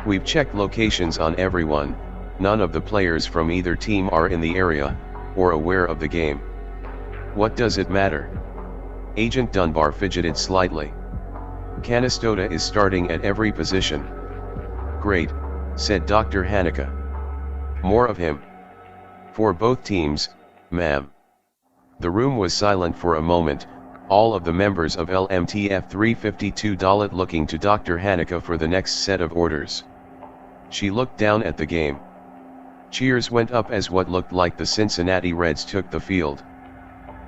S1: We've checked locations on everyone, none of the players from either team are in the area, or aware of the game. What does it matter? Agent Dunbar fidgeted slightly. Canastota is starting at every position. Great, said Dr. Haneke. More of him. For both teams, ma'am. The room was silent for a moment, all of the members of LMTF 352 looking to Dr. Haneke for the next set of orders. She looked down at the game. Cheers went up as what looked like the Cincinnati Reds took the field.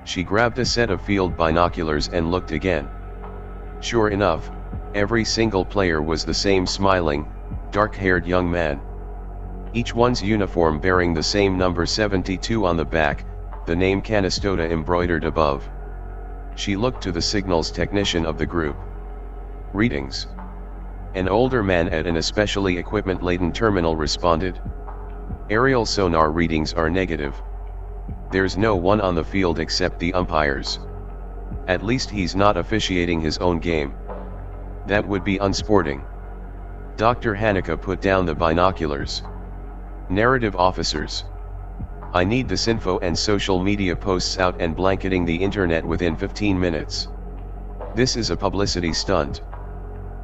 S1: She grabbed a set of field binoculars and looked again. Sure enough, every single player was the same smiling, dark-haired young man. Each one's uniform bearing the same number 72 on the back, the name Canastota embroidered above. She looked to the signals technician of the group. Readings. An older man at an especially equipment-laden terminal responded. Aerial sonar readings are negative. There's no one on the field except the umpires. At least he's not officiating his own game. That would be unsporting. Dr. Haneke put down the binoculars. Narrative officers. I need this info and social media posts out and blanketing the internet within 15 minutes. This is a publicity stunt.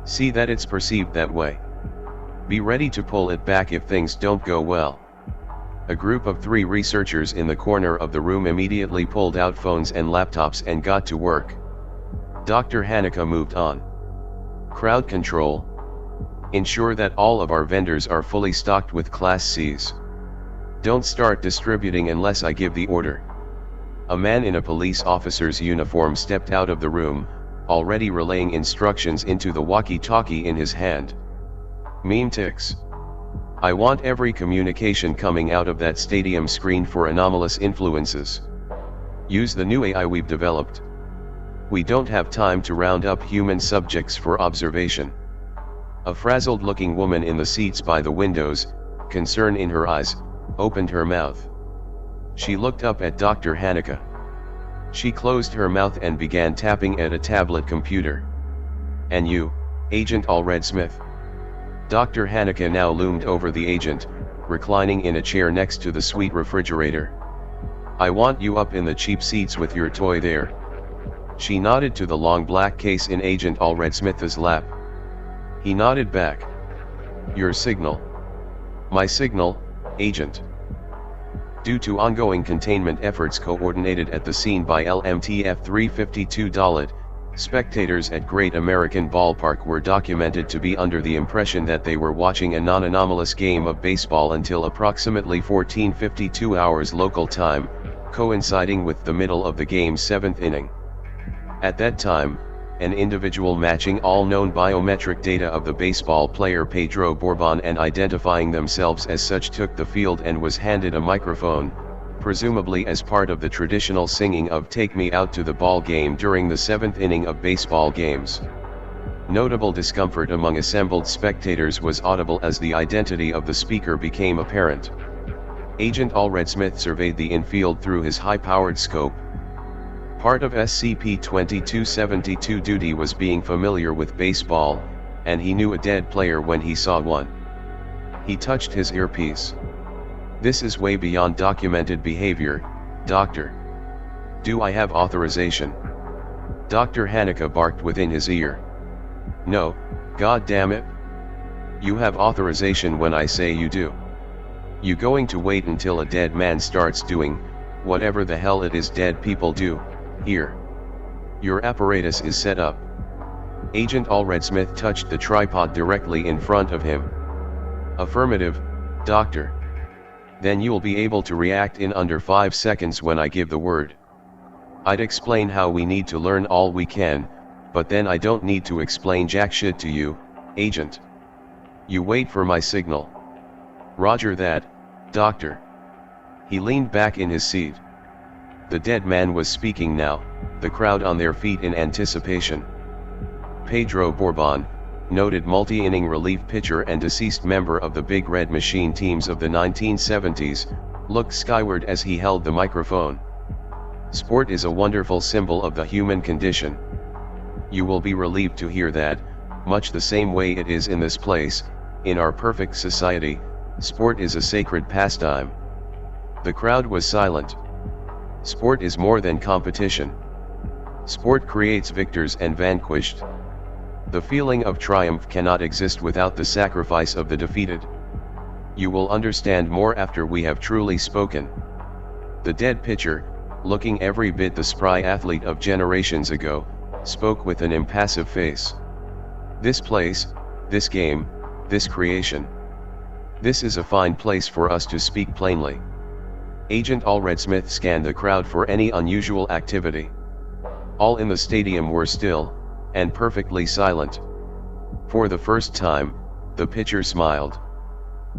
S1: See that it's perceived that way. Be ready to pull it back if things don't go well. A group of 3 researchers in the corner of the room immediately pulled out phones and laptops and got to work. Dr. Haneke moved on. Crowd control. Ensure that all of our vendors are fully stocked with Class Cs. Don't start distributing unless I give the order. A man in a police officer's uniform stepped out of the room, already relaying instructions into the walkie-talkie in his hand. Meme ticks. I want every communication coming out of that stadium screened for anomalous influences. Use the new AI we've developed. We don't have time to round up human subjects for observation. A frazzled-looking woman in the seats by the windows, concern in her eyes, opened her mouth. She looked up at Dr. Haneke. She closed her mouth and began tapping at a tablet computer. And you, Agent Allred Smith. Dr. Haneke now loomed over the agent, reclining in a chair next to the suite refrigerator. "I want you up in the cheap seats with your toy there." She nodded to the long black case in Agent Allred Smith's lap. He nodded back. "Your signal." "My signal, Agent." Due to ongoing containment efforts coordinated at the scene by LMTF 352 Dalit, spectators at Great American Ballpark were documented to be under the impression that they were watching a non-anomalous game of baseball until approximately 14:52 hours local time, coinciding with the middle of the game's 7th inning. At that time, an individual matching all known biometric data of the baseball player Pedro Borbon and identifying themselves as such took the field and was handed a microphone, presumably as part of the traditional singing of "Take Me Out to the Ball Game" during the 7th inning of baseball games. Notable discomfort among assembled spectators was audible as the identity of the speaker became apparent. Agent Allred Smith surveyed the infield through his high-powered scope. Part of SCP-2272 duty was being familiar with baseball, and he knew a dead player when he saw one. He touched his earpiece. "This is way beyond documented behavior, Doctor. Do I have authorization?" Dr. Haneke barked within his ear. "No, God damn it. You have authorization when I say you do. You going to wait until a dead man starts doing whatever the hell it is dead people do here? Your apparatus is set up." Agent Allred Smith touched the tripod directly in front of him. "Affirmative, Doctor. Then you'll be able to react in under 5 seconds when I give the word. I'd explain how we need to learn all we can, but then I don't need to explain jack shit to you, Agent. You wait for my signal." "Roger that, Doctor." He leaned back in his seat. The dead man was speaking now, the crowd on their feet in anticipation. Pedro Borbon, noted multi-inning relief pitcher and deceased member of the Big Red Machine teams of the 1970s, looked skyward as he held the microphone. "Sport is a wonderful symbol of the human condition. You will be relieved to hear that, much the same way it is in this place, in our perfect society, sport is a sacred pastime." The crowd was silent. Sport is more than competition. Sport creates victors and vanquished. The feeling of triumph cannot exist without the sacrifice of the defeated. You will understand more after we have truly spoken. The dead pitcher, looking every bit the spry athlete of generations ago, spoke with an impassive face. "This place, this game, this creation. This is a fine place for us to speak plainly." Agent Allred Smith scanned the crowd for any unusual activity. All in the stadium were still, and perfectly silent. For the first time, the pitcher smiled.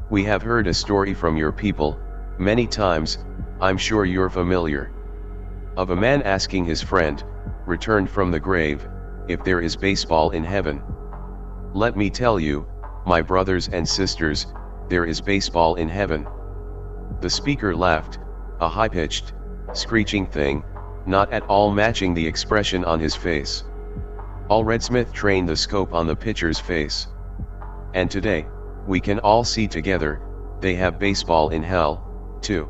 S1: "We have heard a story from your people, many times, I'm sure you're familiar. Of a man asking his friend, returned from the grave, if there is baseball in heaven. Let me tell you, my brothers and sisters, there is baseball in heaven." The speaker laughed, a high-pitched, screeching thing, not at all matching the expression on his face. Allred Smith trained the scope on the pitcher's face. "And today, we can all see together, they have baseball in hell, too."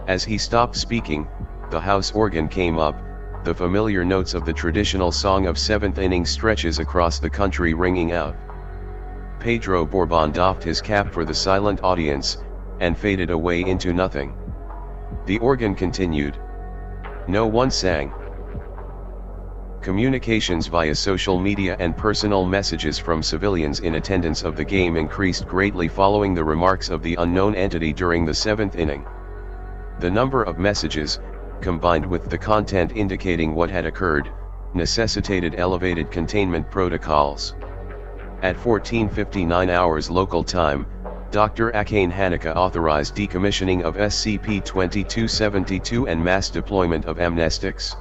S1: As he stopped speaking, the house organ came up, the familiar notes of the traditional song of 7th inning stretches across the country ringing out. Pedro Borbon doffed his cap for the silent audience, and faded away into nothing. The organ continued. No one sang. Communications via social media and personal messages from civilians in attendance of the game increased greatly following the remarks of the unknown entity during the 7th inning. The number of messages, combined with the content indicating what had occurred, necessitated elevated containment protocols. At 14:59 hours local time, Dr. Akane Haneke authorized decommissioning of SCP-2272 and mass deployment of amnestics.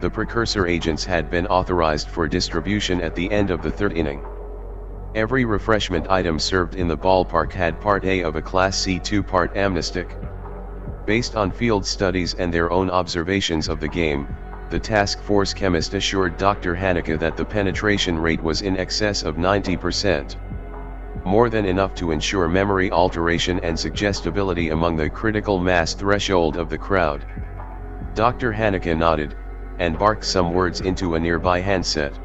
S1: The precursor agents had been authorized for distribution at the end of the 3rd inning. Every refreshment item served in the ballpark had Part A of a Class C 2-part amnestic. Based on field studies and their own observations of the game, the task force chemist assured Dr. Haneke that the penetration rate was in excess of 90%. more than enough to ensure memory alteration and suggestibility among the critical mass threshold of the crowd. Dr. Haneke nodded, and barked some words into a nearby handset.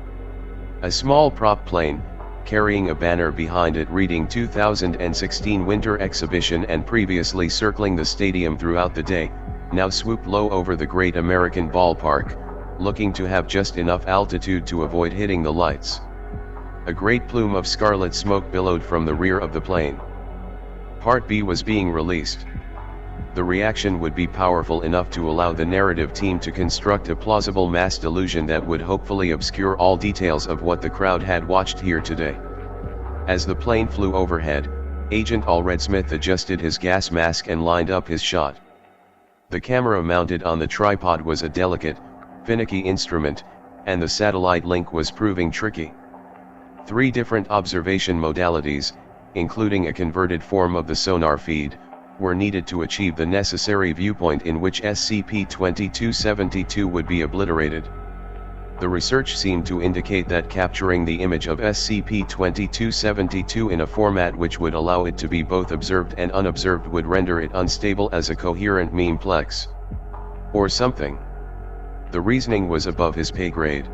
S1: A small prop plane, carrying a banner behind it reading 2016 Winter Exhibition and previously circling the stadium throughout the day, now swooped low over the Great American Ballpark, looking to have just enough altitude to avoid hitting the lights. A great plume of scarlet smoke billowed from the rear of the plane. Part B was being released. The reaction would be powerful enough to allow the narrative team to construct a plausible mass delusion that would hopefully obscure all details of what the crowd had watched here today. As the plane flew overhead, Agent Allred Smith adjusted his gas mask and lined up his shot. The camera mounted on the tripod was a delicate, finicky instrument, and the satellite link was proving tricky. 3 different observation modalities, including a converted form of the sonar feed, were needed to achieve the necessary viewpoint in which SCP-2272 would be obliterated. The research seemed to indicate that capturing the image of SCP-2272 in a format which would allow it to be both observed and unobserved would render it unstable as a coherent memeplex. Or something. The reasoning was above his pay grade.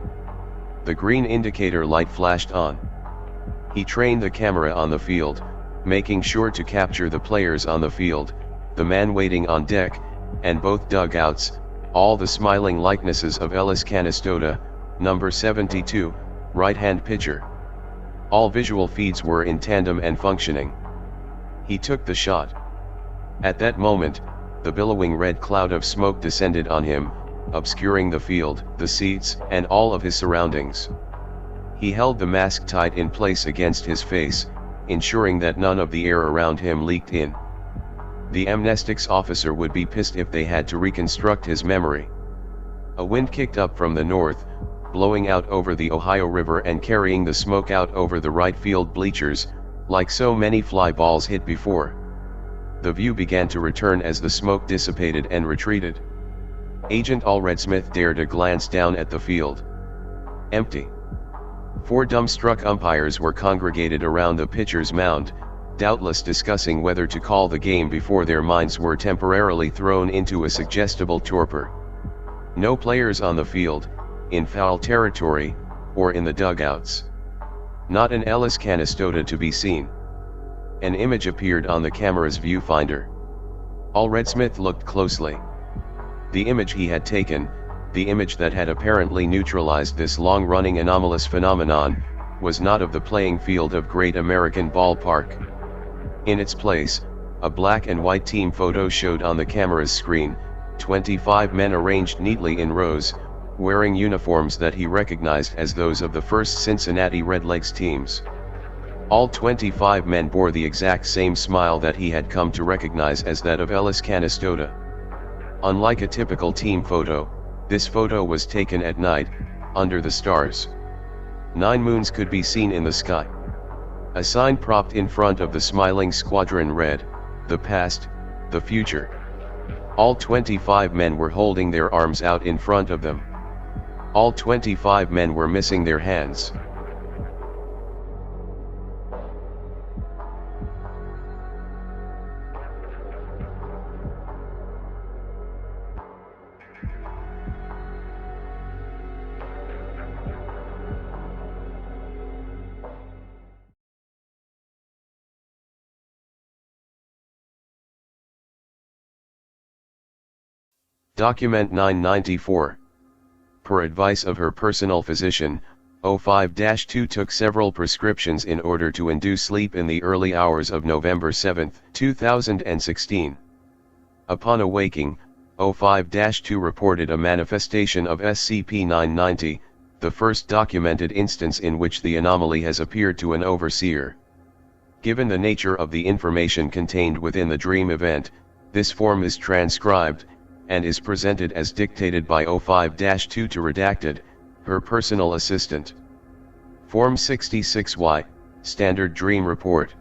S1: The green indicator light flashed on. He trained the camera on the field, making sure to capture the players on the field, the man waiting on deck, and both dugouts, all the smiling likenesses of Ellis Canistota, number 72, right-hand pitcher. All visual feeds were in tandem and functioning. He took the shot. At that moment, the billowing red cloud of smoke descended on him, obscuring the field, the seats, and all of his surroundings. He held the mask tight in place against his face, ensuring that none of the air around him leaked in. The amnestics officer would be pissed if they had to reconstruct his memory. A wind kicked up from the north, blowing out over the Ohio River and carrying the smoke out over the right field bleachers, like so many fly balls hit before. The view began to return as the smoke dissipated and retreated. Agent Allred Smith dared a glance down at the field. Empty. 4 dumbstruck umpires were congregated around the pitcher's mound, doubtless discussing whether to call the game before their minds were temporarily thrown into a suggestible torpor. No players on the field, in foul territory, or in the dugouts. Not an Ellis Canistota to be seen. An image appeared on the camera's viewfinder. Allred Smith looked closely. The image he had taken, the image that had apparently neutralized this long-running anomalous phenomenon, was not of the playing field of Great American Ballpark. In its place, a black and white team photo showed on the camera's screen, 25 men arranged neatly in rows, wearing uniforms that he recognized as those of the first Cincinnati Redlegs teams. All 25 men bore the exact same smile that he had come to recognize as that of Ellis Canistota. Unlike a typical team photo, this photo was taken at night, under the stars. 9 moons could be seen in the sky. A sign propped in front of the smiling squadron read, "The past, the future." All 25 men were holding their arms out in front of them. All 25 men were missing their hands. Document 994. Per advice of her personal physician, 05-2 took several prescriptions in order to induce sleep in the early hours of November 7, 2016. Upon awaking, 05-2 reported a manifestation of SCP-990, the first documented instance in which the anomaly has appeared to an overseer. Given the nature of the information contained within the dream event, this form is transcribed, and is presented as dictated by 05-2 to redacted, her personal assistant. Form 66Y, Standard Dream Report.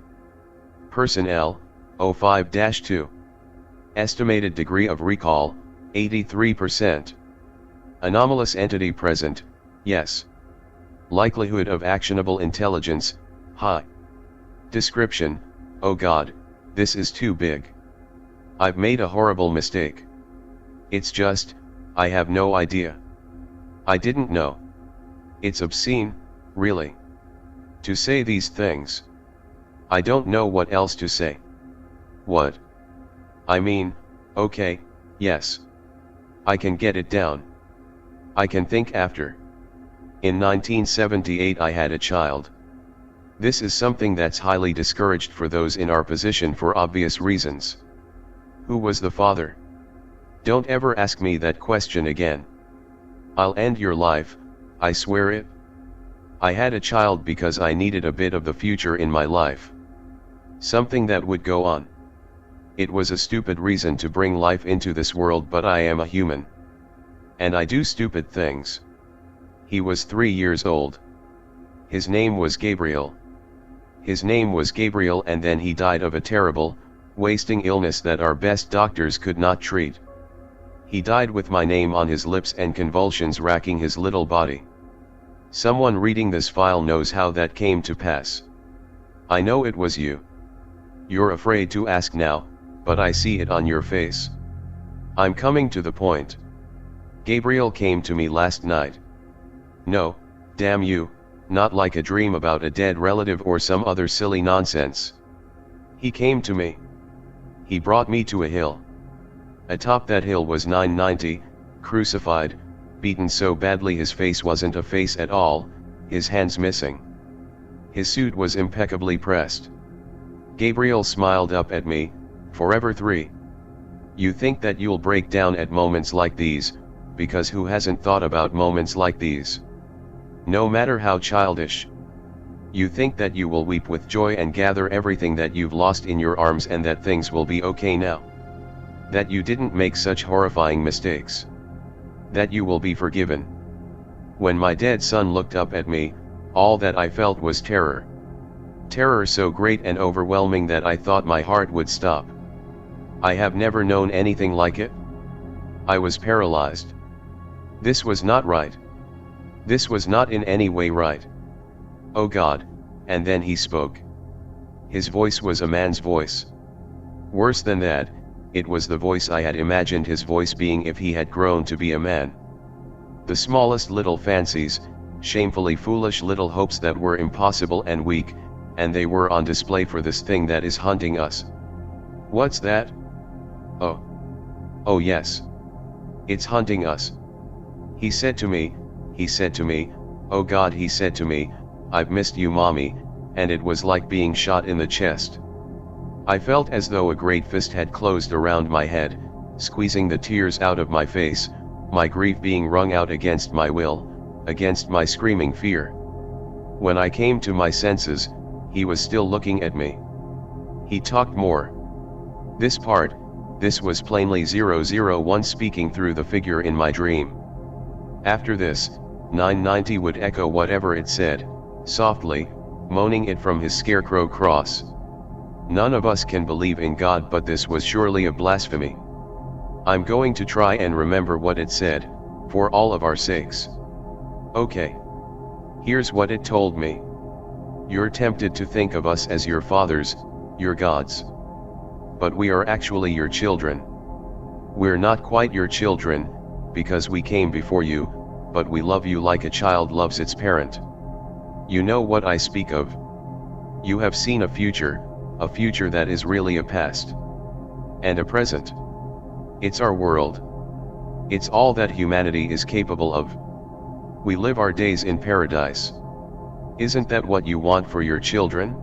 S1: Personnel, 05-2. Estimated degree of recall, 83%. Anomalous entity present, yes. Likelihood of actionable intelligence, high. Description: oh God, this is too big. I've made a horrible mistake. It's just, I have no idea. I didn't know. It's obscene, really. To say these things. I don't know what else to say. What? I mean, okay, yes. I can get it down. I can think after. In 1978 I had a child. This is something that's highly discouraged for those in our position for obvious reasons. Who was the father? Don't ever ask me that question again. I'll end your life, I swear it. I had a child because I needed a bit of the future in my life. Something that would go on. It was a stupid reason to bring life into this world, but I am a human. And I do stupid things. He was 3 years old. His name was Gabriel. His name was Gabriel, and then he died of a terrible, wasting illness that our best doctors could not treat. He died with my name on his lips and convulsions racking his little body. Someone reading this file knows how that came to pass. I know it was you. You're afraid to ask now, but I see it on your face. I'm coming to the point. Gabriel came to me last night. No, damn you, not like a dream about a dead relative or some other silly nonsense. He came to me. He brought me to a hill. Atop that hill was 990, crucified, beaten so badly his face wasn't a face at all, his hands missing. His suit was impeccably pressed. Gabriel smiled up at me, forever 3. You think that you'll break down at moments like these, because who hasn't thought about moments like these? No matter how childish. You think that you will weep with joy and gather everything that you've lost in your arms and that things will be okay now. That you didn't make such horrifying mistakes. That you will be forgiven. When my dead son looked up at me, all that I felt was terror. Terror so great and overwhelming that I thought my heart would stop. I have never known anything like it. I was paralyzed. This was not right. This was not in any way right. Oh God, and then he spoke. His voice was a man's voice. Worse than that, it was the voice I had imagined his voice being if he had grown to be a man. The smallest little fancies, shamefully foolish little hopes that were impossible and weak, and they were on display for this thing that is hunting us. What's that? Oh. Oh yes. It's hunting us. He said to me, oh God, he said to me, I've missed you, mommy, and it was like being shot in the chest. I felt as though a great fist had closed around my head, squeezing the tears out of my face, my grief being wrung out against my will, against my screaming fear. When I came to my senses, he was still looking at me. He talked more. This was plainly 001 speaking through the figure in my dream. After this, 990 would echo whatever it said, softly, moaning it from his scarecrow cross. None of us can believe in God, but this was surely a blasphemy. I'm going to try and remember what it said, for all of our sakes. Okay. Here's what it told me. You're tempted to think of us as your fathers, your gods. But we are actually your children. We're not quite your children, because we came before you, but we love you like a child loves its parent. You know what I speak of. You have seen a future that is really a past. And a present. It's our world. It's all that humanity is capable of. We live our days in paradise. Isn't that what you want for your children?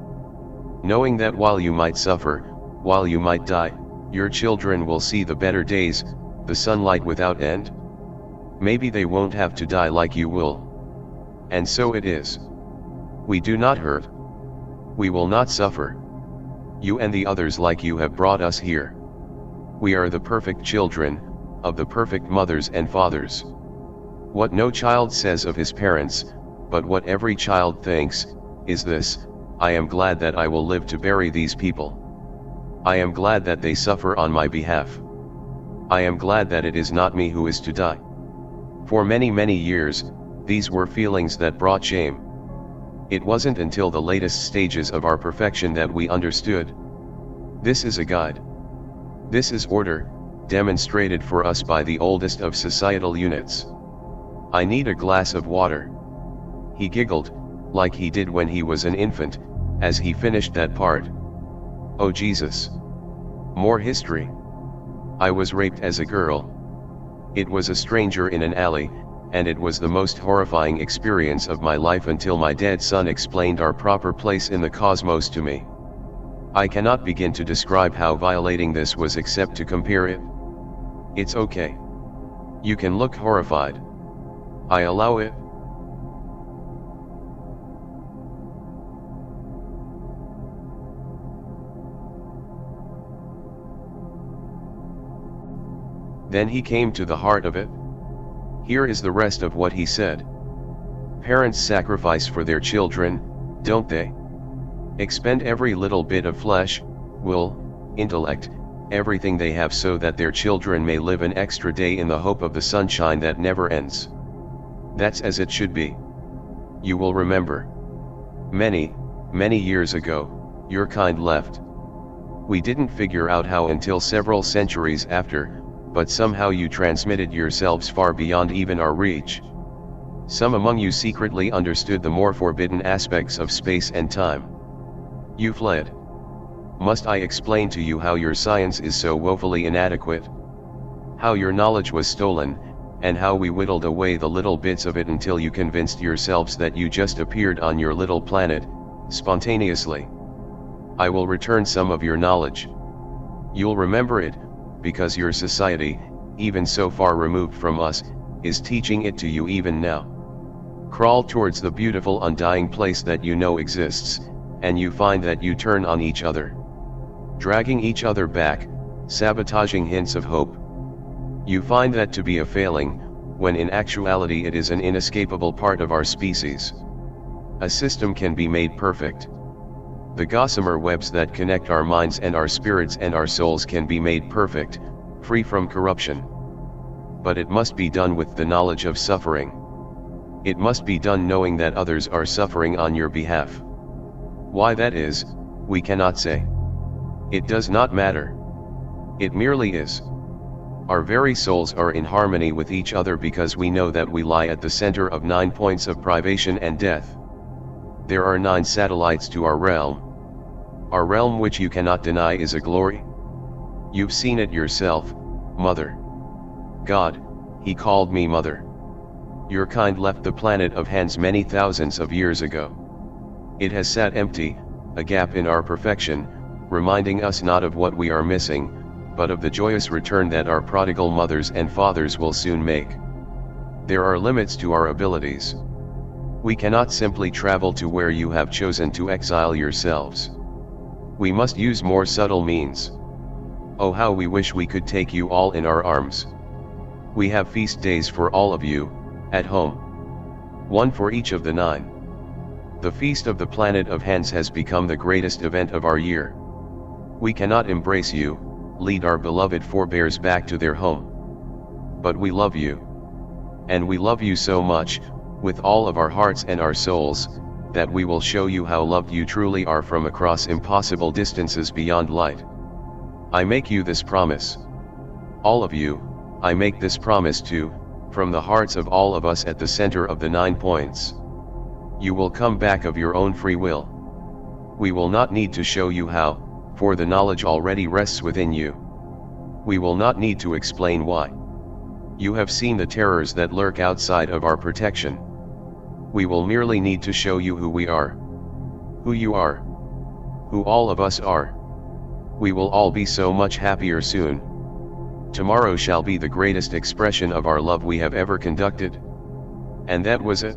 S1: Knowing that while you might suffer, while you might die, your children will see the better days, the sunlight without end? Maybe they won't have to die like you will. And so it is. We do not hurt. We will not suffer. You and the others like you have brought us here. We are the perfect children, of the perfect mothers and fathers. What no child says of his parents, but what every child thinks, is this: I am glad that I will live to bury these people. I am glad that they suffer on my behalf. I am glad that it is not me who is to die. For many years, these were feelings that brought shame. It wasn't until the latest stages of our perfection that we understood. This is a guide. This is order, demonstrated for us by the oldest of societal units. I need a glass of water. He giggled, like he did when he was an infant, as he finished that part. Oh Jesus! More history. I was raped as a girl. It was a stranger in an alley, and it was the most horrifying experience of my life until my dead son explained our proper place in the cosmos to me. I cannot begin to describe how violating this was except to compare it. It's okay. You can look horrified. I allow it. Then he came to the heart of it. Here is the rest of what he said. Parents sacrifice for their children, don't they? Expend every little bit of flesh, will, intellect, everything they have so that their children may live an extra day in the hope of the sunshine that never ends. That's as it should be. You will remember. Many, many years ago, your kind left. We didn't figure out how until several centuries after, but somehow you transmitted yourselves far beyond even our reach. Some among you secretly understood the more forbidden aspects of space and time. You fled. Must I explain to you how your science is so woefully inadequate? How your knowledge was stolen, and how we whittled away the little bits of it until you convinced yourselves that you just appeared on your little planet, spontaneously. I will return some of your knowledge. You'll remember it, because your society, even so far removed from us, is teaching it to you even now. Crawl towards the beautiful undying place that you know exists, and you find that you turn on each other. Dragging each other back, sabotaging hints of hope. You find that to be a failing, when in actuality it is an inescapable part of our species. A system can be made perfect. The gossamer webs that connect our minds and our spirits and our souls can be made perfect, free from corruption. But it must be done with the knowledge of suffering. It must be done knowing that others are suffering on your behalf. Why that is, we cannot say. It does not matter. It merely is. Our very souls are in harmony with each other because we know that we lie at the center of 9 points of privation and death. There are 9 satellites to our realm. Our realm, which you cannot deny, is a glory. You've seen it yourself, Mother. God, he called me Mother. Your kind left the planet of Hans many thousands of years ago. It has sat empty, a gap in our perfection, reminding us not of what we are missing, but of the joyous return that our prodigal mothers and fathers will soon make. There are limits to our abilities. We cannot simply travel to where you have chosen to exile yourselves. We must use more subtle means. Oh, how we wish we could take you all in our arms. We have feast days for all of you, at home. 1 for each of the 9. The feast of the planet of Hans has become the greatest event of our year. We cannot embrace you, lead our beloved forebears back to their home. But we love you. And we love you so much, with all of our hearts and our souls, that we will show you how loved you truly are from across impossible distances beyond light. I make you this promise. All of you, I make this promise to, from the hearts of all of us at the center of the 9 points. You will come back of your own free will. We will not need to show you how, for the knowledge already rests within you. We will not need to explain why. You have seen the terrors that lurk outside of our protection. We will merely need to show you who we are. Who you are. Who all of us are. We will all be so much happier soon. Tomorrow shall be the greatest expression of our love we have ever conducted. And that was it.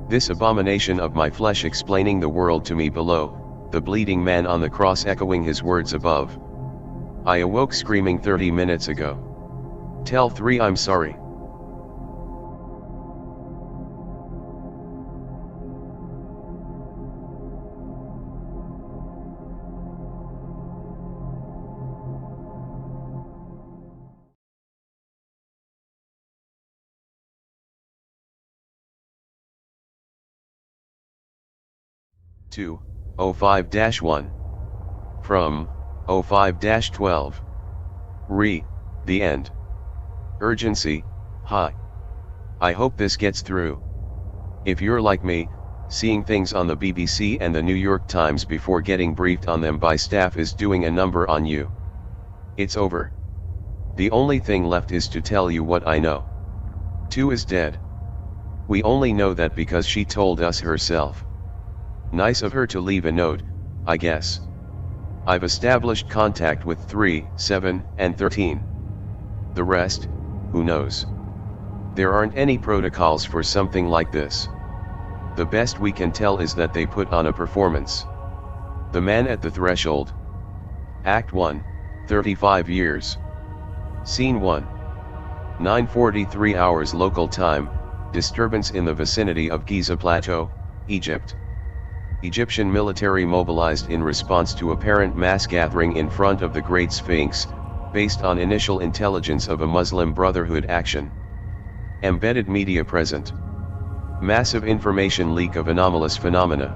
S1: This abomination of my flesh explaining the world to me below, the bleeding man on the cross echoing his words above. I awoke screaming 30 minutes ago. Tell 3 I'm sorry. to 05-1. From 05-12. The end. Urgency, high. I hope this gets through. If you're like me, seeing things on the BBC and the New York Times before getting briefed on them by staff is doing a number on you. It's over. The only thing left is to tell you what I know. 2 is dead. We only know that because she told us herself. Nice of her to leave a note, I guess. I've established contact with 3, 7, and 13. The rest, who knows? There aren't any protocols for something like this. The best we can tell is that they put on a performance. The Man at the Threshold. Act 1, 35 years. Scene 1. 9:43 hours local time, disturbance in the vicinity of Giza Plateau, Egypt. Egyptian military mobilized in response to apparent mass gathering in front of the Great Sphinx, based on initial intelligence of a Muslim Brotherhood action. Embedded media present. Massive information leak of anomalous phenomena.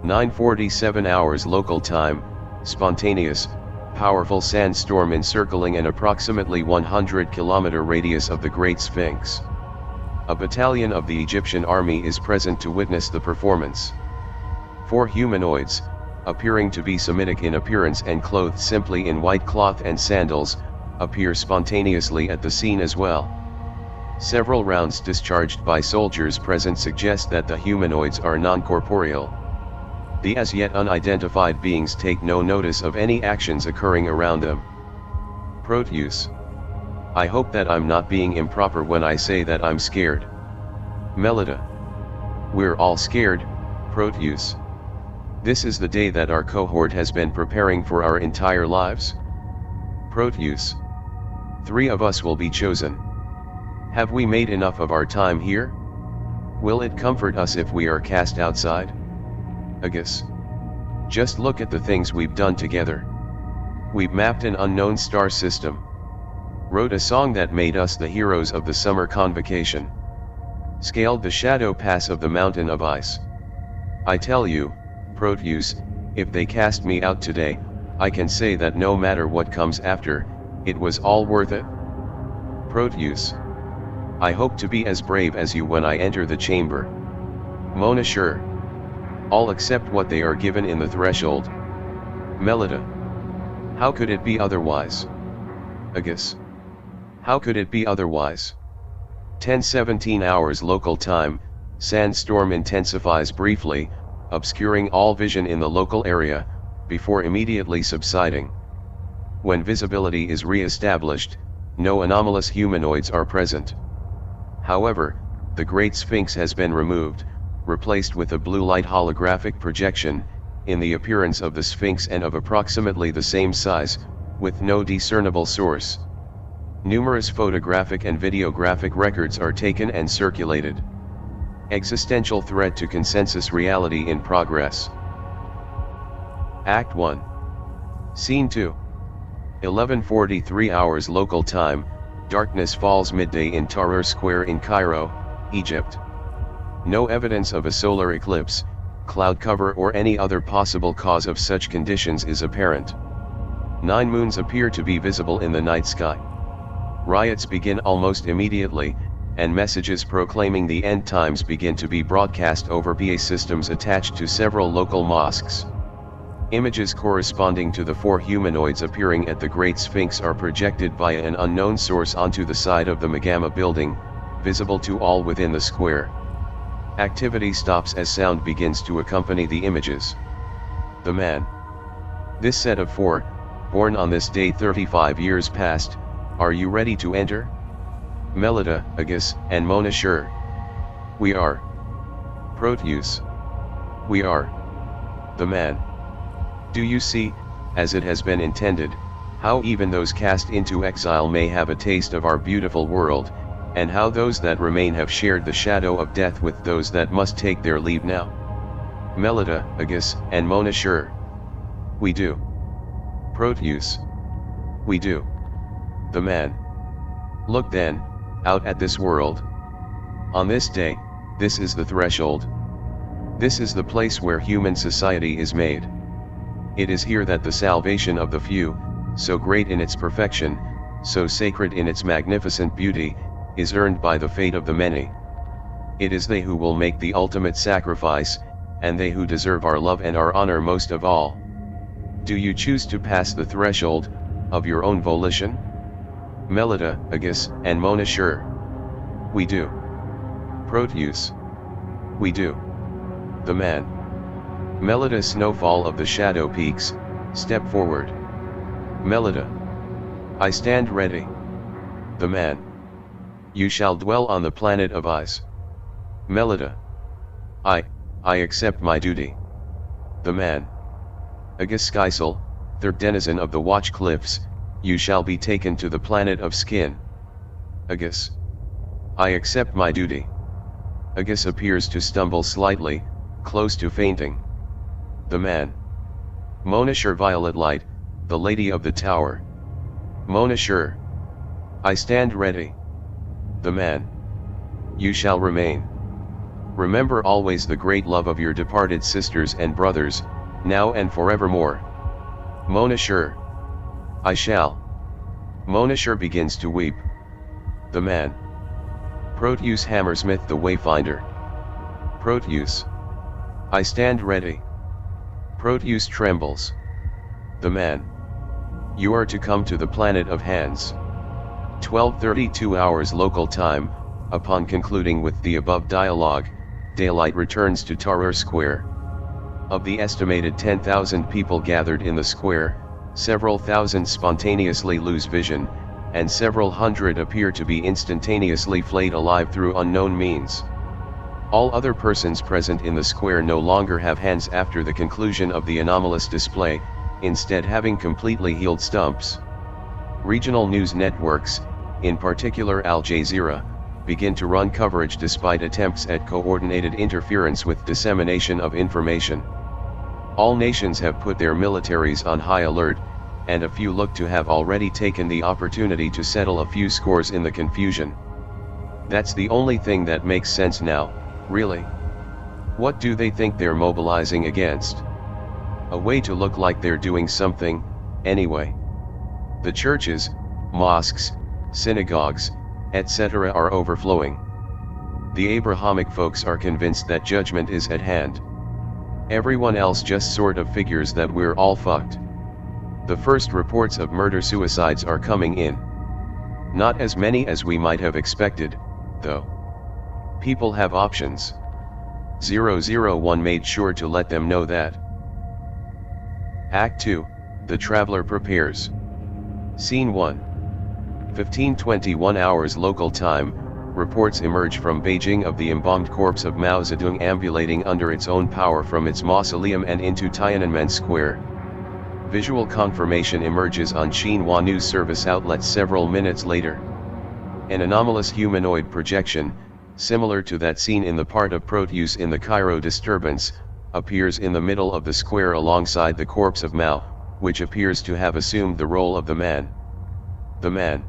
S1: 9:47 hours local time, spontaneous, powerful sandstorm encircling an approximately 100-kilometer radius of the Great Sphinx. A battalion of the Egyptian army is present to witness the performance. 4 humanoids, appearing to be Semitic in appearance and clothed simply in white cloth and sandals, appear spontaneously at the scene as well. Several rounds discharged by soldiers present suggest that the humanoids are non-corporeal. The as yet unidentified beings take no notice of any actions occurring around them. Proteus. I hope that I'm not being improper when I say that I'm scared. Melita. We're all scared, Proteus. This is the day that our cohort has been preparing for our entire lives. Proteus. 3 of us will be chosen. Have we made enough of our time here? Will it comfort us if we are cast outside? Agus. Just look at the things we've done together. We've mapped an unknown star system. Wrote a song that made us the heroes of the summer convocation. Scaled the shadow pass of the mountain of ice. I tell you, Proteus, if they cast me out today, I can say that no matter what comes after, it was all worth it. Proteus. I hope to be as brave as you when I enter the chamber. Mona sure. All accept what they are given in the threshold. Melita. How could it be otherwise? Agus. How could it be otherwise? 10:17 hours local time, sandstorm intensifies briefly, obscuring all vision in the local area, before immediately subsiding. When visibility is re-established, no anomalous humanoids are present. However, the Great Sphinx has been removed, replaced with a blue light holographic projection, in the appearance of the Sphinx and of approximately the same size, with no discernible source. Numerous photographic and videographic records are taken and circulated. Existential threat to consensus reality in progress. Act 1. Scene 2. 11:43 hours local time, darkness falls midday in Tahrir Square in Cairo, Egypt. No evidence of a solar eclipse, cloud cover or any other possible cause of such conditions is apparent. 9 moons appear to be visible in the night sky. Riots begin almost immediately, and messages proclaiming the end times begin to be broadcast over PA systems attached to several local mosques. Images corresponding to the 4 humanoids appearing at the Great Sphinx are projected via an unknown source onto the side of the Magama building, visible to all within the square. Activity stops as sound begins to accompany the images. The Man. This set of 4, born on this day 35 years past, are you ready to enter? Melita, Agus, and Mona sure. We are. Proteus. We are. The Man. Do you see, as it has been intended, how even those cast into exile may have a taste of our beautiful world, and how those that remain have shared the shadow of death with those that must take their leave now? Melita, Agus, and Mona sure. We do. Proteus. We do. The Man. Look then, out at this world. On this day, this is the threshold. This is the place where human society is made. It is here that the salvation of the few, so great in its perfection, so sacred in its magnificent beauty, is earned by the fate of the many. It is they who will make the ultimate sacrifice, and they who deserve our love and our honor most of all. Do you choose to pass the threshold, of your own volition? Melita, Agus, and Mona sure. We do. Proteus. We do. The man. Melita Snowfall of the Shadow Peaks, step forward. Melita. I stand ready. The man. You shall dwell on the planet of ice. Melita. I accept my duty. The man. Agus Skysel, third denizen of the Watch Cliffs, you shall be taken to the planet of skin. Agus. I accept my duty. Agus appears to stumble slightly, close to fainting. The man. Mona Sure Violet Light, the Lady of the Tower. Mona Sure. I stand ready. The man. You shall remain. Remember always the great love of your departed sisters and brothers, now and forevermore. Mona Sure. I shall. Mona Sure begins to weep. The man. Proteus Hammersmith the Wayfinder. Proteus. I stand ready. Proteus trembles. The man. You are to come to the planet of hands. 12:32 hours local time. Upon concluding with the above dialogue, daylight returns to Tahrir Square. Of the estimated 10,000 people gathered in the square, several thousand spontaneously lose vision, and several hundred appear to be instantaneously flayed alive through unknown means. All other persons present in the square no longer have hands after the conclusion of the anomalous display, instead having completely healed stumps. Regional news networks, in particular Al Jazeera, begin to run coverage despite attempts at coordinated interference with dissemination of information. All nations have put their militaries on high alert, and a few look to have already taken the opportunity to settle a few scores in the confusion. That's the only thing that makes sense now, really. What do they think they're mobilizing against? A way to look like they're doing something, anyway. The churches, mosques, synagogues, etc. are overflowing. The Abrahamic folks are convinced that judgment is at hand. Everyone else just sort of figures that we're all fucked. The first reports of murder-suicides are coming in. Not as many as we might have expected, though. People have options. 001 made sure to let them know that. Act 2, The Traveler Prepares. Scene 1. 15:21 hours local time, reports emerge from Beijing of the embalmed corpse of Mao Zedong ambulating under its own power from its mausoleum and into Tiananmen Square. Visual confirmation emerges on Xinhua news service outlets several minutes later. An anomalous humanoid projection, similar to that seen in the part of Proteus in the Cairo disturbance, appears in the middle of the square alongside the corpse of Mao, which appears to have assumed the role of the man. The man.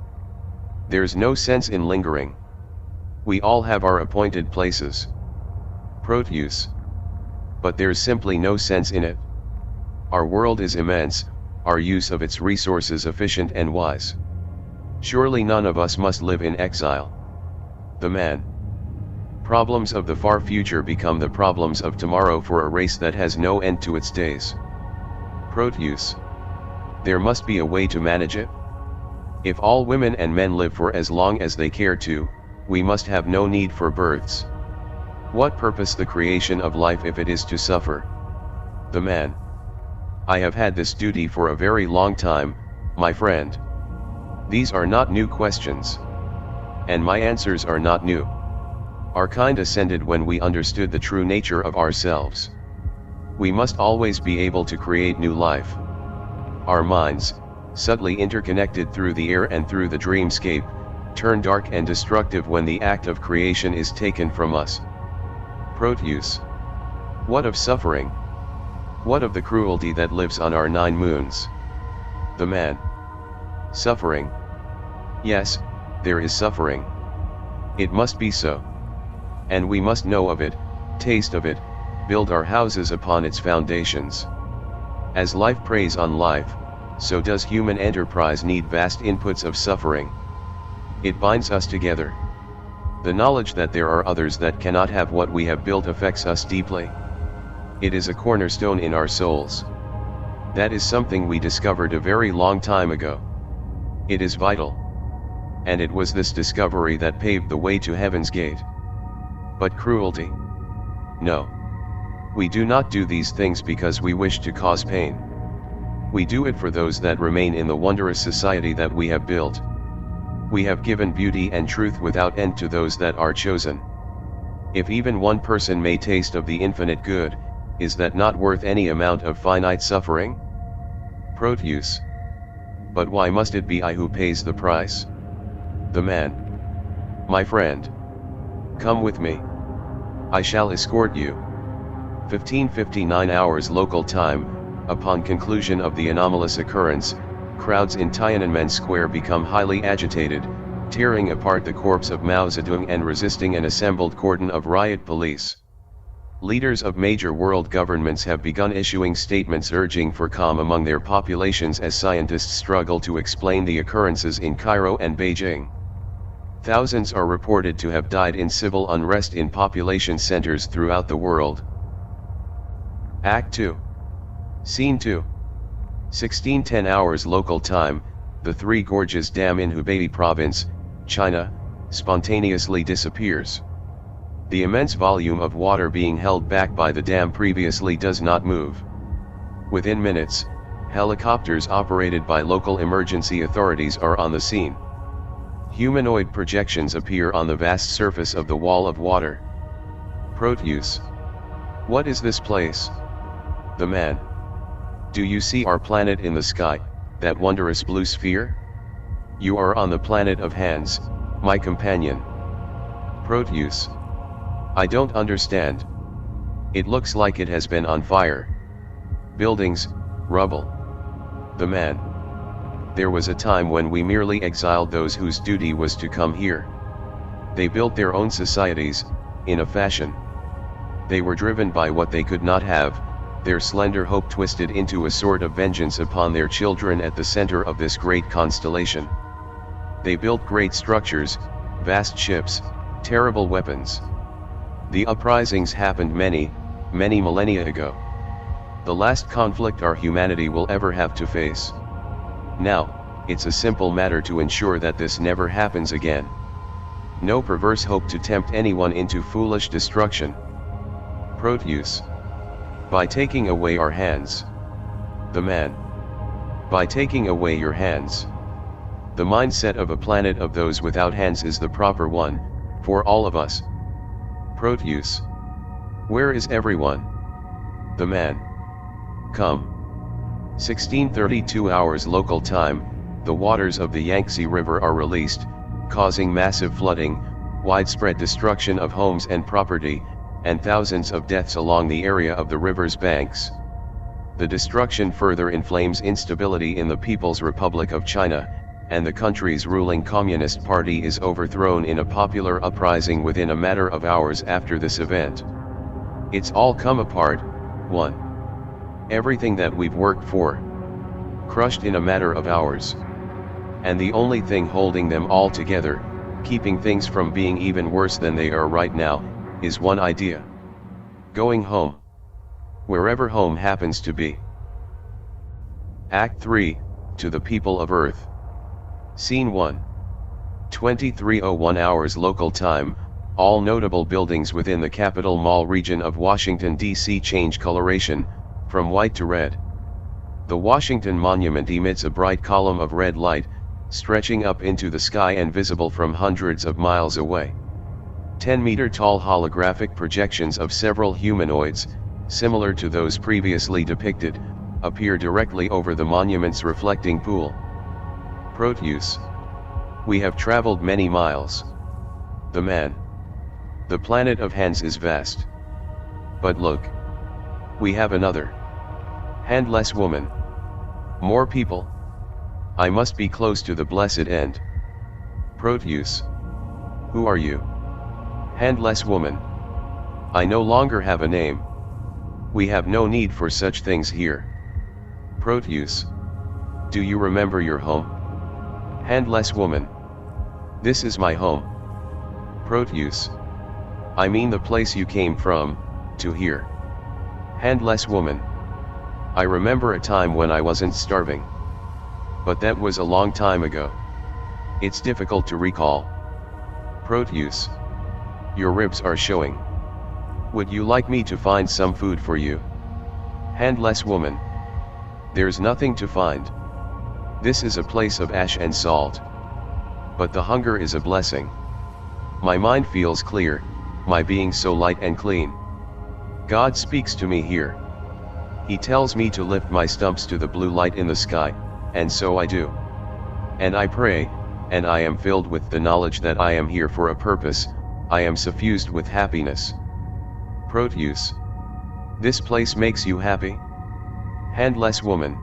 S1: There's no sense in lingering. We all have our appointed places. Proteus. But there's simply no sense in it. Our world is immense, our use of its resources efficient and wise. Surely none of us must live in exile. The man. Problems of the far future become the problems of tomorrow for a race that has no end to its days. Proteus. There must be a way to manage it. If all women and men live for as long as they care to, we must have no need for births. What purpose the creation of life if it is to suffer? The man. I have had this duty for a very long time, my friend. These are not new questions. And my answers are not new. Our kind ascended when we understood the true nature of ourselves. We must always be able to create new life. Our minds, subtly interconnected through the air and through the dreamscape, turn dark and destructive when the act of creation is taken from us. Proteus. What of suffering? What of the cruelty that lives on our 9 moons? The man. Suffering. Yes, there is suffering. It must be so. And we must know of it, taste of it, build our houses upon its foundations. As life preys on life, so does human enterprise need vast inputs of suffering. It binds us together. The knowledge that there are others that cannot have what we have built affects us deeply. It is a cornerstone in our souls. That is something we discovered a very long time ago. It is vital. And it was this discovery that paved the way to heaven's gate. But cruelty? No. We do not do these things because we wish to cause pain. We do it for those that remain in the wondrous society that we have built. We have given beauty and truth without end to those that are chosen. If even one person may taste of the infinite good, is that not worth any amount of finite suffering? Proteus. But why must it be I who pays the price? The man. My friend. Come with me. I shall escort you. 15:59 hours local time. Upon conclusion of the anomalous occurrence, crowds in Tiananmen Square become highly agitated, tearing apart the corpse of Mao Zedong and resisting an assembled cordon of riot police. Leaders of major world governments have begun issuing statements urging for calm among their populations as scientists struggle to explain the occurrences in Cairo and Beijing. Thousands are reported to have died in civil unrest in population centers throughout the world. Act 2. Scene 2. 16:10 hours local time, the Three Gorges Dam in Hubei Province, China, spontaneously disappears. The immense volume of water being held back by the dam previously does not move. Within minutes, helicopters operated by local emergency authorities are on the scene. Humanoid projections appear on the vast surface of the wall of water. Proteus. What is this place? The man. Do you see our planet in the sky, that wondrous blue sphere? You are on the planet of Hans, my companion. Proteus. I don't understand. It looks like it has been on fire. Buildings, rubble. The man. There was a time when we merely exiled those whose duty was to come here. They built their own societies, in a fashion. They were driven by what they could not have, their slender hope twisted into a sort of vengeance upon their children at the center of this great constellation. They built great structures, vast ships, terrible weapons. The uprisings happened many, many millennia ago. The last conflict our humanity will ever have to face. Now, it's a simple matter to ensure that this never happens again. No perverse hope to tempt anyone into foolish destruction. Proteus. By taking away our hands. The man. By taking away your hands. The mindset of a planet of those without hands is the proper one, for all of us. Proteus. Where is everyone? The man. Come. 16:32 hours local time, the waters of the Yangtze River are released, causing massive flooding, widespread destruction of homes and property, and thousands of deaths along the area of the river's banks. The destruction further inflames instability in the People's Republic of China, and the country's ruling Communist Party is overthrown in a popular uprising within a matter of hours after this event. It's all come apart. 1. Everything that we've worked for. Crushed in a matter of hours. And the only thing holding them all together, keeping things from being even worse than they are right now, is one idea. Going home. Wherever home happens to be. Act 3, to the people of Earth. Scene 1. 23:01 hours local time, all notable buildings within the Capitol Mall region of Washington, D.C. change coloration, from white to red. The Washington Monument emits a bright column of red light, stretching up into the sky and visible from hundreds of miles away. 10-meter-tall holographic projections of several humanoids, similar to those previously depicted, appear directly over the monument's reflecting pool. Proteus. We have traveled many miles. The man. The planet of Hans is vast. But look. We have another. Handless woman. More people. I must be close to the blessed end. Proteus. Who are you? Handless woman. I no longer have a name. We have no need for such things here. Proteus. Do you remember your home? Handless woman. This is my home. Proteus. I mean the place you came from, to here. Handless woman. I remember a time when I wasn't starving. But that was a long time ago. It's difficult to recall. Proteus. Your ribs are showing. Would you like me to find some food for you? Handless woman. There's nothing to find. This is a place of ash and salt. But the hunger is a blessing. My mind feels clear, my being so light and clean. God speaks to me here. He tells me to lift my stumps to the blue light in the sky, and so I do. And I pray, and I am filled with the knowledge that I am here for a purpose, I am suffused with happiness. Proteus. This place makes you happy? Handless woman.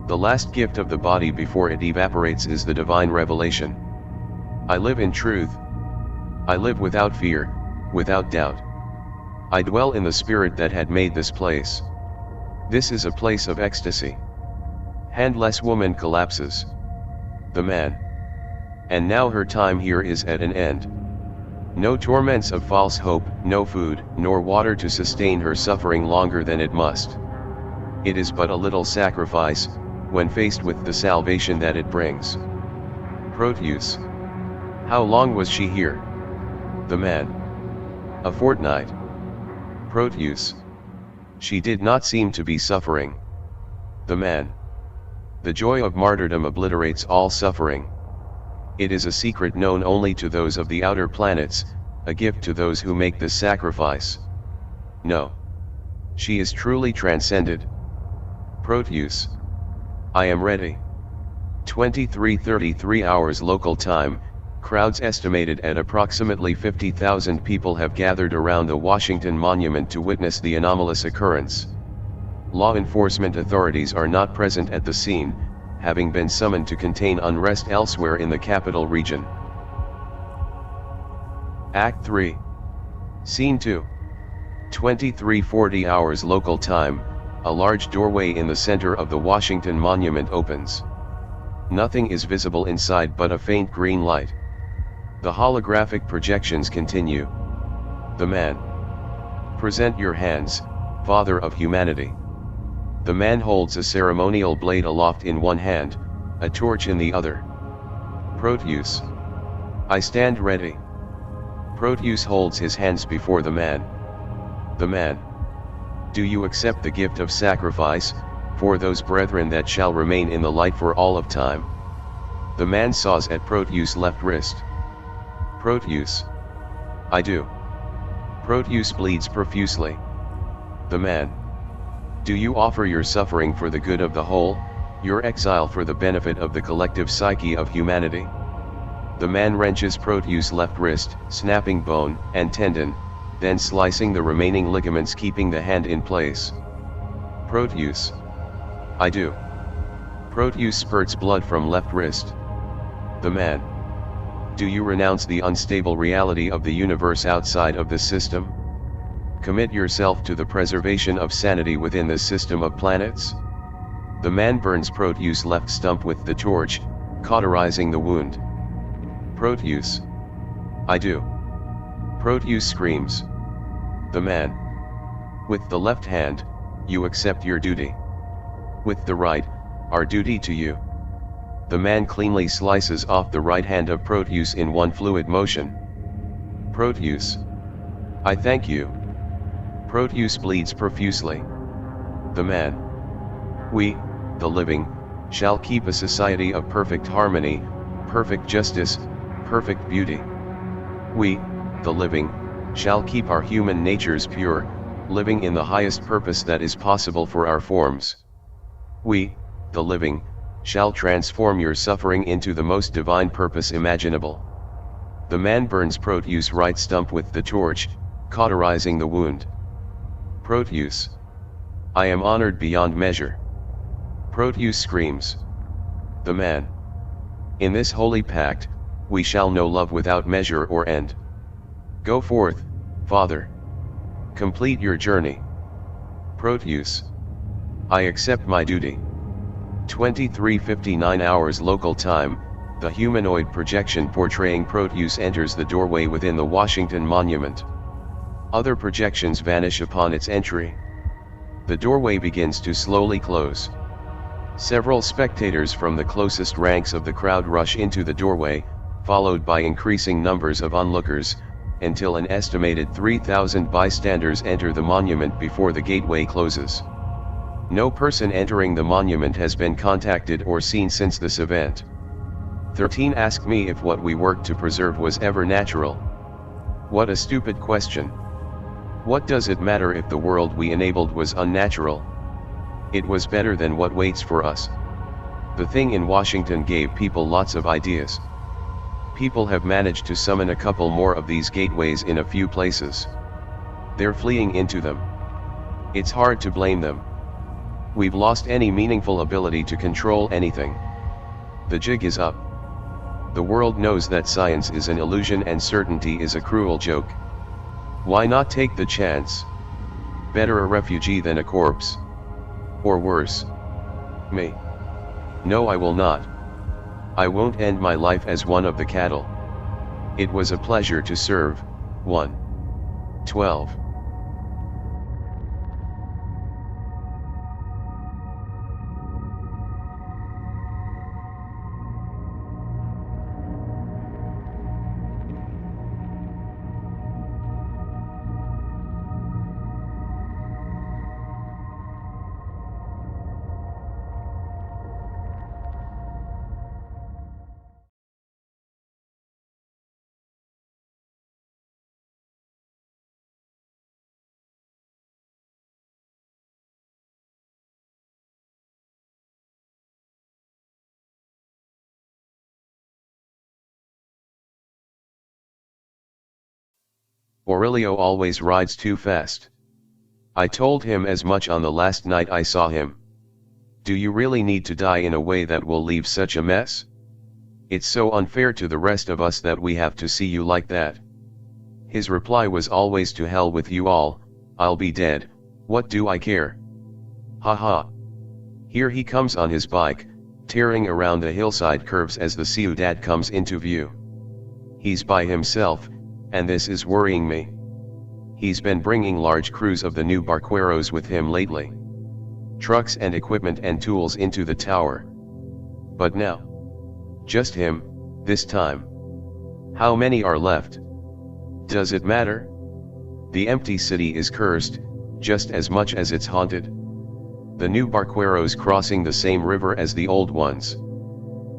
S1: The last gift of the body before it evaporates is the divine revelation. I live in truth. I live without fear, without doubt. I dwell in the spirit that had made this place. This is a place of ecstasy. Handless woman collapses. The man. And now her time here is at an end. No torments of false hope, no food, nor water to sustain her suffering longer than it must. It is but a little sacrifice, when faced with the salvation that it brings. Proteus. How long was she here? The man. A fortnight. Proteus. She did not seem to be suffering. The man. The joy of martyrdom obliterates all suffering. It is a secret known only to those of the outer planets, a gift to those who make this sacrifice. No. She is truly transcended. Proteus. I am ready. 23:33 hours local time, crowds estimated at approximately 50,000 people have gathered around the Washington Monument to witness the anomalous occurrence. Law enforcement authorities are not present at the scene, having been summoned to contain unrest elsewhere in the capital region. Act 3. Scene 2. 23:40 hours local time, a large doorway in the center of the Washington Monument opens. Nothing is visible inside but a faint green light. The holographic projections continue. The man. Present your hands, Father of humanity. The man holds a ceremonial blade aloft in one hand, a torch in the other. Proteus. I stand ready. Proteus holds his hands before the man. The man. Do you accept the gift of sacrifice, for those brethren that shall remain in the light for all of time? The man saws at Proteus' left wrist. Proteus. I do. Proteus bleeds profusely. The man. Do you offer your suffering for the good of the whole, your exile for the benefit of the collective psyche of humanity? The man wrenches Proteus' left wrist, snapping bone and tendon, then slicing the remaining ligaments keeping the hand in place. Proteus. I do. Proteus spurts blood from left wrist. The man. Do you renounce the unstable reality of the universe outside of this system? Commit yourself to the preservation of sanity within this system of planets? The man burns Proteus' left stump with the torch, cauterizing the wound. Proteus. I do. Proteus screams. The man. With the left hand, you accept your duty. With the right, our duty to you. The man cleanly slices off the right hand of Proteus in one fluid motion. Proteus. I thank you. Proteus bleeds profusely. The man. We, the living, shall keep a society of perfect harmony, perfect justice, perfect beauty. We, the living, shall keep our human natures pure, living in the highest purpose that is possible for our forms. We, the living, shall transform your suffering into the most divine purpose imaginable. The man burns Proteus' right stump with the torch, cauterizing the wound. Proteus. I am honored beyond measure. Proteus screams. The man. In this holy pact, we shall know love without measure or end. Go forth, Father. Complete your journey. Proteus. I accept my duty. 23:59 hours local time, the humanoid projection portraying Proteus enters the doorway within the Washington Monument. Other projections vanish upon its entry. The doorway begins to slowly close. Several spectators from the closest ranks of the crowd rush into the doorway, followed by increasing numbers of onlookers, until an estimated 3,000 bystanders enter the monument before the gateway closes. No person entering the monument has been contacted or seen since this event. 13 asked me if what we worked to preserve was ever natural. What a stupid question. What does it matter if the world we enabled was unnatural? It was better than what waits for us. The thing in Washington gave people lots of ideas. People have managed to summon a couple more of these gateways in a few places. They're fleeing into them. It's hard to blame them. We've lost any meaningful ability to control anything. The jig is up. The world knows that science is an illusion and certainty is a cruel joke. Why not take the chance? Better a refugee than a corpse. Or worse. Me. No, I will not. I won't end my life as one of the cattle. It was a pleasure to serve. 1:12. Aurelio always rides too fast. I told him as much on the last night I saw him. Do you really need to die in a way that will leave such a mess? It's so unfair to the rest of us that we have to see you like that. His reply was always to hell with you all, I'll be dead, what do I care? Haha. Here he comes on his bike, tearing around the hillside curves as the ciudad comes into view. He's by himself, and this is worrying me. He's been bringing large crews of the new barqueros with him lately. Trucks and equipment and tools into the tower. But now, just him, this time. How many are left? Does it matter? The empty city is cursed, just as much as it's haunted. The new barqueros crossing the same river as the old ones.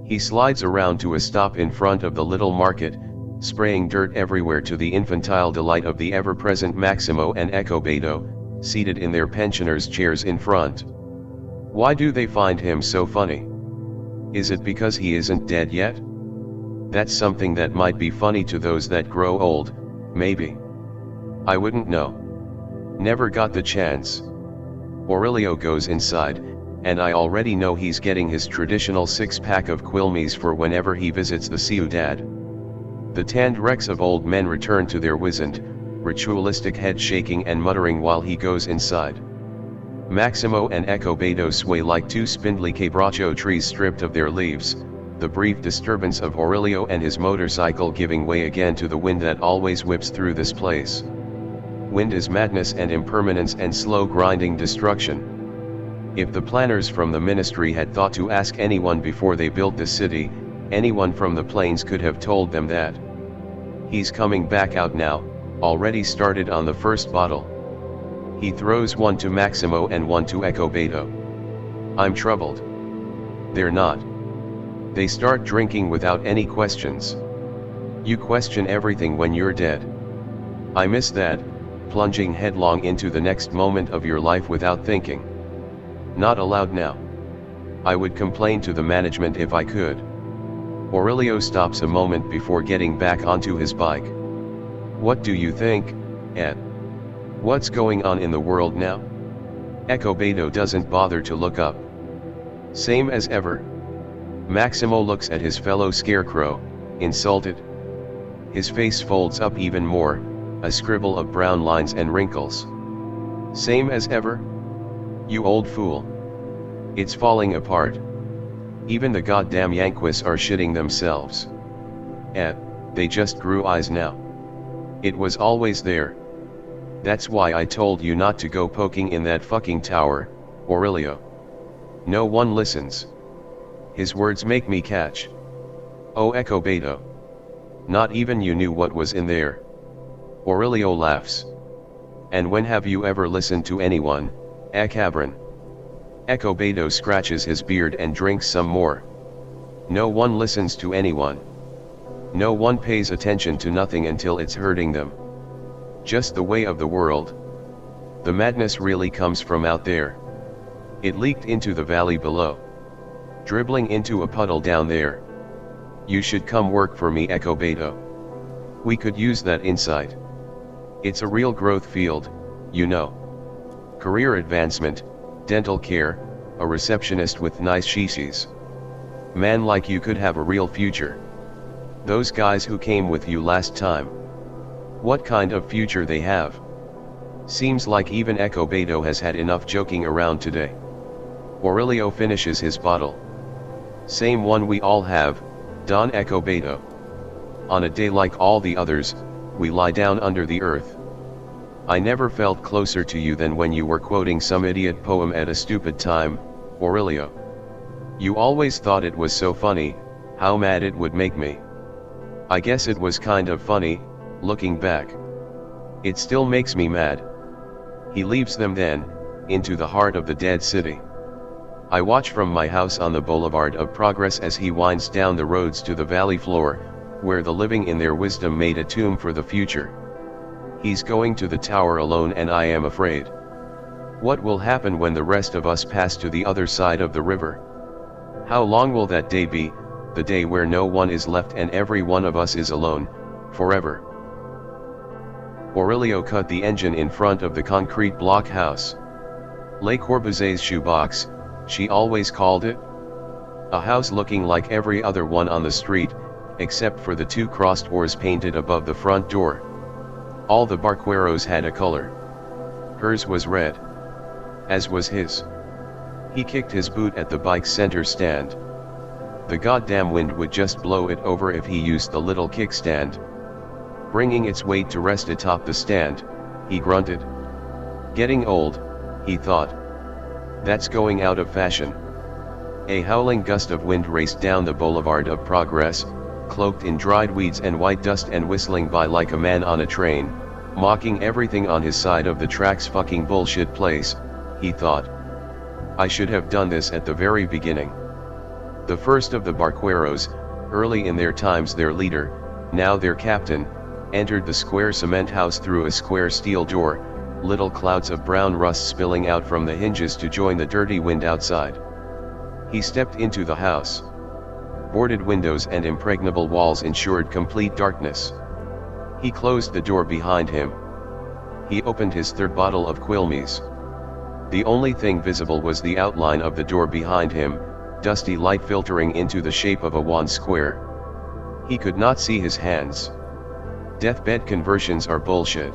S1: He slides around to a stop in front of the little market, spraying dirt everywhere to the infantile delight of the ever-present Maximo and Ecobedo, seated in their pensioners' chairs in front. Why do they find him so funny? Is it because he isn't dead yet? That's something that might be funny to those that grow old, maybe. I wouldn't know. Never got the chance. Aurelio goes inside, and I already know he's getting his traditional 6-pack of Quilmes for whenever he visits the ciudad. The tanned wrecks of old men return to their wizened, ritualistic head shaking and muttering while he goes inside. Maximo and Ecobedo sway like two spindly quebracho trees stripped of their leaves, the brief disturbance of Aurelio and his motorcycle giving way again to the wind that always whips through this place. Wind is madness and impermanence and slow grinding destruction. If the planners from the ministry had thought to ask anyone before they built the city, anyone from the plains could have told them that. He's coming back out now, already started on the first bottle. He throws one to Maximo and one to Ecobedo. I'm troubled. They're not. They start drinking without any questions. You question everything when you're dead. I miss that, plunging headlong into the next moment of your life without thinking. Not allowed now. I would complain to the management if I could. Aurelio stops a moment before getting back onto his bike. What do you think, Ed? What's going on in the world now? Ecobedo doesn't bother to look up. Same as ever. Maximo looks at his fellow scarecrow, insulted. His face folds up even more, a scribble of brown lines and wrinkles. Same as ever, You old fool. It's falling apart. Even the goddamn Yanquis are shitting themselves. They just grew eyes now. It was always there. That's why I told you not to go poking in that fucking tower, Aurelio. No one listens. His words make me catch. Oh Echo Beto. Not even you knew what was in there. Aurelio laughs. And when have you ever listened to anyone, cabron? Echo Beto scratches his beard and drinks some more. No one listens to anyone. No one pays attention to nothing until it's hurting them. Just the way of the world. The madness really comes from out there. It leaked into the valley below. Dribbling into a puddle down there. You should come work for me, Echo Beto. We could use that insight. It's a real growth field, you know. Career advancement, dental care, a receptionist with nice shishis. Man like you could have a real future. Those guys who came with you last time. What kind of future they have? Seems like even Echo Beto has had enough joking around today. Aurelio finishes his bottle. Same one we all have, Don Echo Beto. On a day like all the others, we lie down under the earth. I never felt closer to you than when you were quoting some idiot poem at a stupid time, Aurelio. You always thought it was so funny, how mad it would make me. I guess it was kind of funny, looking back. It still makes me mad. He leaves them then, into the heart of the dead city. I watch from my house on the Boulevard of Progress as he winds down the roads to the valley floor, where the living in their wisdom made a tomb for the future. He's going to the tower alone and I am afraid. What will happen when the rest of us pass to the other side of the river? How long will that day be, the day where no one is left and every one of us is alone, forever? Aurelio cut the engine in front of the concrete block house. Le Corbusier's shoebox, she always called it. A house looking like every other one on the street, except for the two crossed oars painted above the front door. All the barqueros had a color. Hers was red. As was his. He kicked his boot at the bike's center stand. The goddamn wind would just blow it over if he used the little kickstand. Bringing its weight to rest atop the stand, he grunted. Getting old, he thought. That's going out of fashion. A howling gust of wind raced down the Boulevard of Progress, cloaked in dried weeds and white dust and whistling by like a man on a train, mocking everything on his side of the tracks. Fucking bullshit place, he thought. I should have done this at the very beginning. The first of the barqueros, early in their times their leader, now their captain, entered the square cement house through a square steel door, little clouds of brown rust spilling out from the hinges to join the dirty wind outside. He stepped into the house. Boarded windows and impregnable walls ensured complete darkness. He closed the door behind him. He opened his third bottle of Quilmes. The only thing visible was the outline of the door behind him, dusty light filtering into the shape of a wand square. He could not see his hands. Deathbed conversions are bullshit.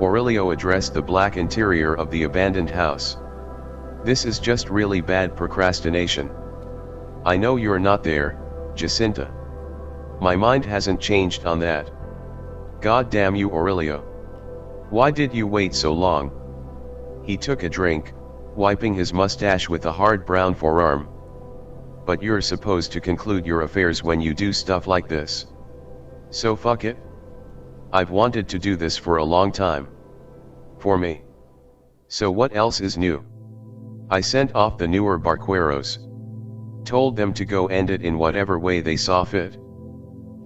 S1: Aurelio addressed the black interior of the abandoned house. This is just really bad procrastination. I know you're not there, Jacinta. My mind hasn't changed on that. God damn you, Aurelio. Why did you wait so long? He took a drink, wiping his mustache with a hard brown forearm. But you're supposed to conclude your affairs when you do stuff like this. So fuck it. I've wanted to do this for a long time. For me. So what else is new? I sent off the newer barqueros. Told them to go end it in whatever way they saw fit.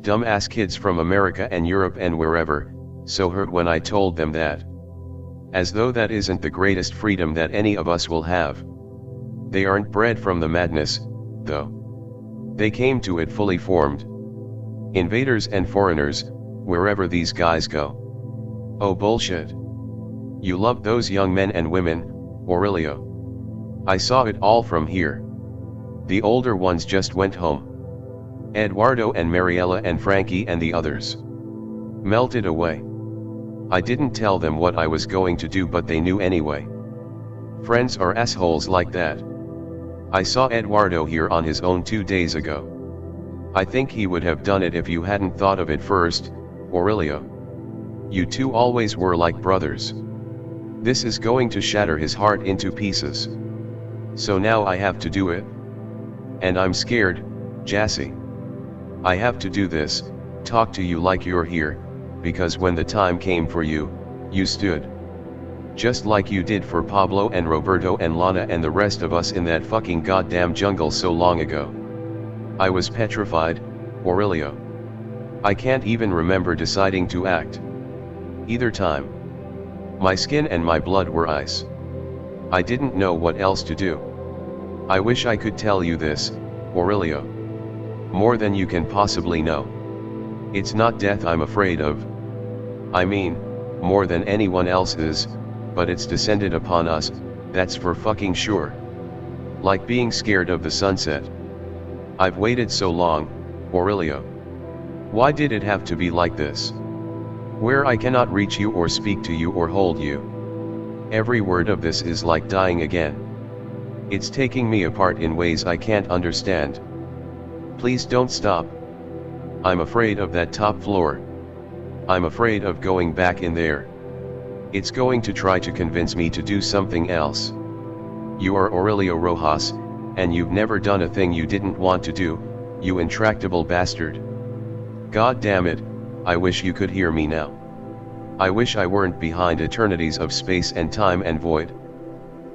S1: Dumbass kids from America and Europe and wherever, so hurt when I told them that. As though that isn't the greatest freedom that any of us will have. They aren't bred from the madness, though. They came to it fully formed. Invaders and foreigners, wherever these guys go. Oh bullshit. You love those young men and women, Aurelio. I saw it all from here. The older ones just went home. Eduardo and Mariella and Frankie and the others. Melted away. I didn't tell them what I was going to do but they knew anyway. Friends are assholes like that. I saw Eduardo here on his own 2 days ago. I think he would have done it if you hadn't thought of it first, Aurelio. You two always were like brothers. This is going to shatter his heart into pieces. So now I have to do it. And I'm scared, Jassy. I have to do this, talk to you like you're here, because when the time came for you, you stood. Just like you did for Pablo and Roberto and Lana and the rest of us in that fucking goddamn jungle so long ago. I was petrified, Aurelio. I can't even remember deciding to act. Either time. My skin and my blood were ice. I didn't know what else to do. I wish I could tell you this, Aurelio. More than you can possibly know. It's not death I'm afraid of. I mean, more than anyone else is, but it's descended upon us, that's for fucking sure. Like being scared of the sunset. I've waited so long, Aurelio. Why did it have to be like this? Where I cannot reach you or speak to you or hold you. Every word of this is like dying again. It's taking me apart in ways I can't understand. Please don't stop. I'm afraid of that top floor. I'm afraid of going back in there. It's going to try to convince me to do something else. You are Aurelio Rojas, and you've never done a thing you didn't want to do, you intractable bastard. God damn it, I wish you could hear me now. I wish I weren't behind eternities of space and time and void.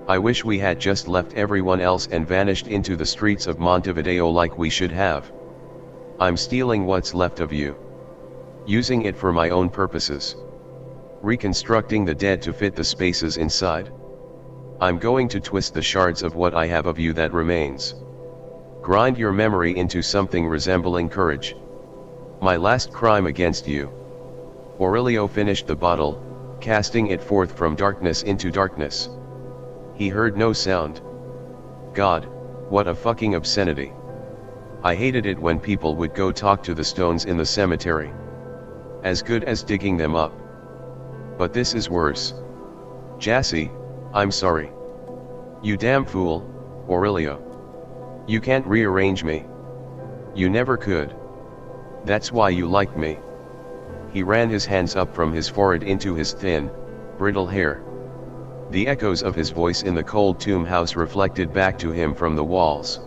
S1: I wish we had just left everyone else and vanished into the streets of Montevideo like we should have. I'm stealing what's left of you. Using it for my own purposes. Reconstructing the dead to fit the spaces inside. I'm going to twist the shards of what I have of you that remains. Grind your memory into something resembling courage. My last crime against you. Aurelio finished the bottle, casting it forth from darkness into darkness. He heard no sound. God, what a fucking obscenity. I hated it when people would go talk to the stones in the cemetery. As good as digging them up. But this is worse. Jassy, I'm sorry. You damn fool, Aurelio. You can't rearrange me. You never could. That's why you like me. He ran his hands up from his forehead into his thin, brittle hair. The echoes of his voice in the cold tomb house reflected back to him from the walls.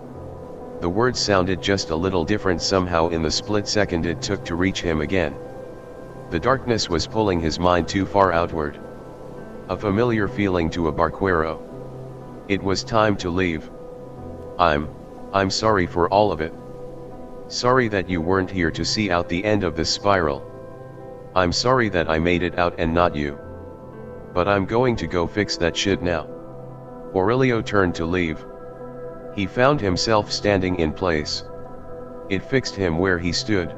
S1: The words sounded just a little different somehow in the split second it took to reach him again. The darkness was pulling his mind too far outward. A familiar feeling to a barquero. It was time to leave. I'm sorry for all of it. Sorry that you weren't here to see out the end of this spiral. I'm sorry that I made it out and not you. But I'm going to go fix that shit now. Aurelio turned to leave. He found himself standing in place. It fixed him where he stood.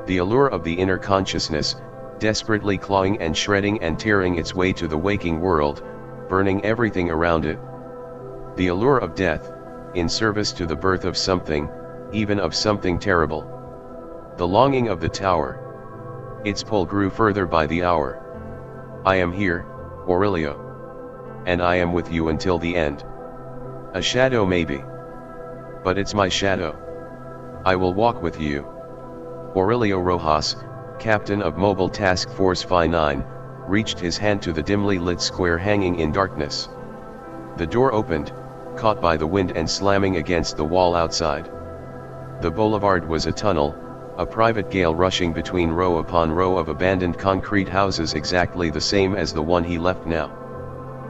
S1: The allure of the inner consciousness, desperately clawing and shredding and tearing its way to the waking world, burning everything around it. The allure of death, in service to the birth of something, even of something terrible. The longing of the tower. Its pull grew further by the hour. I am here, Aurelio. And I am with you until the end. A shadow maybe. But it's my shadow. I will walk with you. Aurelio Rojas, captain of Mobile Task Force Phi 9, reached his hand to the dimly lit square hanging in darkness. The door opened, caught by the wind and slamming against the wall outside. The boulevard was a tunnel, a private gale rushing between row upon row of abandoned concrete houses exactly the same as the one he left now.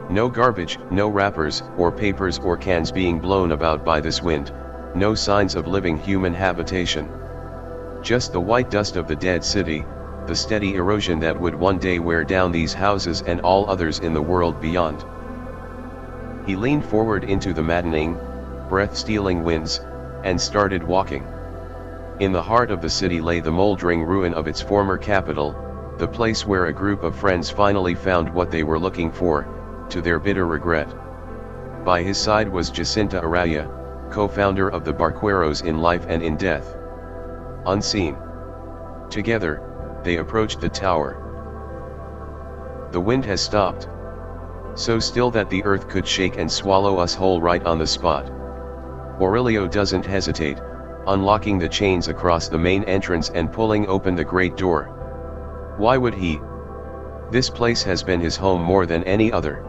S1: No garbage, no wrappers, or papers or cans being blown about by this wind, no signs of living human habitation. Just the white dust of the dead city, the steady erosion that would one day wear down these houses and all others in the world beyond. He leaned forward into the maddening, breath-stealing winds, and started walking. In the heart of the city lay the moldering ruin of its former capital, the place where a group of friends finally found what they were looking for, to their bitter regret. By his side was Jacinta Araya, co-founder of the Barqueros in life and in death. Unseen. Together, they approached the tower. The wind has stopped. So still that the earth could shake and swallow us whole right on the spot. Aurelio doesn't hesitate, unlocking the chains across the main entrance and pulling open the great door. Why would he? This place has been his home more than any other.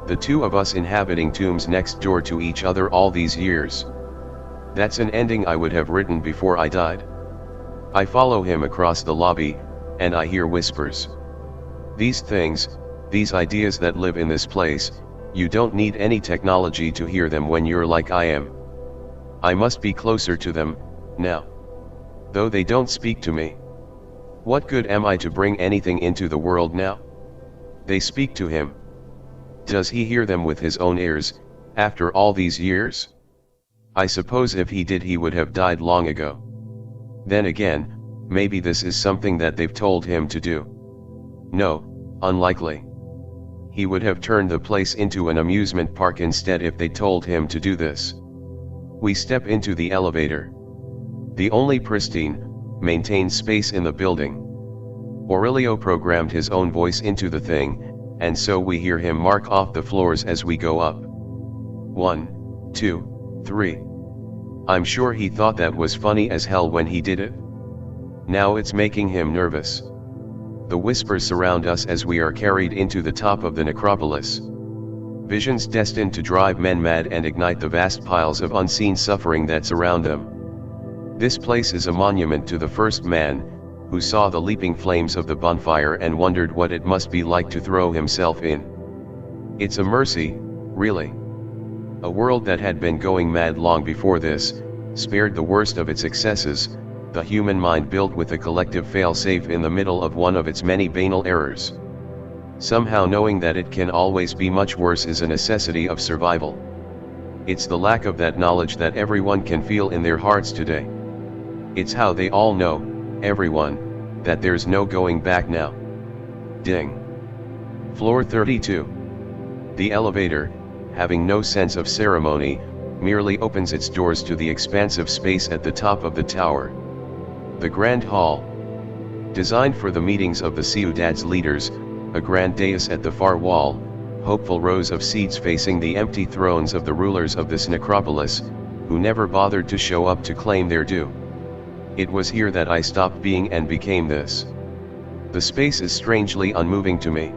S1: The two of us inhabiting tombs next door to each other all these years. That's an ending I would have written before I died. I follow him across the lobby, and I hear whispers. These things, these ideas that live in this place, you don't need any technology to hear them when you're like I am. I must be closer to them, now. Though they don't speak to me. What good am I to bring anything into the world now? They speak to him. Does he hear them with his own ears, after all these years? I suppose if he did he would have died long ago. Then again, maybe this is something that they've told him to do. No, unlikely. He would have turned the place into an amusement park instead if they told him to do this. We step into the elevator. The only pristine, maintained space in the building. Aurelio programmed his own voice into the thing, and so we hear him mark off the floors as we go up. 1, 2, 3. I'm sure he thought that was funny as hell when he did it. Now it's making him nervous. The whispers surround us as we are carried into the top of the necropolis. Visions destined to drive men mad and ignite the vast piles of unseen suffering that surround them. This place is a monument to the first man, who saw the leaping flames of the bonfire and wondered what it must be like to throw himself in. It's a mercy, really. A world that had been going mad long before this, spared the worst of its excesses, the human mind built with a collective fail-safe in the middle of one of its many banal errors. Somehow knowing that it can always be much worse is a necessity of survival. It's the lack of that knowledge that everyone can feel in their hearts today. It's how they all know, everyone, that there's no going back now. Ding. Floor 32. The elevator, having no sense of ceremony, merely opens its doors to the expansive space at the top of the tower. The Grand Hall. Designed for the meetings of the Ciudad's leaders, a grand dais at the far wall, hopeful rows of seats facing the empty thrones of the rulers of this necropolis, who never bothered to show up to claim their due. It was here that I stopped being and became this. The space is strangely unmoving to me.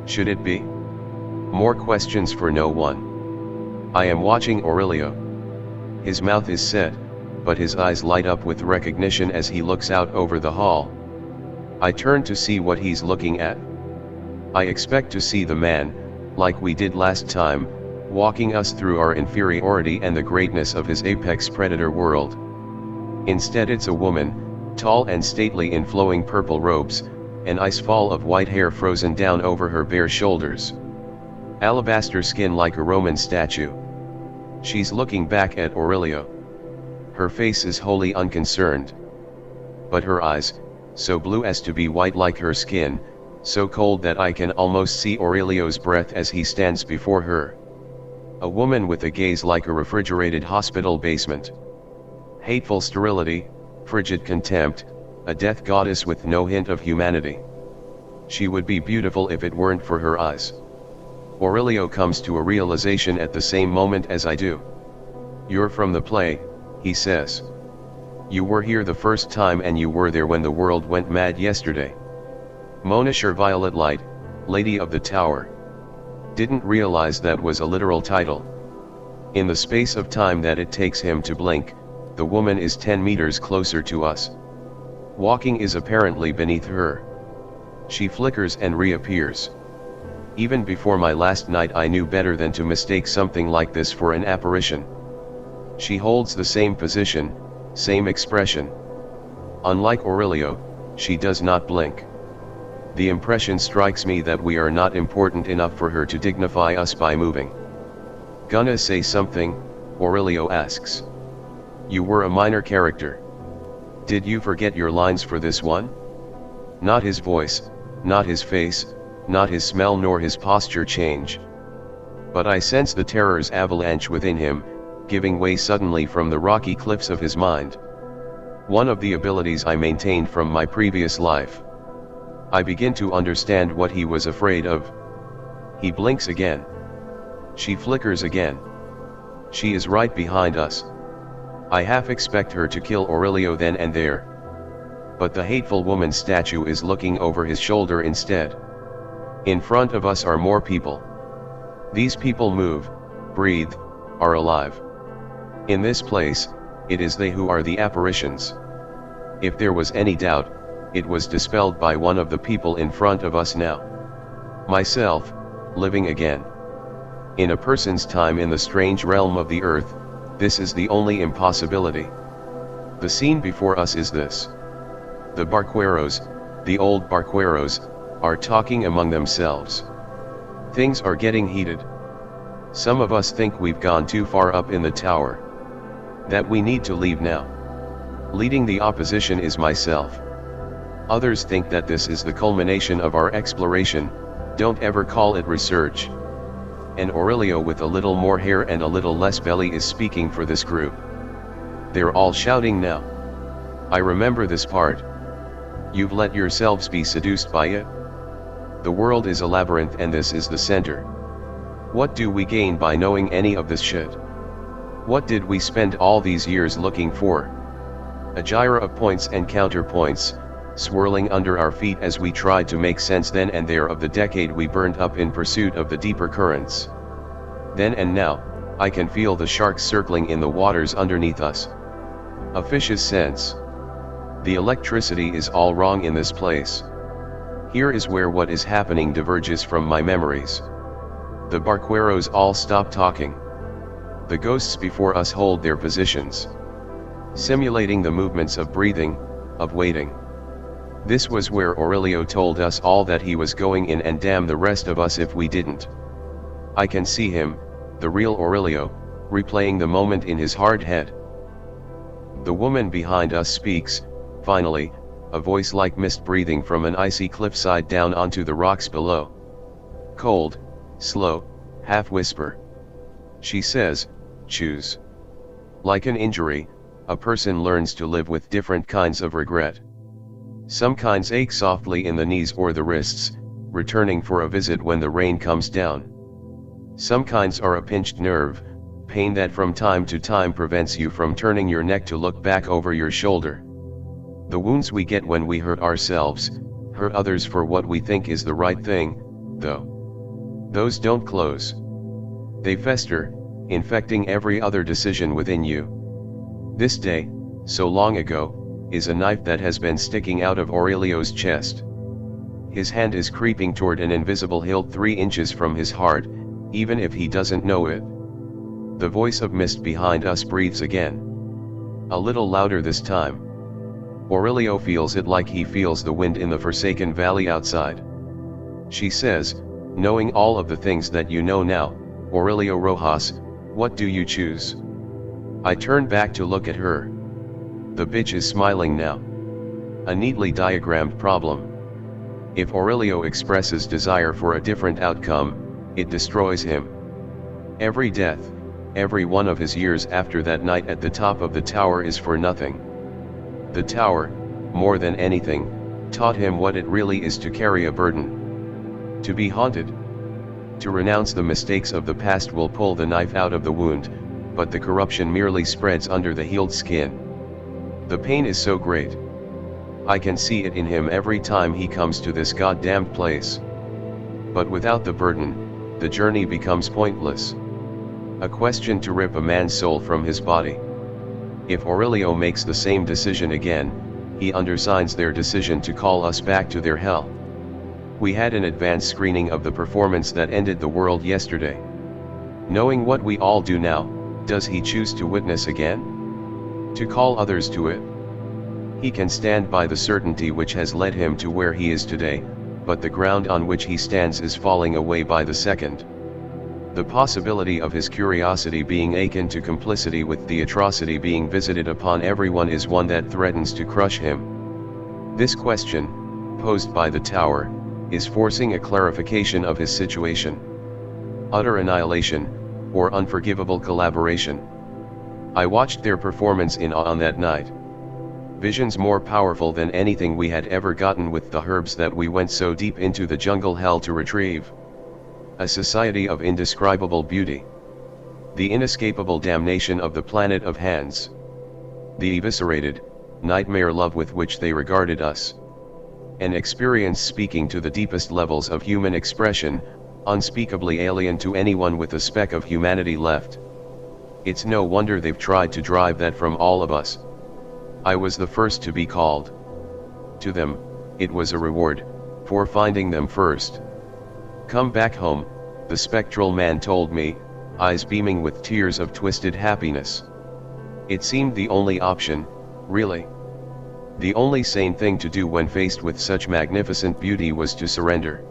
S1: Should it be? More questions for no one. I am watching Aurelio. His mouth is set, but his eyes light up with recognition as he looks out over the hall. I turn to see what he's looking at. I expect to see the man, like we did last time, walking us through our inferiority and the greatness of his apex predator world. Instead it's a woman, tall and stately in flowing purple robes, an ice fall of white hair frozen down over her bare shoulders. Alabaster skin like a Roman statue. She's looking back at Aurelio. Her face is wholly unconcerned. But her eyes, so blue as to be white like her skin, so cold that I can almost see Aurelio's breath as he stands before her. A woman with a gaze like a refrigerated hospital basement. Hateful sterility, frigid contempt, a death goddess with no hint of humanity. She would be beautiful if it weren't for her eyes. Aurelio comes to a realization at the same moment as I do. You're from the play, he says. You were here the first time and you were there when the world went mad yesterday. Monisher Violet Light, Lady of the Tower. Didn't realize that was a literal title. In the space of time that it takes him to blink, the woman is 10 meters closer to us. Walking is apparently beneath her. She flickers and reappears. Even before my last night I knew better than to mistake something like this for an apparition. She holds the same position, same expression. Unlike Aurelio, she does not blink. The impression strikes me that we are not important enough for her to dignify us by moving. Gonna say something? Aurelio asks. You were a minor character. Did you forget your lines for this one? Not his voice, not his face, not his smell nor his posture change. But I sense the terror's avalanche within him, giving way suddenly from the rocky cliffs of his mind. One of the abilities I maintained from my previous life. I begin to understand what he was afraid of. He blinks again. She flickers again. She is right behind us. I half expect her to kill Aurelio then and there. But the hateful woman's statue is looking over his shoulder instead. In front of us are more people. These people move, breathe, are alive. In this place, it is they who are the apparitions. If there was any doubt, it was dispelled by one of the people in front of us now. Myself, living again. In a person's time in the strange realm of the earth, this is the only impossibility. The scene before us is this. The barqueros, the old barqueros, are talking among themselves. Things are getting heated. Some of us think we've gone too far up in the tower. That we need to leave now. Leading the opposition is myself. Others think that this is the culmination of our exploration, don't ever call it research. And Aurelio with a little more hair and a little less belly is speaking for this group. They're all shouting now. I remember this part. You've let yourselves be seduced by it? The world is a labyrinth and this is the center. What do we gain by knowing any of this shit? What did we spend all these years looking for? A gyre of points and counterpoints, swirling under our feet as we tried to make sense then and there of the decade we burned up in pursuit of the deeper currents. Then and now, I can feel the sharks circling in the waters underneath us. A fish's sense. The electricity is all wrong in this place. Here is where what is happening diverges from my memories. The barqueros all stop talking. The ghosts before us hold their positions, simulating the movements of breathing, of waiting. This was where Aurelio told us all that he was going in and damn the rest of us if we didn't. I can see him, the real Aurelio, replaying the moment in his hard head. The woman behind us speaks, finally, a voice like mist breathing from an icy cliffside down onto the rocks below. Cold, slow, half whisper. She says, choose. Like an injury, a person learns to live with different kinds of regret. Some kinds ache softly in the knees or the wrists, returning for a visit when the rain comes down. Some kinds are a pinched nerve, pain that from time to time prevents you from turning your neck to look back over your shoulder. The wounds we get when we hurt ourselves, hurt others for what we think is the right thing, though. Those don't close. They fester, infecting every other decision within you. This day, so long ago, is a knife that has been sticking out of Aurelio's chest. His hand is creeping toward an invisible hilt 3 inches from his heart, even if he doesn't know it. The voice of mist behind us breathes again. A little louder this time. Aurelio feels it like he feels the wind in the forsaken valley outside. She says, knowing all of the things that you know now, Aurelio Rojas, what do you choose? I turn back to look at her. The bitch is smiling now. A neatly diagrammed problem. If Aurelio expresses desire for a different outcome, it destroys him. Every death, every one of his years after that night at the top of the tower is for nothing. The tower, more than anything, taught him what it really is to carry a burden. To be haunted. To renounce the mistakes of the past will pull the knife out of the wound, but the corruption merely spreads under the healed skin. The pain is so great. I can see it in him every time he comes to this goddamned place. But without the burden, the journey becomes pointless. A question to rip a man's soul from his body. If Aurelio makes the same decision again, he undersigns their decision to call us back to their hell. We had an advanced screening of the performance that ended the world yesterday. Knowing what we all do now, does he choose to witness again? To call others to it? He can stand by the certainty which has led him to where he is today, but the ground on which he stands is falling away by the second. The possibility of his curiosity being akin to complicity with the atrocity being visited upon everyone is one that threatens to crush him. This question, posed by the tower, is forcing a clarification of his situation. Utter annihilation, or unforgivable collaboration. I watched their performance in awe on that night. Visions more powerful than anything we had ever gotten with the herbs that we went so deep into the jungle hell to retrieve. A society of indescribable beauty. The inescapable damnation of the planet of hands. The eviscerated, nightmare love with which they regarded us. An experience speaking to the deepest levels of human expression, unspeakably alien to anyone with a speck of humanity left. It's no wonder they've tried to drive that from all of us. I was the first to be called. To them, it was a reward, for finding them first. Come back home, the spectral man told me, eyes beaming with tears of twisted happiness. It seemed the only option, really. The only sane thing to do when faced with such magnificent beauty was to surrender.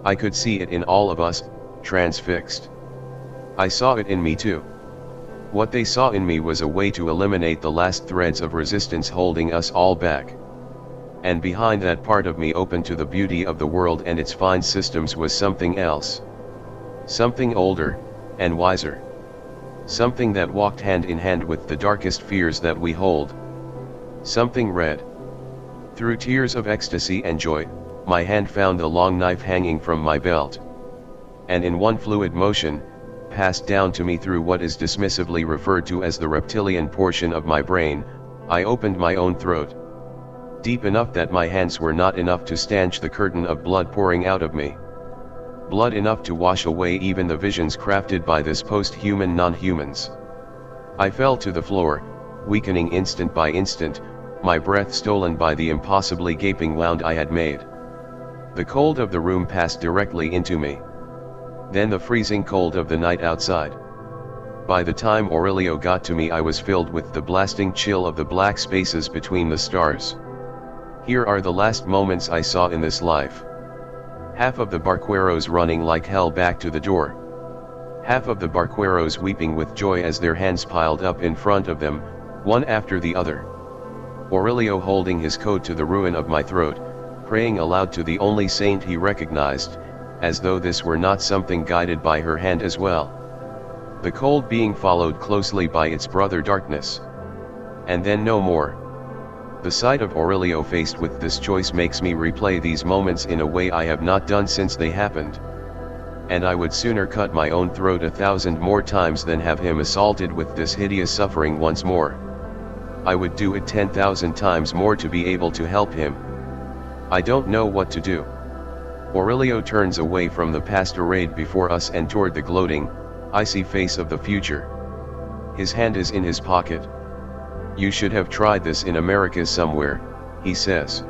S1: I could see it in all of us, transfixed. I saw it in me too. What they saw in me was a way to eliminate the last threads of resistance holding us all back. And behind that part of me open to the beauty of the world and its fine systems was something else. Something older, and wiser. Something that walked hand in hand with the darkest fears that we hold. Something red. Through tears of ecstasy and joy, my hand found the long knife hanging from my belt. And in one fluid motion, passed down to me through what is dismissively referred to as the reptilian portion of my brain, I opened my own throat. Deep enough that my hands were not enough to stanch the curtain of blood pouring out of me. Blood enough to wash away even the visions crafted by this post-human non-humans. I fell to the floor, weakening instant by instant, my breath stolen by the impossibly gaping wound I had made. The cold of the room passed directly into me. Then the freezing cold of the night outside. By the time Aurelio got to me I was filled with the blasting chill of the black spaces between the stars. Here are the last moments I saw in this life. Half of the barqueros running like hell back to the door. Half of the barqueros weeping with joy as their hands piled up in front of them, one after the other. Aurelio holding his coat to the ruin of my throat, praying aloud to the only saint he recognized, as though this were not something guided by her hand as well. The cold being followed closely by its brother darkness. And then no more. The sight of Aurelio faced with this choice makes me replay these moments in a way I have not done since they happened. And I would sooner cut my own throat 1,000 more times than have him assaulted with this hideous suffering once more. I would do it 10,000 times more to be able to help him. I don't know what to do. Aurelio turns away from the past arrayed before us and toward the gloating, icy face of the future. His hand is in his pocket. You should have tried this in America somewhere, he says.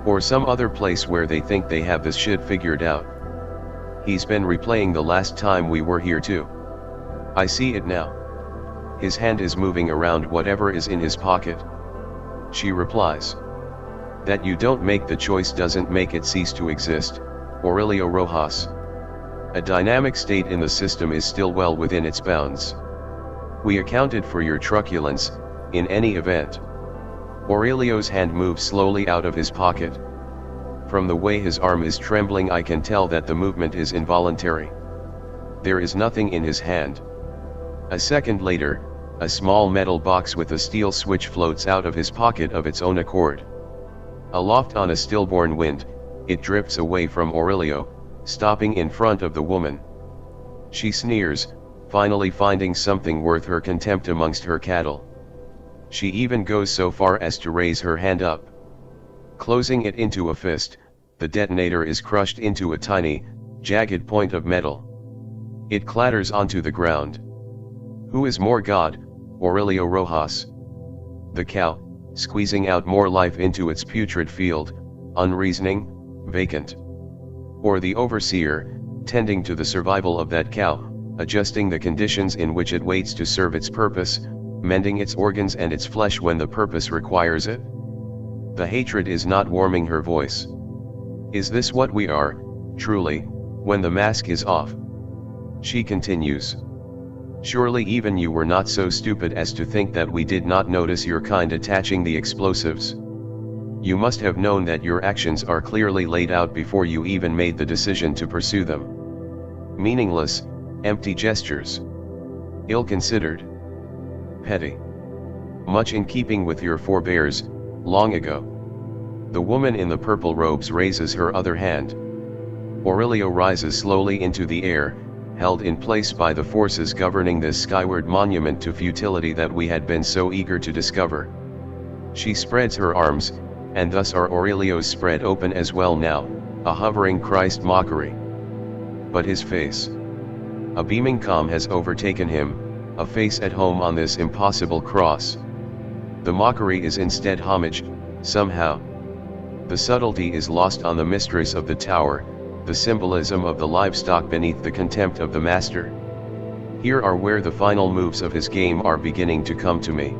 S1: Or some other place where they think they have this shit figured out. He's been replaying the last time we were here too. I see it now. His hand is moving around whatever is in his pocket. She replies. That you don't make the choice doesn't make it cease to exist, Aurelio Rojas. A dynamic state in the system is still well within its bounds. We accounted for your truculence, in any event. Aurelio's hand moves slowly out of his pocket. From the way his arm is trembling I can tell that the movement is involuntary. There is nothing in his hand. A second later, a small metal box with a steel switch floats out of his pocket of its own accord. Aloft on a stillborn wind, it drifts away from Aurelio, stopping in front of the woman. She sneers, finally finding something worth her contempt amongst her cattle. She even goes so far as to raise her hand up. Closing it into a fist, the detonator is crushed into a tiny, jagged point of metal. It clatters onto the ground. Who is more God, Aurelio Rojas? The cow, squeezing out more life into its putrid field, unreasoning, vacant. Or the overseer, tending to the survival of that cow, adjusting the conditions in which it waits to serve its purpose, mending its organs and its flesh when the purpose requires it? The hatred is not warming her voice. Is this what we are, truly, when the mask is off? She continues. Surely even you were not so stupid as to think that we did not notice your kind attaching the explosives. You must have known that your actions are clearly laid out before you even made the decision to pursue them. Meaningless, empty gestures. Ill-considered. Petty. Much in keeping with your forebears, long ago. The woman in the purple robes raises her other hand. Aurelio rises slowly into the air, held in place by the forces governing this skyward monument to futility that we had been so eager to discover. She spreads her arms, and thus are Aurelio's spread open as well now, a hovering Christ mockery. But his face. A beaming calm has overtaken him, a face at home on this impossible cross. The mockery is instead homage, somehow. The subtlety is lost on the mistress of the tower, the symbolism of the livestock beneath the contempt of the master. Here are where the final moves of his game are beginning to come to me.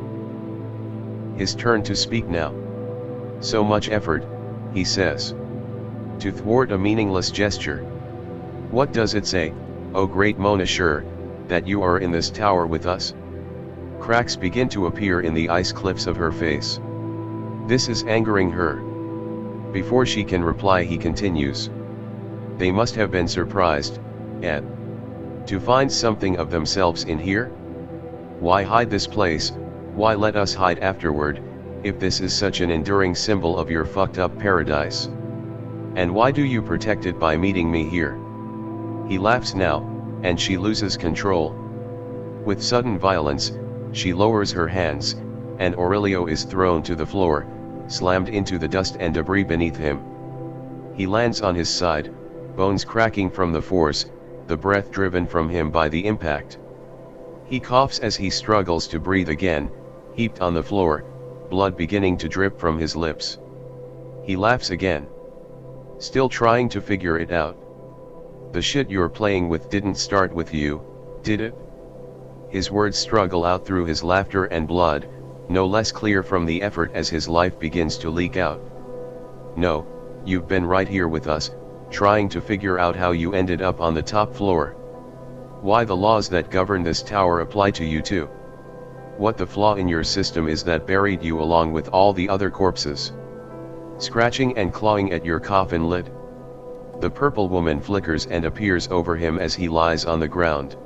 S1: His turn to speak now. So much effort, he says. To thwart a meaningless gesture. What does it say, O great Monashur, that you are in this tower with us? Cracks begin to appear in the ice cliffs of her face. This is angering her. Before she can reply, he continues. They must have been surprised, to find something of themselves in here? Why hide this place, why let us hide afterward, if this is such an enduring symbol of your fucked up paradise? And why do you protect it by meeting me here? He laughs now, and she loses control. With sudden violence, she lowers her hands, and Aurelio is thrown to the floor, slammed into the dust and debris beneath him. He lands on his side, bones cracking from the force, the breath driven from him by the impact. He coughs as he struggles to breathe again, heaped on the floor, blood beginning to drip from his lips. He laughs again. Still trying to figure it out. The shit you're playing with didn't start with you, did it? His words struggle out through his laughter and blood, no less clear from the effort as his life begins to leak out. No, you've been right here with us, trying to figure out how you ended up on the top floor. Why the laws that govern this tower apply to you too. What the flaw in your system is that buried you along with all the other corpses. Scratching and clawing at your coffin lid. The purple woman flickers and appears over him as he lies on the ground.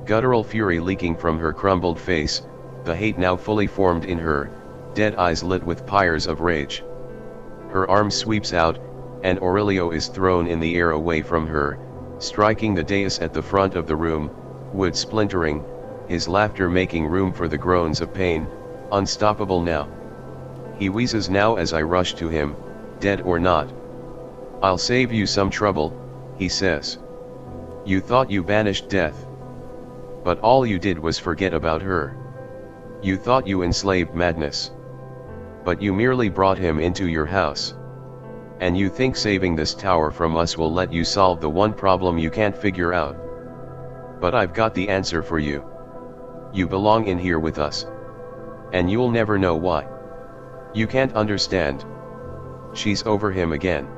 S1: Guttural fury leaking from her crumbled face, the hate now fully formed in her, dead eyes lit with pyres of rage. Her arm sweeps out, and Aurelio is thrown in the air away from her, striking the dais at the front of the room, wood splintering, his laughter making room for the groans of pain, unstoppable now. He wheezes now as I rush to him, dead or not. I'll save you some trouble, he says. You thought you banished death. But all you did was forget about her. You thought you enslaved madness. But you merely brought him into your house. And you think saving this tower from us will let you solve the one problem you can't figure out. But I've got the answer for you. You belong in here with us. And you'll never know why. You can't understand. She's over him again.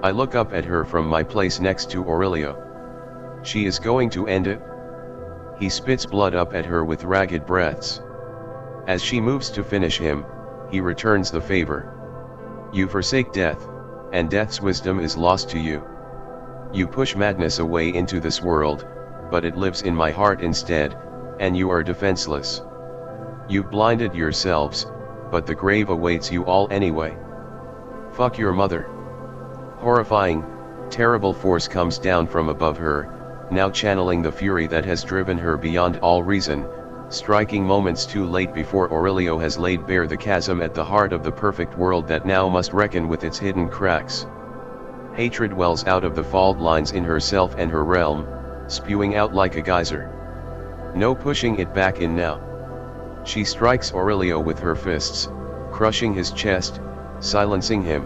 S1: I look up at her from my place next to Aurelio. She is going to end it? He spits blood up at her with ragged breaths. As she moves to finish him, he returns the favor. You forsake death, and death's wisdom is lost to you. You push madness away into this world, but it lives in my heart instead, and you are defenseless. You've blinded yourselves, but the grave awaits you all anyway. Fuck your mother. Horrifying, terrible force comes down from above her, now channeling the fury that has driven her beyond all reason, striking moments too late before Aurelio has laid bare the chasm at the heart of the perfect world that now must reckon with its hidden cracks. Hatred wells out of the fault lines in herself and her realm, spewing out like a geyser. No pushing it back in now. She strikes Aurelio with her fists, crushing his chest, silencing him.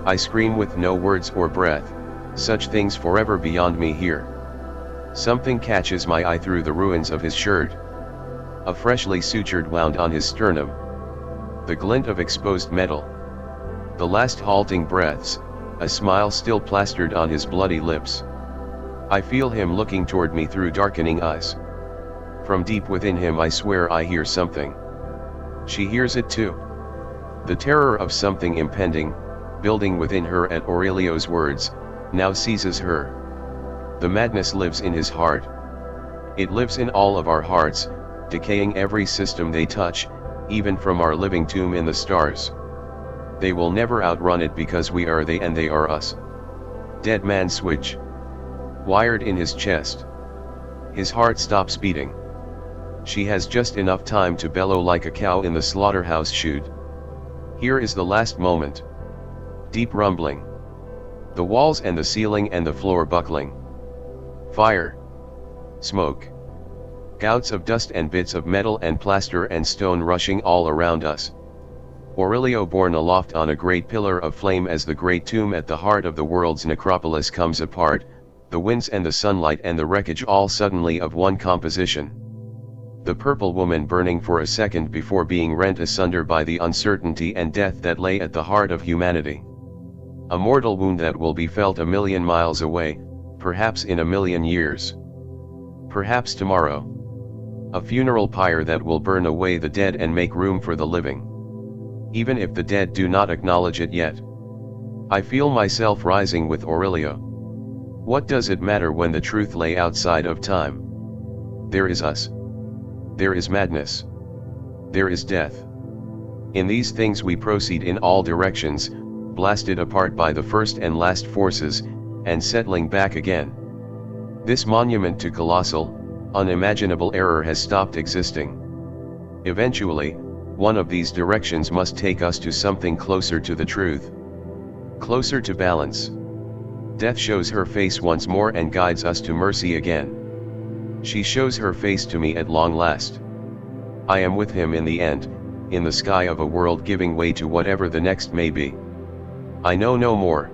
S1: I scream with no words or breath, such things forever beyond me here. Something catches my eye through the ruins of his shirt. A freshly sutured wound on his sternum. The glint of exposed metal. The last halting breaths, a smile still plastered on his bloody lips. I feel him looking toward me through darkening eyes. From deep within him I swear I hear something. She hears it too. The terror of something impending, building within her at Aurelio's words, now seizes her. The madness lives in his heart. It lives in all of our hearts, decaying every system they touch, even from our living tomb in the stars. They will never outrun it because we are they and they are us. Dead man switch. Wired in his chest. His heart stops beating. She has just enough time to bellow like a cow in the slaughterhouse chute. Here is the last moment. Deep rumbling. The walls and the ceiling and the floor buckling. Fire. Smoke. Gouts of dust and bits of metal and plaster and stone rushing all around us. Aurelio borne aloft on a great pillar of flame as the great tomb at the heart of the world's necropolis comes apart, the winds and the sunlight and the wreckage all suddenly of one composition. The purple woman burning for a second before being rent asunder by the uncertainty and death that lay at the heart of humanity. A mortal wound that will be felt 1,000,000 miles away, perhaps in 1,000,000 years. Perhaps tomorrow. A funeral pyre that will burn away the dead and make room for the living. Even if the dead do not acknowledge it yet. I feel myself rising with Aurelio. What does it matter when the truth lay outside of time? There is us. There is madness. There is death. In these things we proceed in all directions, blasted apart by the first and last forces, and settling back again. This monument to colossal, unimaginable error has stopped existing. Eventually, one of these directions must take us to something closer to the truth. Closer to balance. Death shows her face once more and guides us to mercy again. She shows her face to me at long last. I am with him in the end, in the sky of a world giving way to whatever the next may be. I know no more.